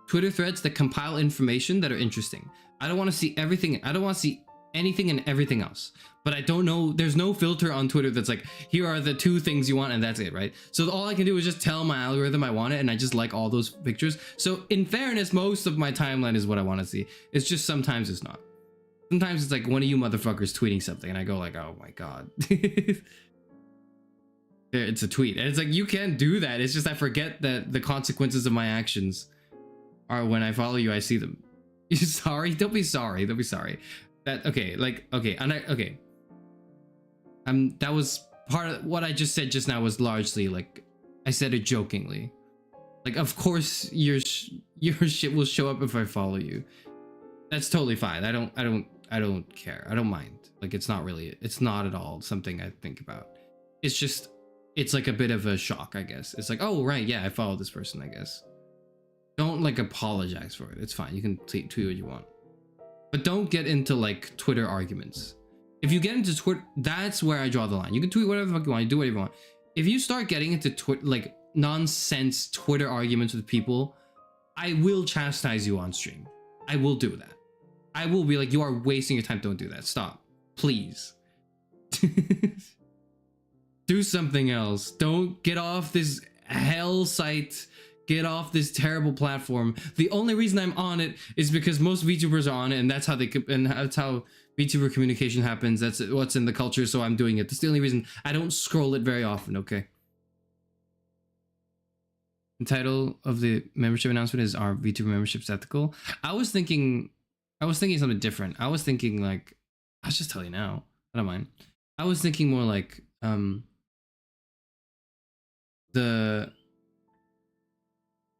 Twitter threads that compile information that are interesting. I don't want to see everything. I don't want to see anything and everything else. But I don't know, there's no filter on Twitter that's like, here are the 2 things you want and that's it, right? So all I can do is just tell my algorithm I want it and I just like all those pictures. So in fairness, most of my timeline is what I want to see. It's just sometimes it's not. Sometimes it's like one of you motherfuckers tweeting something and I go like, oh my god. It's a tweet. And it's like, you can't do that. It's just I forget that the consequences of my actions are when I follow you, I see them. You're sorry? Don't be sorry. Don't be sorry. That, okay, like, okay, and okay. That was part of what I just said just now was largely like, I said it jokingly. Like, of course your shit will show up if I follow you. That's totally fine. I don't care. I don't mind. Like, it's not at all something I think about. It's just, it's like a bit of a shock, I guess. It's like, oh, right, yeah, I follow this person, I guess. Don't like apologize for it. It's fine. You can tweet what you want. But don't get into like Twitter arguments. If you get into Twitter, that's where I draw the line. You can tweet whatever the fuck you want, you do whatever you want. If you start getting into like nonsense Twitter arguments with people, I will chastise you on stream. I will do that. I will be like, you are wasting your time. Don't do that. Stop. Please. Do something else. Don't get off this hell site. Get off this terrible platform. The only reason I'm on it is because most VTubers are on it, and that's how VTuber communication happens. That's what's in the culture, so I'm doing it. That's the only reason. I don't scroll it very often, okay? The title of the membership announcement is, "Are VTuber memberships ethical?" I was thinking something different. I was thinking like, I'll just tell you now. I don't mind. I was thinking more like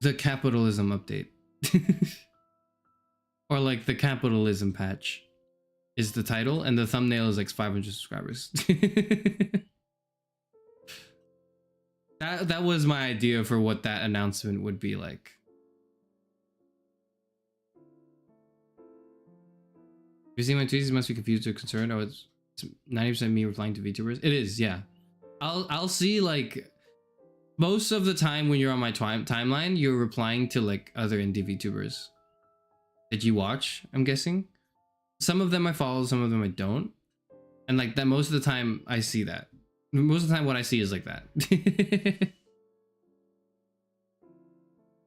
the capitalism update. Or like the capitalism patch is the title, and the thumbnail is like 500 subscribers. That was my idea for what that announcement would be like. You see my tweets, you must be confused or concerned. Oh, it's 90% me replying to VTubers. It is, yeah. I'll see like most of the time when you're on my timeline, you're replying to like other indie VTubers that you watch, I'm guessing. Some of them I follow, some of them I don't. And like that, most of the time I see that. Most of the time what I see is like that.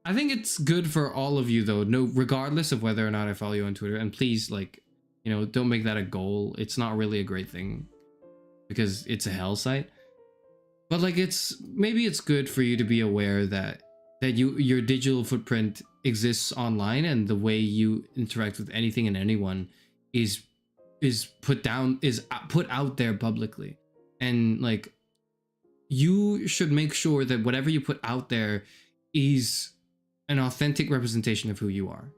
I think it's good for all of you though, no, regardless of whether or not I follow you on Twitter. And please, like, you know, don't make that a goal. It's not really a great thing because it's a hell site. But like, maybe it's good for you to be aware that your digital footprint exists online, and the way you interact with anything and anyone is put out there publicly. And like, you should make sure that whatever you put out there is an authentic representation of who you are.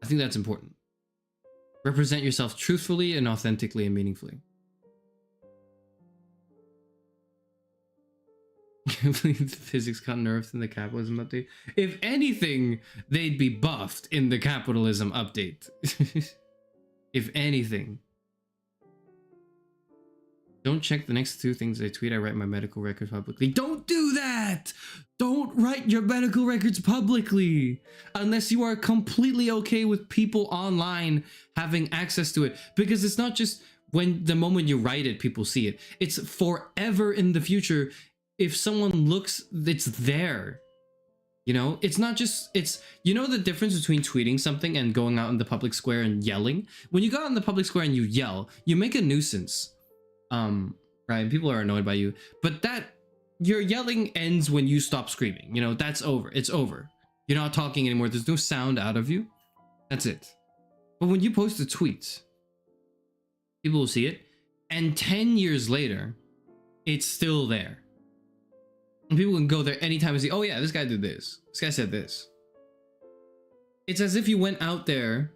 I think that's important. Represent yourself truthfully and authentically and meaningfully. I believe the physics got nerfed in the capitalism update. If anything, they'd be buffed in the capitalism update. If anything. Don't check the next 2 things I tweet. I write my medical records publicly. Don't do that! Don't write your medical records publicly unless you are completely okay with people online having access to it. Because it's not just when the moment you write it, people see it. It's forever in the future. If someone looks, it's there. You know, it's not just, you know the difference between tweeting something and going out in the public square and yelling? When you go out in the public square and you yell, you make a nuisance. Right, people are annoyed by you, but that your yelling ends when you stop screaming. You know, that's over. It's over. You're not talking anymore. There's no sound out of you. That's it. But when you post a tweet, people will see it, and 10 years later, it's still there. And people can go there anytime and say, oh yeah, this guy did this. This guy said this. It's as if you went out there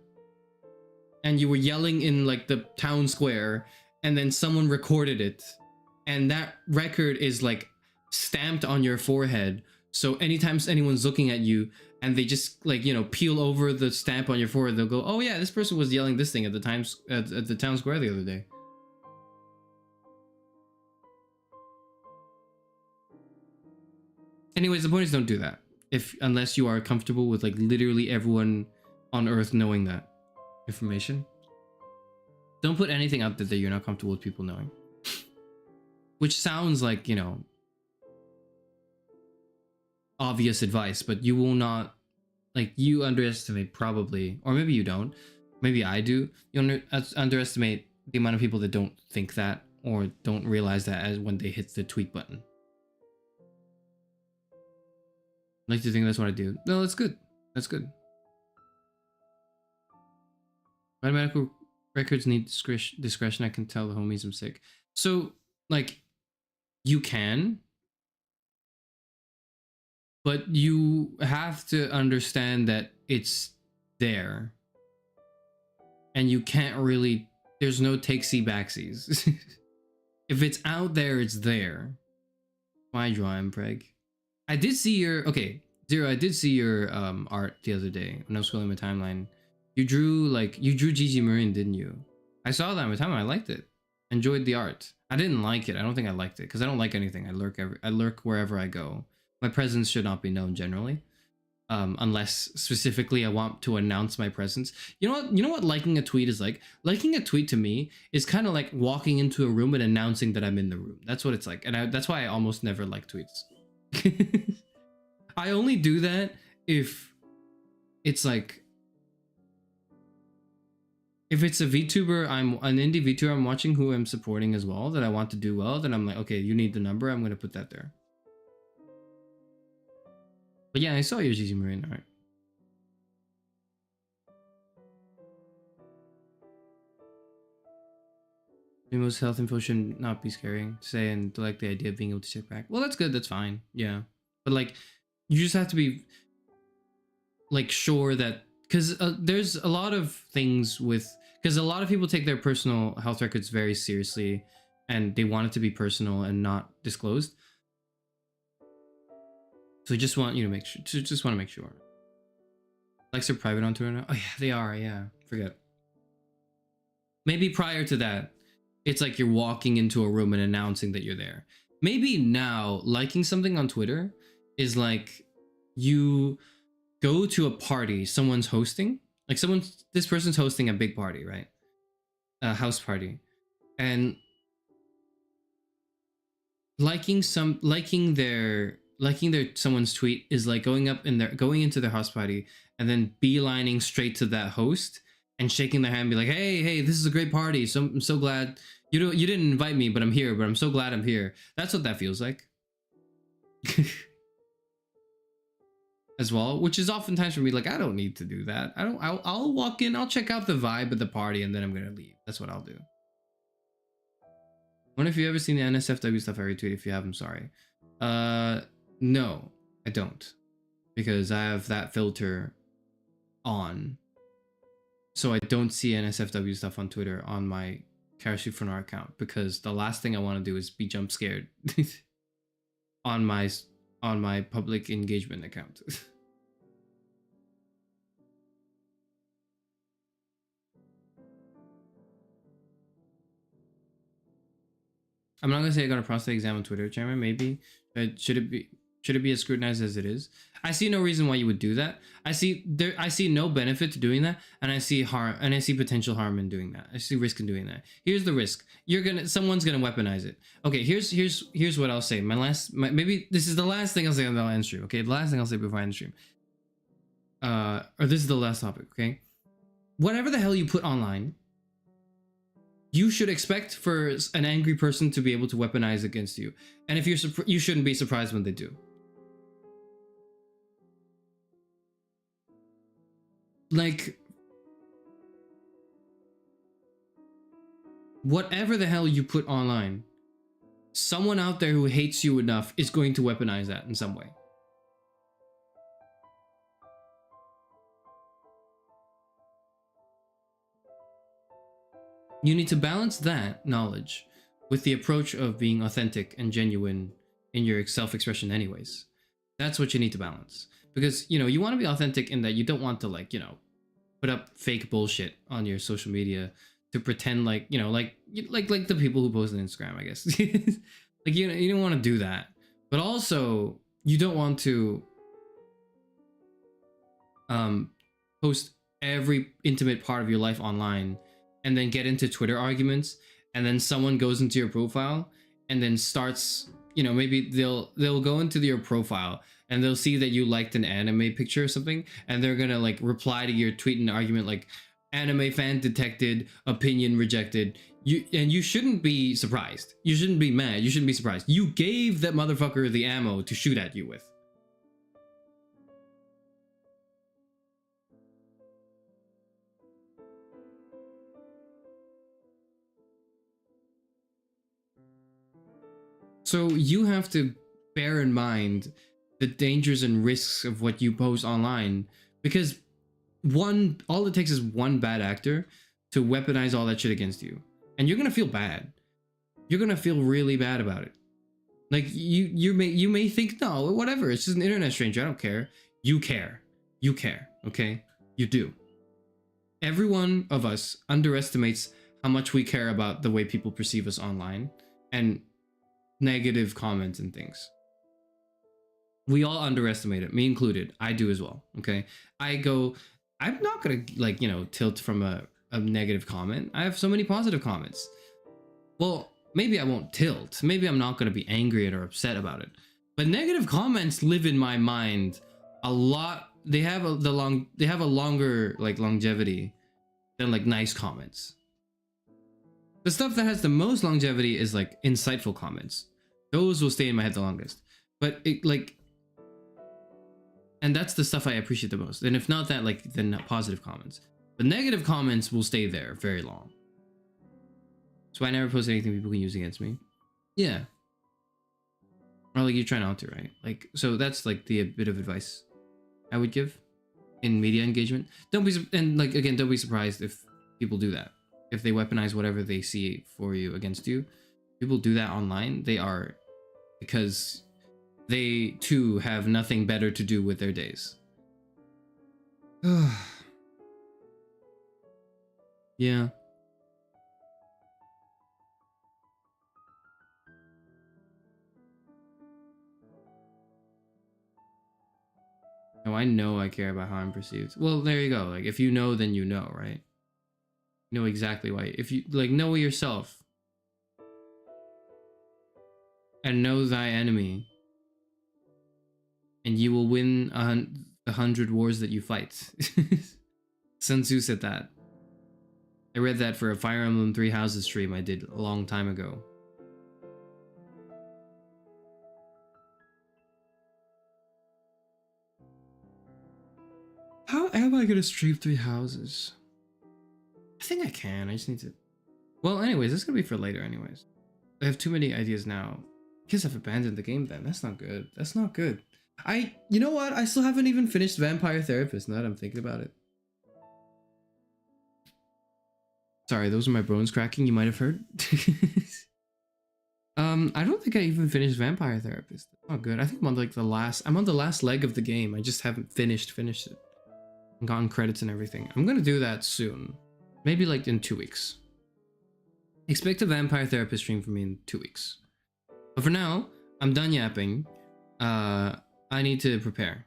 and you were yelling in like the town square, and then someone recorded it, and that record is like stamped on your forehead. So anytime anyone's looking at you and they just like, you know, peel over the stamp on your forehead, they'll go, oh yeah, this person was yelling this thing at the town square the other day. Anyways, the point is, don't do that unless you are comfortable with like literally everyone on earth knowing that information. Don't put anything out there that you're not comfortable with people knowing. Which sounds like, you know, obvious advice, but you will not, like, you underestimate probably, or maybe you don't, maybe I do, you underestimate the amount of people that don't think that or don't realize that as when they hit the tweet button. I like to think that's what I do. No, that's good. That's good. My medical records need discretion. I can tell the homies I'm sick. So, like, you can, but you have to understand that it's there. And you can't really, there's no takesy-backsies. If it's out there, it's there. Why draw him, Preg? I did see your, okay, Zero, I did see your art the other day when I was scrolling my timeline. You drew Gigi Marine, didn't you? I saw that on my timeline. I liked it. Enjoyed the art. I didn't like it. I don't think I liked it because I don't like anything. I lurk wherever I go. My presence should not be known generally, unless specifically I want to announce my presence. You know what liking a tweet is like? Liking a tweet to me is kind of like walking into a room and announcing that I'm in the room. That's what it's like, and that's why I almost never like tweets. I only do that if it's like, if it's a VTuber, I'm an indie VTuber I'm watching who I'm supporting as well, that I want to do well, then I'm like, okay, you need the number, I'm going to put that there. But yeah, I saw your GG Marine art. The most health info should not be scary to say, and to like the idea of being able to check back. Well, that's good, that's fine, yeah. But like, you just have to be like sure that, because there's a lot of things with, because a lot of people take their personal health records very seriously and they want it to be personal and not disclosed. So I just want you to make sure, just want to make sure. Likes are private on Twitter now? Oh yeah, they are, yeah, forget. Maybe prior to that, it's like you're walking into a room and announcing that you're there. maybe now liking something on Twitter is like you go to a party someone's hosting, like this person's hosting a big party, right? A house party, and liking their someone's tweet is like going into their house party and then beelining straight to that host and shaking their hand and be like, hey, this is a great party, so I'm so glad you didn't invite me, but I'm here, but I'm so glad I'm here. That's what that feels like. As well, which is oftentimes for me like, I don't need to do that. I'll walk in, I'll check out the vibe of the party, and then I'm gonna leave. That's what I'll do. Wonder if you ever seen the NSFW stuff I retweet. If you have, I'm sorry. No, I don't, because I have that filter on, so I don't see NSFW stuff on Twitter on my Karashu Funar account, because the last thing I want to do is be jump scared on my public engagement account. I'm not gonna say I got a prostate exam on Twitter, Chairman. Maybe, but should it be as scrutinized as it is? I see no reason why you would do that. I see no benefit to doing that, and I see potential harm in doing that. I see risk in doing that. Here's the risk: someone's gonna weaponize it. Okay, here's what I'll say. Maybe this is the last thing I'll say on the end stream. Okay, the last thing I'll say before I end stream. Or this is the last topic. Okay, whatever the hell you put online, you should expect for an angry person to be able to weaponize against you, and if you shouldn't be surprised when they do. Like, whatever the hell you put online, someone out there who hates you enough is going to weaponize that in some way. You need to balance that knowledge with the approach of being authentic and genuine in your self-expression anyways. That's what you need to balance. Because, you want to be authentic in that you don't want to, like, put up fake bullshit on your social media to pretend like, like the people who post on Instagram, I guess. Like, you don't want to do that. But also, you don't want to post every intimate part of your life online and then get into Twitter arguments, and then someone goes into your profile and then starts, maybe they'll go into your profile and they'll see that you liked an anime picture or something, and they're gonna like reply to your tweet and argument like, anime fan detected, opinion rejected. You shouldn't be surprised. You shouldn't be mad. You shouldn't be surprised. You gave that motherfucker the ammo to shoot at you with. So you have to bear in mind the dangers and risks of what you post online, because all it takes is one bad actor to weaponize all that shit against you, and you're gonna feel bad. You're gonna feel really bad about it. Like, you may think, no, whatever, it's just an internet stranger, I don't care. You care, okay? You do. Every one of us underestimates how much we care about the way people perceive us online and negative comments and things. We all underestimate it, me included. I do as well. Okay, I'm not gonna, like, tilt from a negative comment. I have so many positive comments. Well, maybe I won't tilt. Maybe I'm not gonna be angry or upset about it. But negative comments live in my mind a lot. They have a longer like longevity than like nice comments. The stuff that has the most longevity is like insightful comments. Those will stay in my head the longest. But and that's the stuff I appreciate the most. And if not that, like, then positive comments. The negative comments will stay there very long. So I never post anything people can use against me. Yeah. Or like, you try not to, right? Like, so that's like the bit of advice I would give in media engagement. Don't be surprised if people do that. If they weaponize whatever they see for you against you. People do that online. They are, because they too have nothing better to do with their days. Yeah. Oh, I know I care about how I'm perceived. Well, there you go. Like, if you know, then you know, right? You know exactly why. If you, like, know yourself. And know thy enemy. And you will win 100 wars that you fight. Sun Tzu said that. I read that for a Fire Emblem 3 Houses stream I did a long time ago. How am I gonna stream 3 Houses? I think I can. I just need to. Well, anyways, this is gonna be for later. Anyways, I have too many ideas now. I guess I've abandoned the game. Then that's not good. That's not good. You know what? I still haven't even finished Vampire Therapist. Now that I'm thinking about it. Sorry, those are my bones cracking. You might have heard. I don't think I even finished Vampire Therapist. That's not good. I think I'm on like the last. I'm on the last leg of the game. I just haven't finished it. And gotten credits and everything. I'm gonna do that soon. Maybe like in 2 weeks. Expect a Vampire Therapist stream from me in 2 weeks. But for now, I'm done yapping. I need to prepare.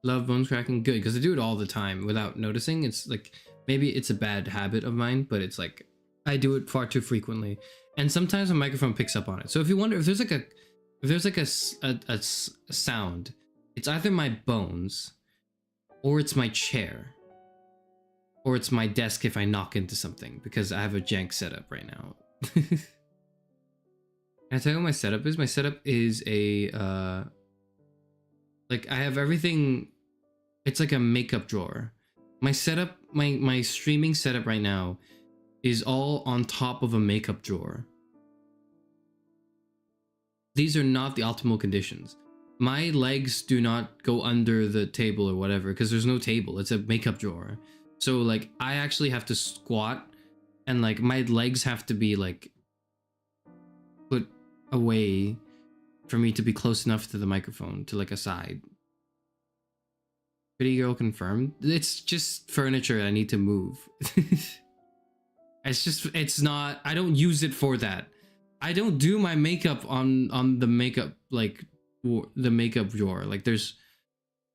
Love bones cracking? Good, because I do it all the time without noticing. It's like, maybe it's a bad habit of mine, but it's like, I do it far too frequently. And sometimes my microphone picks up on it. So if you wonder, if there's like a sound, it's either my bones, or it's my chair, or it's my desk if I knock into something, because I have a jank setup right now. Can I tell you what my setup is? My setup is a, like, I have everything, it's like a makeup drawer. My setup, my streaming setup right now is all on top of a makeup drawer. These are not the optimal conditions. My legs do not go under the table or whatever, because there's no table. It's a makeup drawer. So, like, I actually have to squat, and, like, my legs have to be, like, put away for me to be close enough to the microphone, to, like, a side. Pretty girl confirmed. It's just furniture I need to move. It's not, I don't use it for that. I don't do my makeup on the makeup, like, the makeup drawer. Like, there's,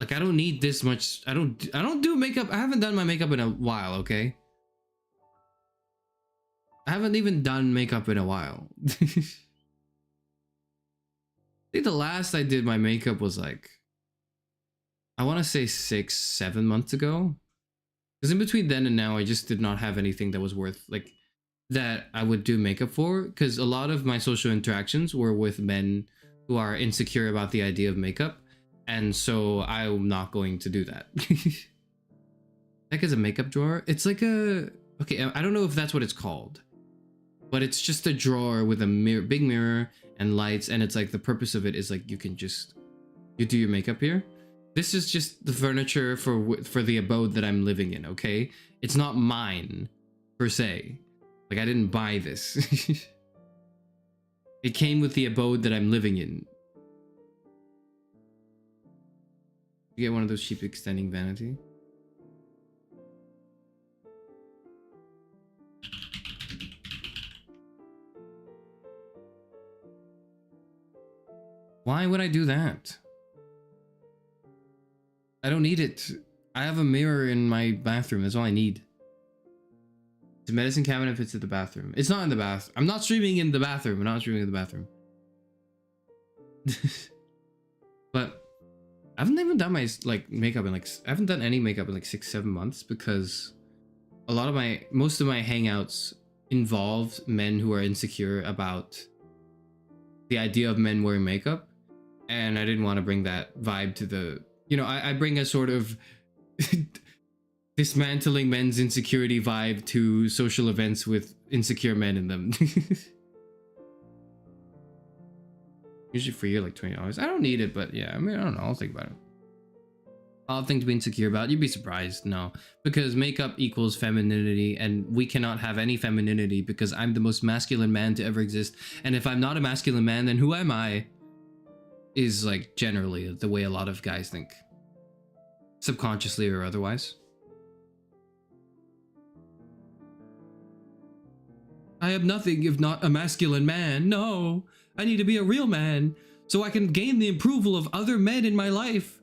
like, I don't need this much. I don't do makeup. I haven't done my makeup in a while, okay? I haven't even done makeup in a while. I think the last I did my makeup was like, I want to say 6-7 months ago. Because in between then and now, I just did not have anything that was worth, like, that I would do makeup for. Because a lot of my social interactions were with men who are insecure about the idea of makeup. And so I'm not going to do that. Like, as a makeup drawer, it's like a, okay, I don't know if that's what it's called, but it's just a drawer with a mirror, big mirror and lights. And it's like, the purpose of it is like, you can just, you do your makeup here. This is just the furniture for the abode that I'm living in, okay? It's not mine, per se. Like, I didn't buy this. It came with the abode that I'm living in. You get one of those cheap extending vanity. Why would I do that? I don't need it. I have a mirror in my bathroom. That's all I need. The medicine cabinet fits in the bathroom. It's not in the bath. I'm not streaming in the bathroom. I'm not streaming in the bathroom. But I haven't even done my, like, makeup in, like, I haven't done any makeup in like 6-7 months, because a lot of most of my hangouts involved men who are insecure about the idea of men wearing makeup, and I didn't want to bring that vibe to the, you know, I bring a sort of dismantling men's insecurity vibe to social events with insecure men in them. Usually for you, like $20. I don't need it, but yeah, I mean, I don't know. I'll think about it. Odd thing to be insecure about. You'd be surprised. No, because makeup equals femininity, and we cannot have any femininity because I'm the most masculine man to ever exist. And if I'm not a masculine man, then who am I? Is like generally the way a lot of guys think, subconsciously or otherwise. I am nothing if not a masculine man. No, I need to be a real man. so I can gain the approval of other men in my life,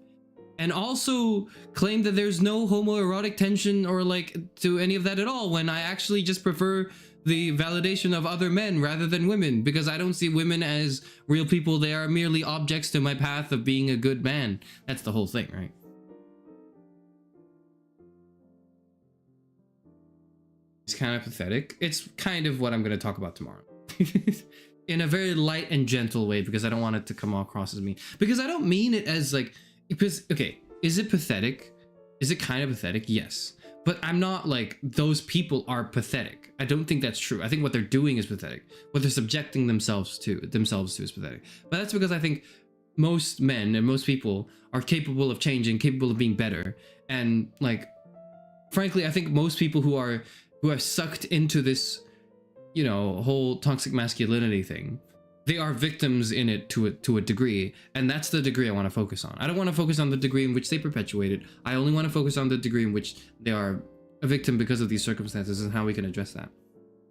and also claim that there's no homoerotic tension or like to any of that at all, when I actually just prefer the validation of other men rather than women, because I don't see women as real people. They are merely objects to my path of being a good man. That's the whole thing, right? It's kind of pathetic. It's kind of what I'm going to talk about tomorrow. In a very light and gentle way, because I don't want it to come across as mean. Because I don't mean it as like, because, okay, is it pathetic? Is it kind of pathetic? Yes. But I'm not like, those people are pathetic. I don't think that's true. I think what they're doing is pathetic. What they're subjecting themselves to is pathetic. But that's because I think most men and most people are capable of changing, capable of being better. And like, frankly, I think most people who are sucked into this, you know, whole toxic masculinity thing, they are victims in it to a degree, and that's the degree I want to focus on. I don't want to focus on the degree in which they perpetuate it. I only want to focus on the degree in which they are a victim because of these circumstances, and how we can address that,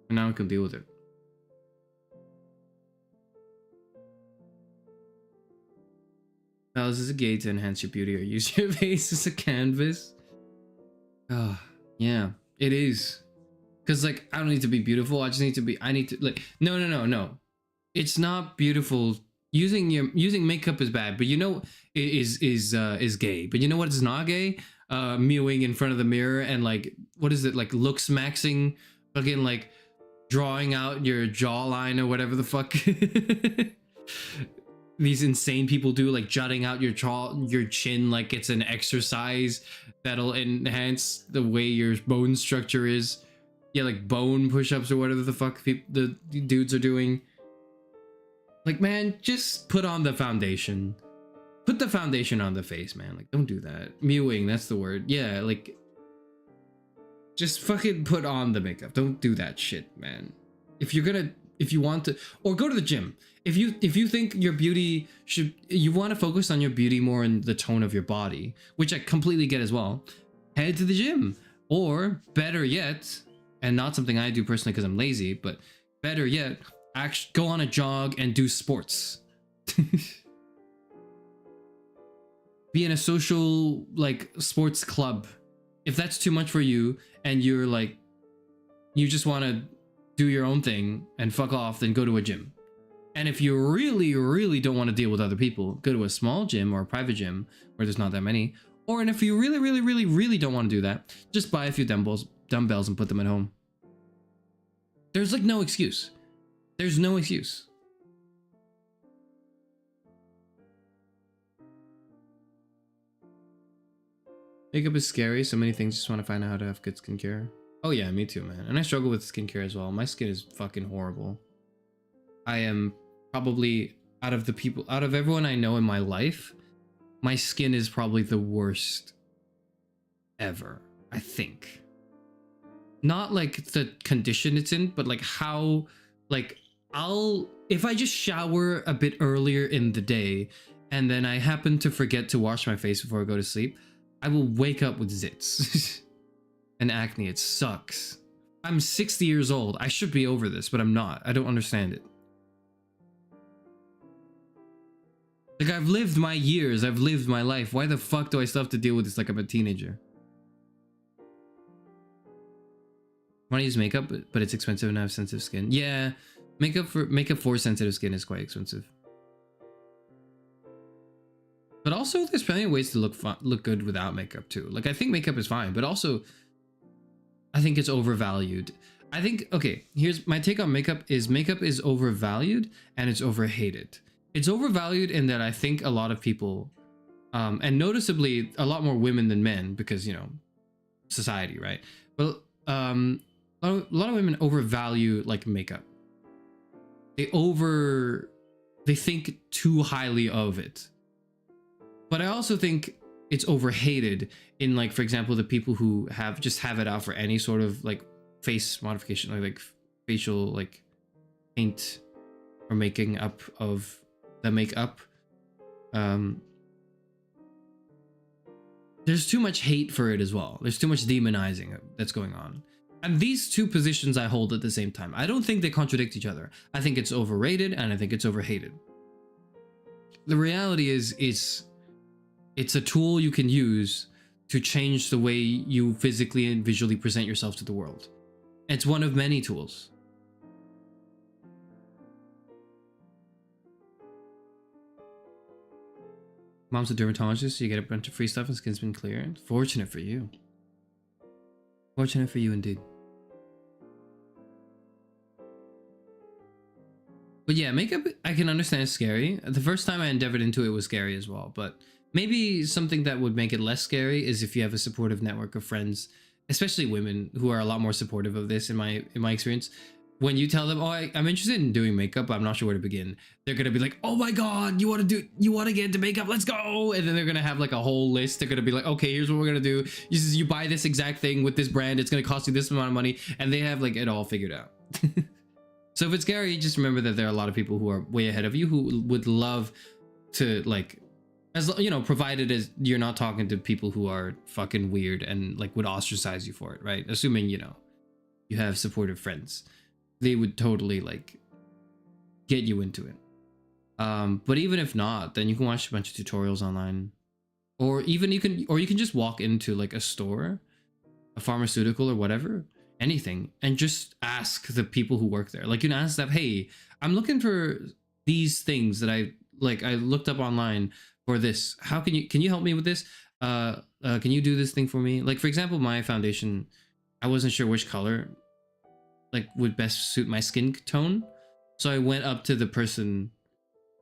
and how we can deal with it. This is a gay to enhance your beauty or use your face as a canvas. Oh, yeah, it is. Because, like, I don't need to be beautiful. I need to, like, no. It's not beautiful. Using makeup is bad, but you know, is gay. But you know what is not gay? Mewing in front of the mirror and, like, what is it? Like, looks maxing, fucking, like, drawing out your jawline or whatever the fuck. These insane people do, like, jutting out your chin like it's an exercise that'll enhance the way your bone structure is. Yeah, like bone push-ups or whatever the fuck the dudes are doing. Like, man, just put on the foundation. Put the foundation on the face, man. Like, don't do that. Mewing, that's the word. Yeah, like, just fucking put on the makeup. Don't do that shit, man. If you want to, or go to the gym. If you think your beauty you want to focus on your beauty more in the tone of your body, which I completely get as well, head to the gym. Or better yet, and not something I do personally because I'm lazy, but better yet, actually go on a jog and do sports. Be in a social, like, sports club. If that's too much for you and you're like, you just want to do your own thing and fuck off, then go to a gym. And if you really, really don't want to deal with other people, go to a small gym or a private gym where there's not that many. Or, and if you really, really, really, really don't want to do that, just buy a few dumbbells and put them at home. There's like no excuse. There's no excuse. Makeup is scary. So many things. Just want to find out how to have good skincare. Oh yeah, me too, man. And I struggle with skincare as well. My skin is fucking horrible. I am probably, out of everyone I know in my life, my skin is probably the worst ever, I think. Not like the condition it's in, but like how, like, if I just shower a bit earlier in the day and then I happen to forget to wash my face before I go to sleep, I will wake up with zits and acne. It sucks. I'm 60 years old. I should be over this, but I'm not. I don't understand it. Like, I've lived my years. I've lived my life. Why the fuck do I still have to deal with this like I'm a teenager? I want to use makeup, but it's expensive and I have sensitive skin. Yeah, makeup for sensitive skin is quite expensive. But also, there's plenty of ways to look good without makeup too. Like, I think makeup is fine, but also, I think it's overvalued. I think, okay, here's my take on makeup is overvalued and it's overhated. It's overvalued in that I think a lot of people, and noticeably a lot more women than men, because, you know, society, right? But a lot of women overvalue like makeup. They think too highly of it. But I also think it's overhated in, like, for example, the people who have it out for any sort of like face modification, like facial like paint or making up of the makeup. There's too much hate for it as well. There's too much demonizing that's going on. And these two positions I hold at the same time. I don't think they contradict each other. I think it's overrated and I think it's overhated. the reality is it's a tool you can use to change the way you physically and visually present yourself to the world. It's one of many tools. Mom's a dermatologist, so you get a bunch of free stuff and skin's been clear. Fortunate for you. Fortunate for you indeed. But yeah, makeup, I can understand it's scary. The first time I endeavored into it was scary as well, but maybe something that would make it less scary is if you have a supportive network of friends, especially women who are a lot more supportive of this in my experience. When you tell them, oh, I'm interested in doing makeup, but I'm not sure where to begin, they're gonna be like, oh my god, you want to get into makeup, let's go. And then they're gonna have like a whole list. They're gonna be like, okay, here's what we're gonna do. You buy this exact thing with this brand, it's gonna cost you this amount of money, and they have like it all figured out. So if it's scary, just remember that there are a lot of people who are way ahead of you who would love to, like, as you know, provided as you're not talking to people who are fucking weird and like would ostracize you for it, right? Assuming, you know, you have supportive friends, they would totally like get you into it. But even if not, then you can watch a bunch of tutorials online, or even you can just walk into like a store, a pharmaceutical or whatever, anything, and just ask the people who work there. Like, you can ask them, hey, I'm looking for these things that I looked up online for this. How can you help me with this? Can you do this thing for me? Like, for example, my foundation, I wasn't sure which color like would best suit my skin tone, so I went up to the person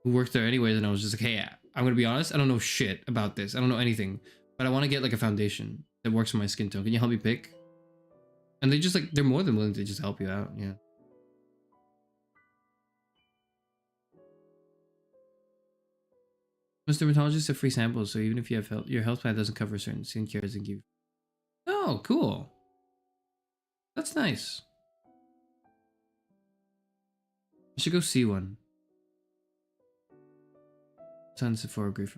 who worked there anyways, and I was just like, hey, I'm gonna be honest, I don't know shit about this, I don't know anything, but I want to get like a foundation that works for my skin tone, can you help me pick? And they just like, they're more than willing to just help you out. Yeah. Most dermatologists have free samples, so even if you have your health plan doesn't cover certain skincare, doesn't give. Oh, cool. That's nice. I should go see one. Sounds for great.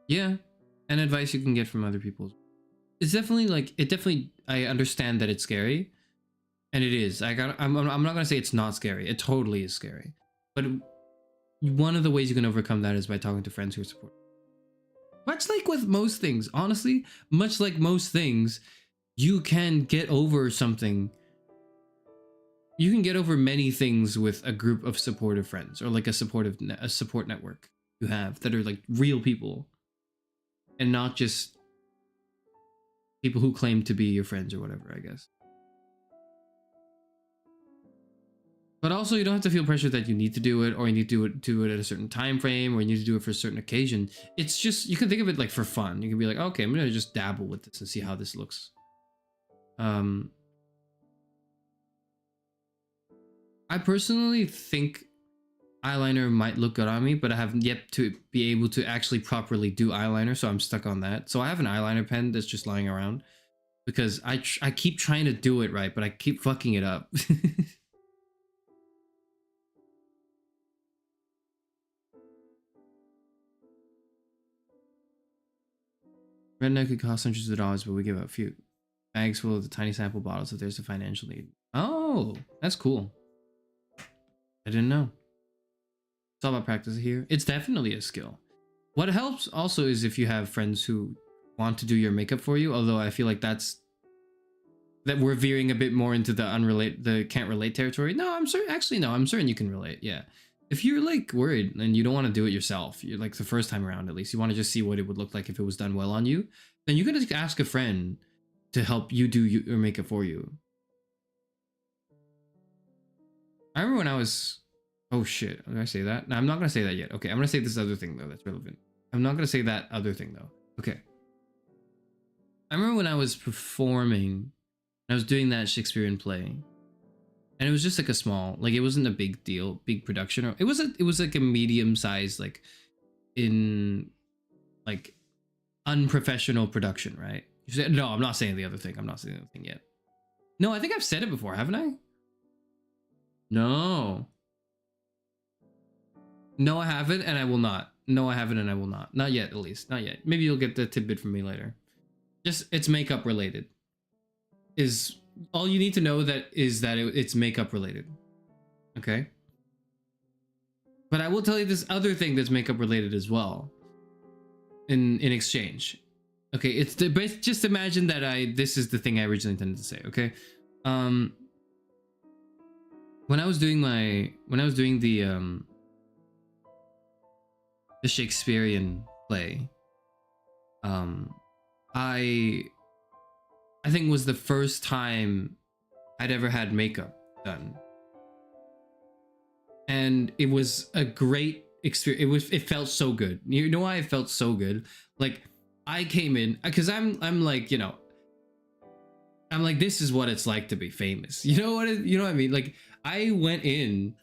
Yeah, and advice you can get from other people. It's definitely like, I understand that it's scary, and it is. I'm not gonna say it's not scary. It totally is scary, but one of the ways you can overcome that is by talking to friends who are supportive. Much like with most things, honestly, much like most things, you can get over something. You can get over many things with a group of supportive friends, or like a support network you have that are like real people, and not just people who claim to be your friends or whatever, I guess. But also, you don't have to feel pressure that you need to do it, or you need to do it at a certain time frame, or you need to do it for a certain occasion. It's just, you can think of it like for fun. You can be like, okay, I'm gonna just dabble with this and see how this looks. I personally think eyeliner might look good on me, but I have yet to be able to actually properly do eyeliner, so I'm stuck on that. So I have an eyeliner pen that's just lying around because I keep trying to do it right, but I keep fucking it up. Redneck could cost hundreds of dollars, but we give out a few bags full of the tiny sample bottles if there's a financial need. Oh, that's cool. I didn't know. It's all about practice here. It's definitely a skill. What helps also is if you have friends who want to do your makeup for you, although I feel like that we're veering a bit more into the can't relate territory. No, I'm certain you can relate. Yeah. If you're like worried and you don't want to do it yourself, you're like the first time around, at least you want to just see what it would look like if it was done well on you, then you can just ask a friend to help you do your makeup for you. I remember when I was, oh shit, did I say that? No, I'm not gonna say that yet. Okay, I'm gonna say this other thing though that's relevant. I'm not gonna say that other thing though. Okay. I remember when I was performing, I was doing that Shakespearean play, and it was just like a small, like it wasn't a big deal, big production, or it was like a medium sized, like in like unprofessional production, right? You said, no, I'm not saying the other thing. I'm not saying the other thing yet. No, I think I've said it before, haven't I? No. No, I haven't, and I will not. No, I haven't, and I will not. Not yet, at least. Not yet. Maybe you'll get the tidbit from me later. Just, it's makeup related. Is all you need to know that it's makeup related. Okay? But I will tell you this other thing that's makeup related as well. In exchange. Okay, it's the but just imagine that this is the thing I originally intended to say, okay? When I was doing the Shakespearean play, I think was the first time I'd ever had makeup done. And it was a great experience. It felt so good. You know why it felt so good? Like I came in because I'm like, you know, I'm like, this is what it's like to be famous. You know what I mean? Like I went in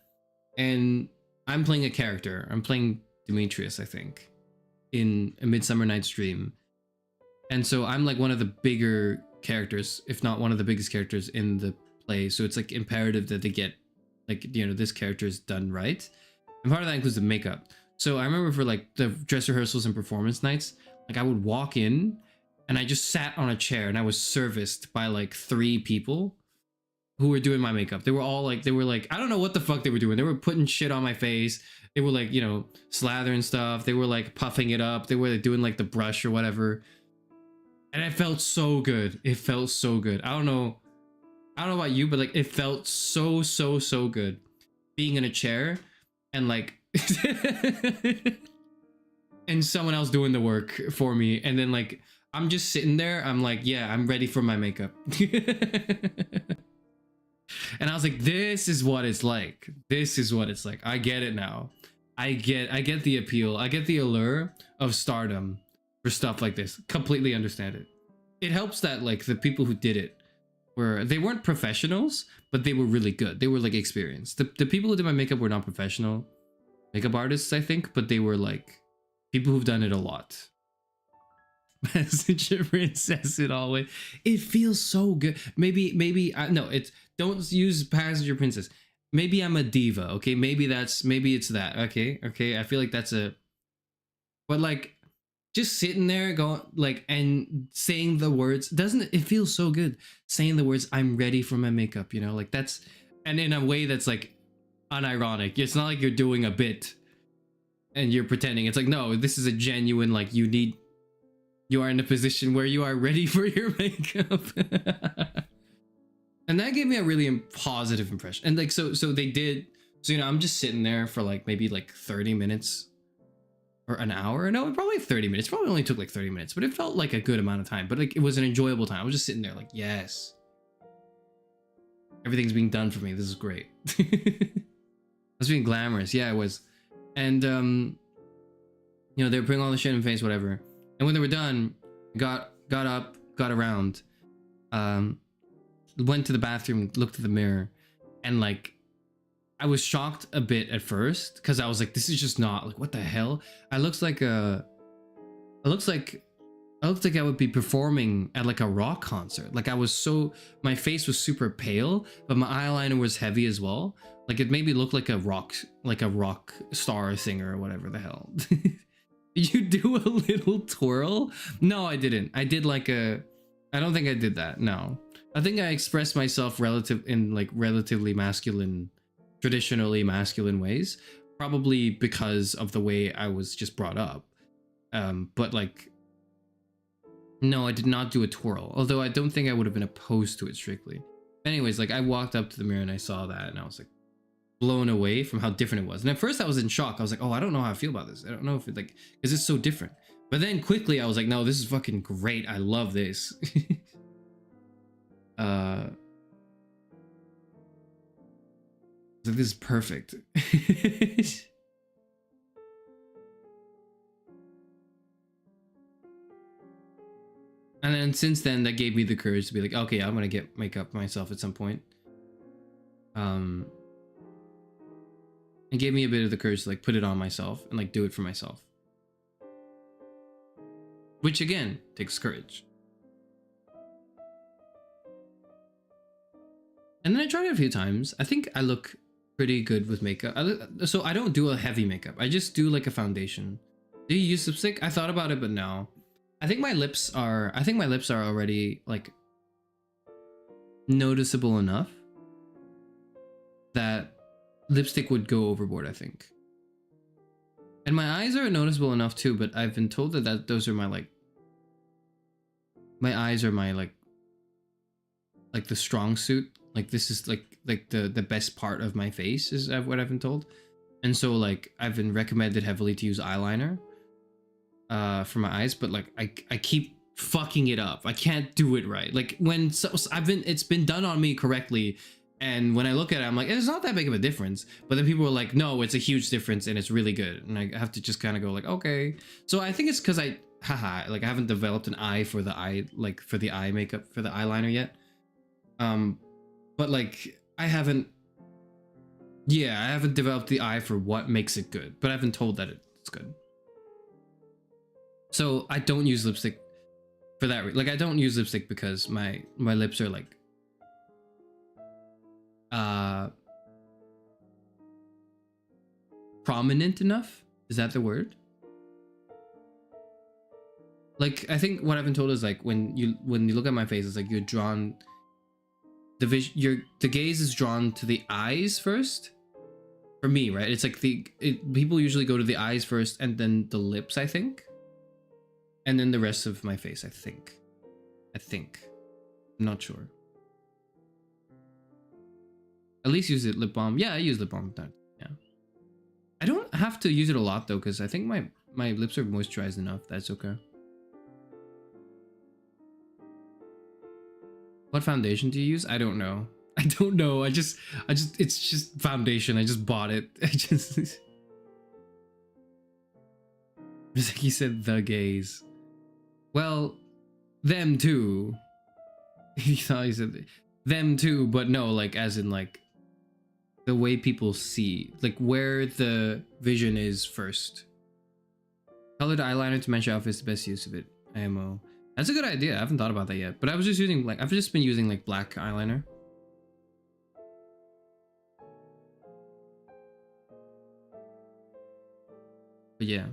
and I'm playing a character. I'm playing Demetrius, I think, in A Midsummer Night's Dream. And so I'm like one of the bigger characters, if not one of the biggest characters in the play. So it's like imperative that they get like, you know, this character is done right. And part of that includes the makeup. So I remember for like the dress rehearsals and performance nights, like I would walk in and I just sat on a chair and I was serviced by like 3 people who were doing my makeup. They were like, I don't know what the fuck they were doing. They were putting shit on my face. They were like, you know, slathering stuff. They were like puffing it up. They were like doing like the brush or whatever. And it felt so good. It felt so good. I don't know about you, but like it felt so good being in a chair and like and someone else doing the work for me, and then like I'm just sitting there. I'm like, yeah, I'm ready for my makeup. And I was like, this is what it's like. This is what it's like. I get it now. I get the appeal. I get the allure of stardom for stuff like this. Completely understand it. It helps that like the people who did it they weren't professionals, but they were really good. They were like experienced. The people who did my makeup were not professional makeup artists, I think, but they were like people who've done it a lot. Passenger Princess it always. It feels so good. Maybe no, it's don't use Passenger Princess. Maybe I'm a diva, okay? Maybe it's that. Okay. I feel like that's but like just sitting there going like and saying the words, doesn't it feel so good saying the words, I'm ready for my makeup, you know? Like that's, and in a way that's like unironic. It's not like you're doing a bit and you're pretending. It's like, no, this is a genuine, like you are in a position where you are ready for your makeup. And that gave me a really positive impression. And like so they did, so you know, I'm just sitting there for like maybe like 30 minutes or an hour. No, probably 30 minutes. Probably only took like 30 minutes, but it felt like a good amount of time. But like it was an enjoyable time. I was just sitting there like, yes, everything's being done for me. This is great. It was being glamorous. Yeah, it was. And you know, they were putting all the shit in face, whatever. And when they were done, got up, got around, went to the bathroom, looked at the mirror, and like I was shocked a bit at first because I was like, this is just not like, what the hell? I looks like I would be performing at like a rock concert. Like my face was super pale, but my eyeliner was heavy as well. Like it made me look like a rock star singer or whatever the hell. Did you do a little twirl? No, I didn't. I did like I don't think I did that. No, I think I expressed myself relatively masculine, traditionally masculine ways, probably because of the way I was just brought up. But like, no, I did not do a twirl, although I don't think I would have been opposed to it strictly. Anyways, like I walked up to the mirror and I saw that and I was like blown away from how different it was. And at first I was in shock. I was like, oh, I don't know how I feel about this. I don't know if it like, because it's so different. But then quickly I was like, no, this is fucking great. I love this. Like, this is perfect. And then since then, that gave me the courage to be like, okay, I'm gonna get makeup myself at some point. It gave me a bit of the courage to like put it on myself and like do it for myself. Which again, takes courage. And then I tried it a few times. I think I look pretty good with makeup. So I don't do a heavy makeup. I just do like a foundation. Do you use lipstick? I thought about it, but no. I think my lips are already like noticeable enough that lipstick would go overboard, I think. And my eyes are noticeable enough too, but I've been told that those are my like, my eyes are my like the strong suit. Like this is like the best part of my face is what I've been told. And so like I've been recommended heavily to use eyeliner for my eyes, but like I keep fucking it up. I can't do it right. Like when it's been done on me correctly, and when I look at it, I'm like, it's not that big of a difference. But then people are like, no, it's a huge difference and it's really good. And I have to just kind of go like, okay. So I think it's because I haven't developed an eye for the eye, like for the eye makeup, for the eyeliner yet. But like I haven't developed the eye for what makes it good, but I've been told that it's good. So I don't use lipstick for that. Like I don't use lipstick because my lips are like prominent enough. Is that the word? Like I think what I've been told is like when you look at my face, it's like you're drawn. The gaze is drawn to the eyes first. For me, right? It's like people usually go to the eyes first and then the lips, I think. And then the rest of my face, I think. I'm not sure. At least use it lip balm. Yeah, I use lip balm. Yeah. I don't have to use it a lot though, because I think my lips are moisturized enough. That's okay. What foundation do you use? I don't know. I don't know. It's just foundation. I just bought it. It's like he said the gays. Well, them too. He thought he said them too, but no, like as in like the way people see, like where the vision is first. Colored eyeliner to match your outfit is the best use of it. IMO. That's a good idea. I haven't thought about that yet, but I've just been using like black eyeliner. But yeah,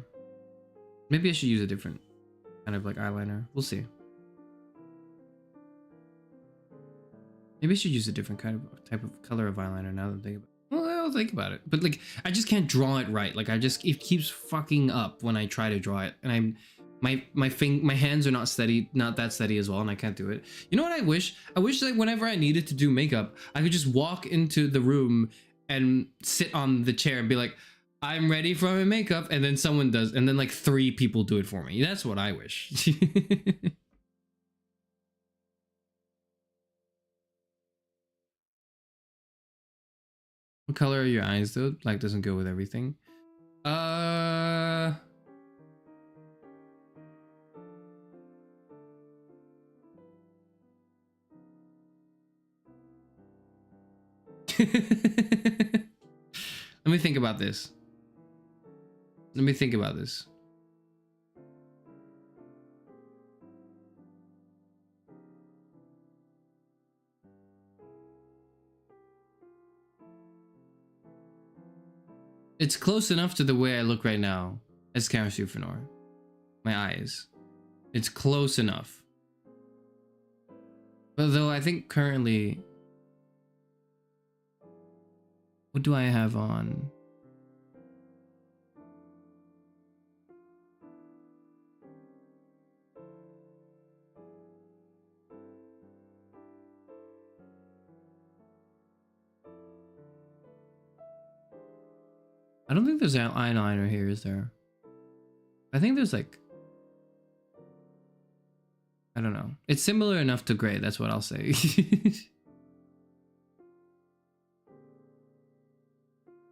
maybe I should use a different kind of like eyeliner. We'll see. Maybe I should use a different type of color of eyeliner now that I'm thinking about it. Well, I'll think about it. But like, I just can't draw it right. Like it keeps fucking up when I try to draw it, and my hands are not that steady as well, and I can't do it. You know what I wish? I wish that whenever I needed to do makeup, I could just walk into the room and sit on the chair and be like, I'm ready for my makeup, and then someone does, and then like 3 people do it for me. That's what I wish. What color are your eyes though? Black doesn't go with everything. Let me think about this. It's close enough to the way I look right now as Camera Sufanor. My eyes. It's close enough. But though I think currently... What do I have on? I don't think there's an eyeliner here, is there? I think there's like... I don't know. It's similar enough to gray, that's what I'll say.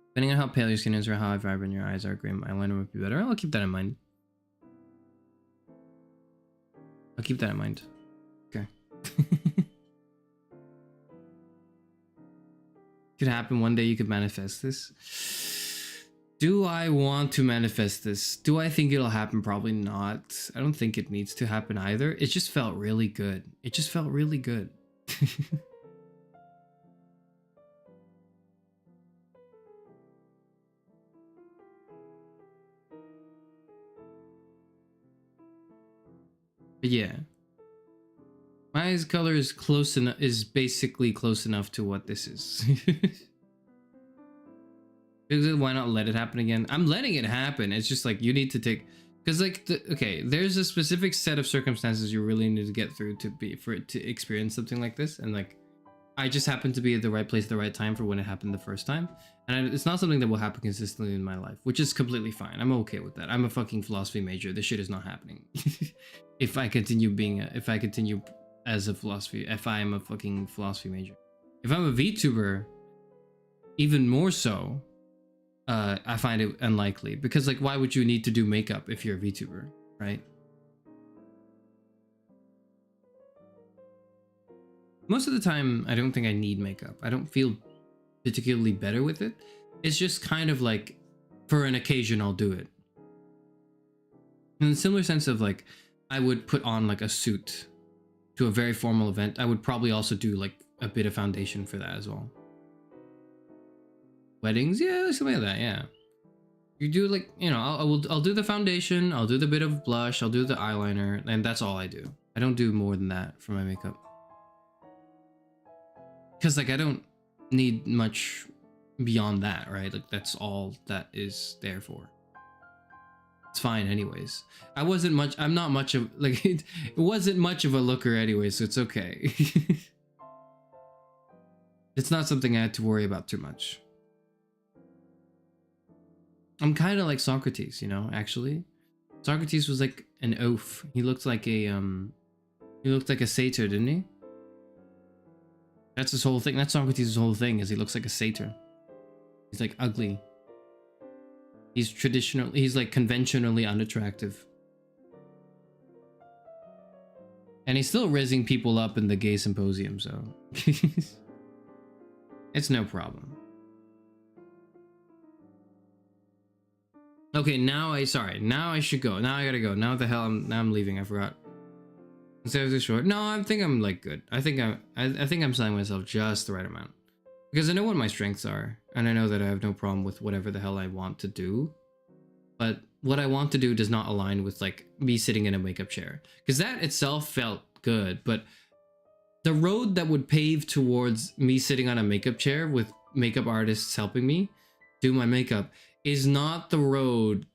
Depending on how pale your skin is or how vibrant your eyes are, gray eyeliner would be better. I'll keep that in mind. Okay. Could happen one day, you could manifest this. Do I want to manifest this? Do I think it'll happen? Probably not. I don't think it needs to happen either. It just felt really good. But yeah. My eyes color is basically close enough to what this is. Because why not let it happen again? I'm letting it happen. It's just like you need to take, because like okay, there's a specific set of circumstances you really need to get through for it to experience something like this, and like I just happened to be at the right place at the right time for when it happened the first time, and it's not something that will happen consistently in my life, which is completely fine. I'm okay with that. I'm a fucking philosophy major. This shit is not happening. If I continue as a philosophy, if I am a fucking philosophy major, if I'm a VTuber, even more so. I find it unlikely, because like why would you need to do makeup if you're a VTuber, right? Most of the time I don't think I need makeup. I don't feel particularly better with it. It's just kind of like for an occasion I'll do it. In a similar sense of like I would put on like a suit to a very formal event, I would probably also do like a bit of foundation for that as well. Weddings, yeah, something like that, yeah. You do like, you know, I'll do the foundation, I'll do the bit of blush, I'll do the eyeliner, and that's all I do. I don't do more than that for my makeup. Because like I don't need much beyond that, right? Like that's all that is there for. It's fine anyways. I'm not much of, like, it wasn't much of a looker anyway, so it's okay. It's not something I had to worry about too much. I'm kind of like Socrates, you know, actually. Socrates was like an oaf. He looked like a satyr, didn't he? That's his whole thing. That's Socrates' whole thing, is he looks like a satyr. He's like ugly. He's like conventionally unattractive. And he's still raising people up in the gay symposium, so it's no problem. Okay, now I should go. Now I gotta go. Now the hell I'm leaving. I forgot. Instead of this short. No, I think I'm like good. I think I'm selling myself just the right amount. Because I know what my strengths are, and I know that I have no problem with whatever the hell I want to do. But what I want to do does not align with like me sitting in a makeup chair. Because that itself felt good, but the road that would pave towards me sitting on a makeup chair with makeup artists helping me do my makeup is not the road.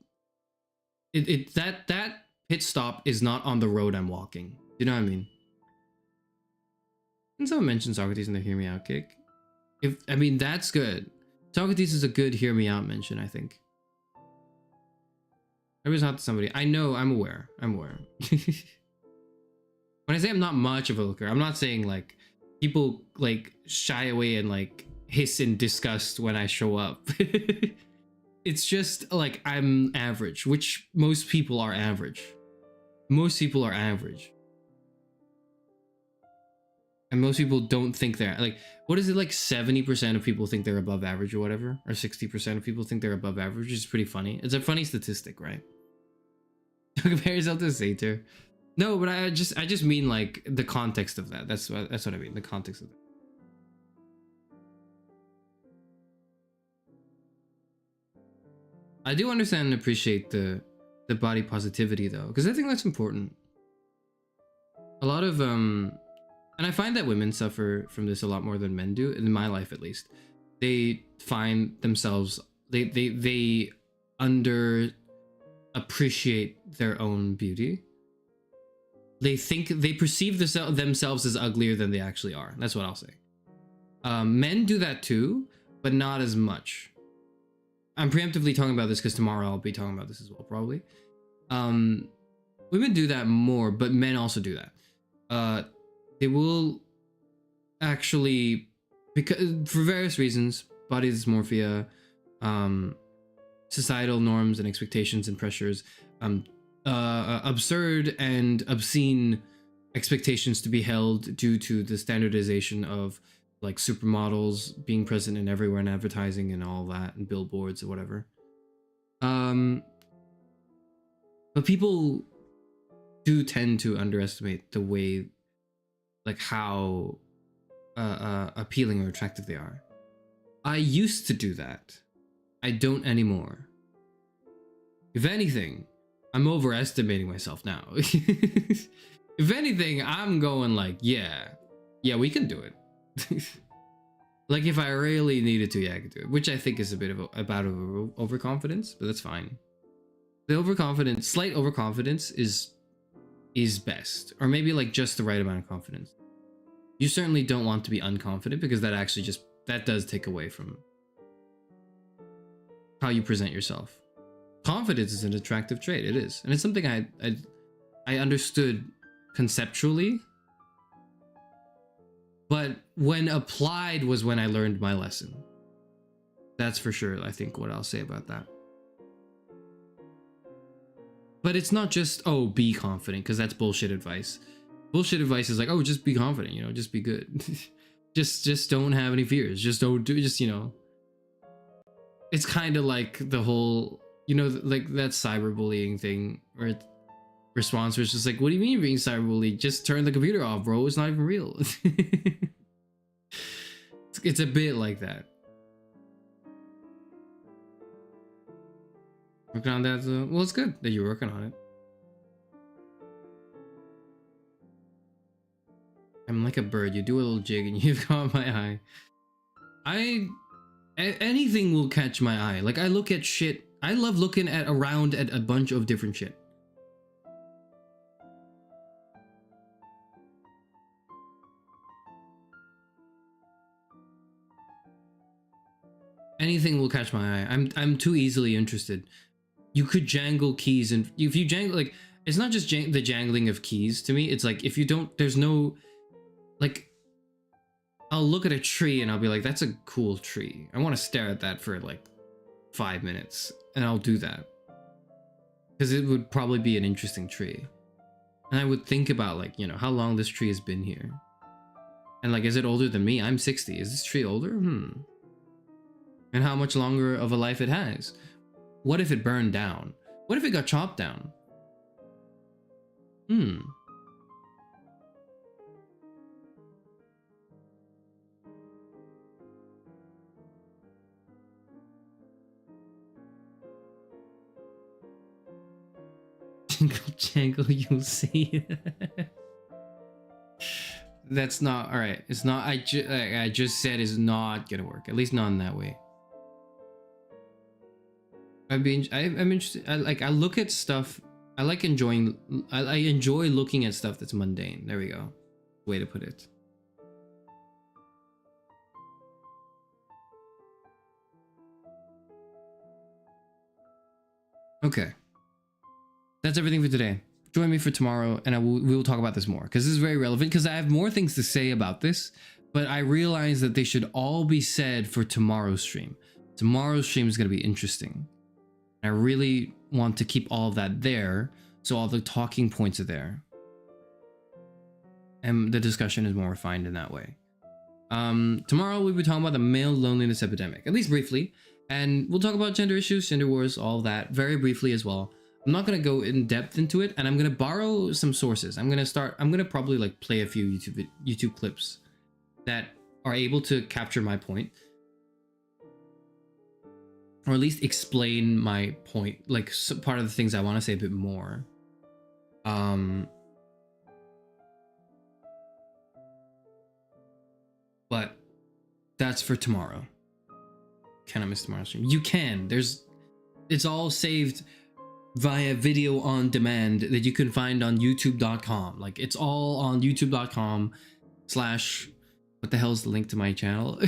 That pit stop is not on the road I'm walking. You know what I mean? Can someone mention Socrates in the Hear Me Out kick? I mean, that's good. Socrates is a good Hear Me Out mention, I think. I was not somebody. I know, I'm aware. When I say I'm not much of a looker, I'm not saying like people like shy away and like hiss in disgust when I show up. It's just like I'm average, which most people are average. Most people are average. And most people don't think they're like, what is it, like 70% of people think they're above average or whatever? Or 60% of people think they're above average, which is pretty funny. It's a funny statistic, right? Compare yourself to a satyr. No, but I just mean like the context of that. That's what I mean, the context of that. I do understand and appreciate the body positivity though, because I think that's important. A lot of and I find that women suffer from this a lot more than men do, in my life at least. They find themselves, they under appreciate their own beauty. They perceive themselves as uglier than they actually are. That's what I'll say. Men do that too, but not as much. I'm preemptively talking about this because tomorrow I'll be talking about this as well, probably. Women do that more, but men also do that. They will actually, because for various reasons, body dysmorphia, societal norms and expectations and pressures, absurd and obscene expectations to be held due to the standardization of like supermodels being present in everywhere in advertising and all that, and billboards or whatever. But people do tend to underestimate the way, like how appealing or attractive they are. I used to do that. I don't anymore. If anything, I'm overestimating myself now. If anything, I'm going like, yeah, we can do it. Like if I really needed to, yeah, I could do it. Which I think is a bit of about overconfidence, but that's fine. The overconfidence, slight overconfidence is best, or maybe like just the right amount of confidence. You certainly don't want to be unconfident because that actually that does take away from how you present yourself. Confidence is an attractive trait. It is, and it's something I understood conceptually, but when applied was when I learned my lesson. That's for sure. I think what I'll say about that. But it's not just, oh, be confident, because that's bullshit advice. Bullshit advice is like, oh, just be confident, you know, just be good. just don't have any fears. Just don't do, just, you know. It's kind of like the whole, you know, like that cyberbullying thing, where response was just like, what do you mean you're being cyberbullied? Just turn the computer off, bro. It's not even real. It's a bit like that. Working on that, well, it's good that you're working on it. I'm like a bird. You do a little jig and you've got my eye. Anything will catch my eye. Like I look at shit. I love looking around at a bunch of different shit. Anything will catch my eye. I'm too easily interested. You could jangle keys, and if you jangle, like, it's not just the jangling of keys to me. It's like, if you don't, there's no, like, I'll look at a tree and I'll be like, that's a cool tree. I want to stare at that for like 5 minutes, and I'll do that because it would probably be an interesting tree. And I would think about, like, you know, how long this tree has been here, and like, is it older than me? I'm 60. Is this tree older? And how much longer of a life it has? What if it burned down? What if it got chopped down? Jangle, you'll see. That's not, all right. It's not, I just said it's not gonna work. At least not in that way. I'm interested. I look at stuff. I like enjoying. I enjoy looking at stuff that's mundane. There we go. Way to put it. Okay. That's everything for today. Join me for tomorrow, and we will talk about this more, because this is very relevant, because I have more things to say about this, but I realize that they should all be said for tomorrow's stream. Tomorrow's stream is going to be interesting. I really want to keep all of that there, so all the talking points are there. And the discussion is more refined in that way. Tomorrow we'll be talking about the male loneliness epidemic, at least briefly, and we'll talk about gender issues, gender wars, all that, very briefly as well. I'm not going to go in depth into it, and I'm going to borrow some sources. I'm going to probably like play a few YouTube clips that are able to capture my point, or at least explain my point, like part of the things I want to say a bit more. But that's for tomorrow. Can I miss tomorrow's stream? You can. It's all saved via video on demand that you can find on youtube.com. Like, it's all on youtube.com/ what the hell is the link to my channel?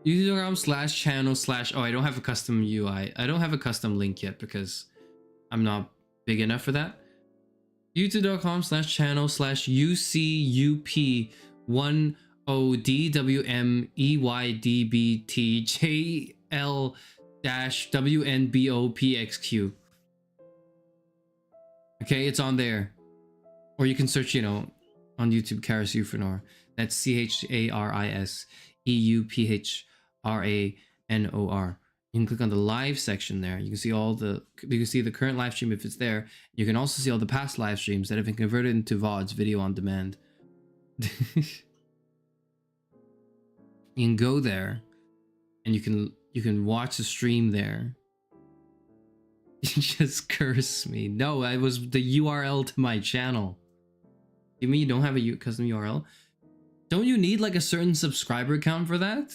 youtube.com/channel/ oh, I don't have a custom UI. I don't have a custom link yet because I'm not big enough for that. youtube.com/UCUP10DWMEYDBTJL-WNBOPXQ. Okay, it's on there. Or you can search, you know, on YouTube, Karis Euphranor. That's CHARISEUPHRANOR. You can click on the live section there. You can see the current live stream if it's there. You can also see all the past live streams that have been converted into VODs, video on demand. You can go there and you can watch the stream there. You just curse me. No, I was the URL to my channel. You mean you don't have a custom URL? Don't you need like a certain subscriber count for that?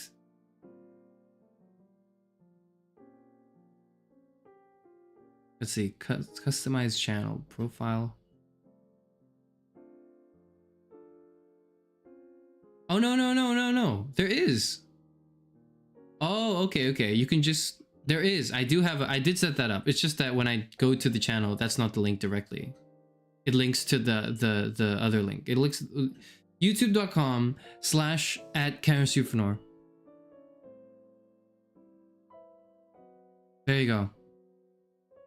Let's see, customize channel profile. Oh, no. There is. Oh, okay. You can just, there is. I did set that up. It's just that when I go to the channel, that's not the link directly. It links to the other link. It links youtube.com/@KarenSufanor. There you go.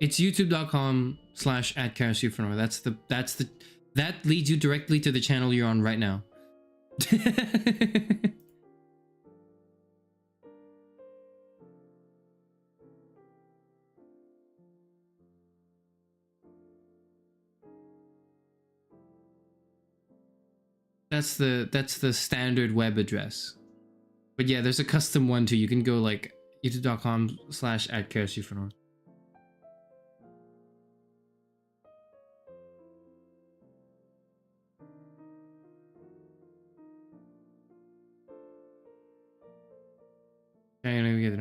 It's youtube.com/@KarenSufanor. That leads you directly to the channel you're on right now. That's the standard web address. But yeah, there's a custom one too. You can go like youtube.com/@KarenSufanor.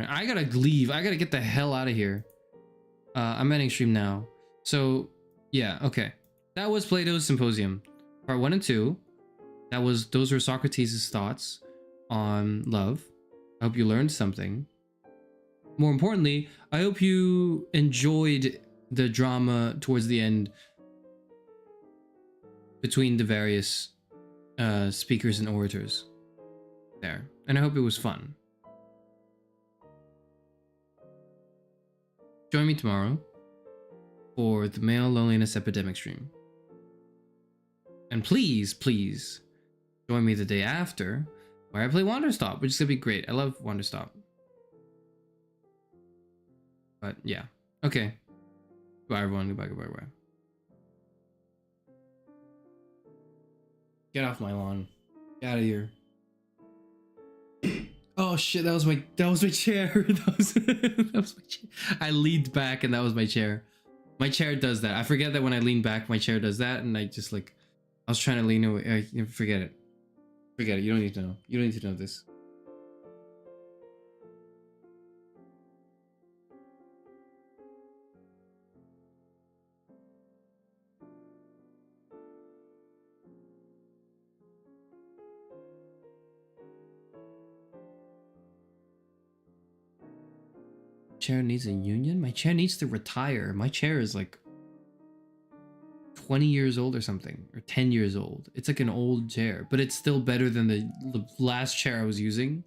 I gotta leave. I gotta get the hell out of here. I'm ending stream now. So yeah, okay. That was Plato's Symposium, part 1 and 2. Those were Socrates' thoughts on love. I hope you learned something. More importantly, I hope you enjoyed the drama towards the end between the various speakers and orators there, and I hope it was fun. Join me tomorrow for the male loneliness epidemic stream. And please join me the day after where I play Wanderstop, which is gonna be great. I love Wanderstop. But yeah. Okay. Goodbye everyone. Goodbye. Get off my lawn. Get out of here. Oh shit, that was my chair. that was my chair. I leaned back and that was my chair. My chair does that. I forget that when I lean back, my chair does that, and I just like, I was trying to lean away. Forget it. You don't need to know. You don't need to know this. Chair needs a union? My chair needs to retire. My chair is like 20 years old or something, or 10 years old. It's like an old chair, but it's still better than the last chair I was using.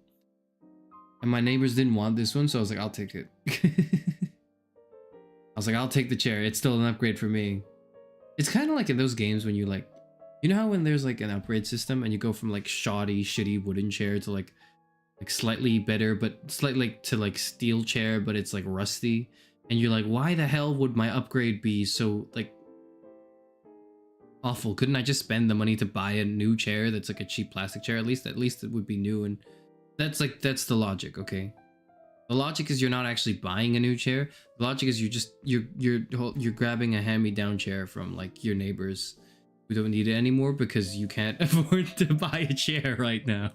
And my neighbors didn't want this one, so I was like, I'll take it. I was like, I'll take the chair. It's still an upgrade for me. It's kind of like in those games when you like, you know how when there's like an upgrade system and you go from like shoddy, shitty wooden chair to like slightly better, but slightly to like steel chair, but it's like rusty, and you're like, why the hell would my upgrade be so like awful? Couldn't I just spend the money to buy a new chair that's like a cheap plastic chair? At least it would be new. And that's the logic. Okay, the logic is you're not actually buying a new chair. The logic is you're grabbing a hand-me-down chair from like your neighbors who don't need it anymore because you can't afford to buy a chair right now.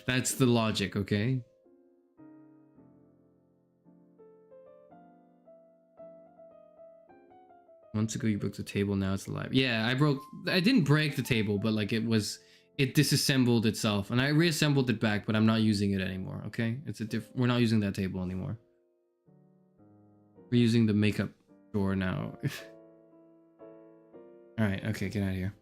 That's the logic, okay? Months ago you broke the table, now it's alive. Yeah, I didn't break the table, but like it disassembled itself and I reassembled it back, but I'm not using it anymore, okay? We're not using that table anymore. We're using the makeup drawer now. All right, okay, get out of here.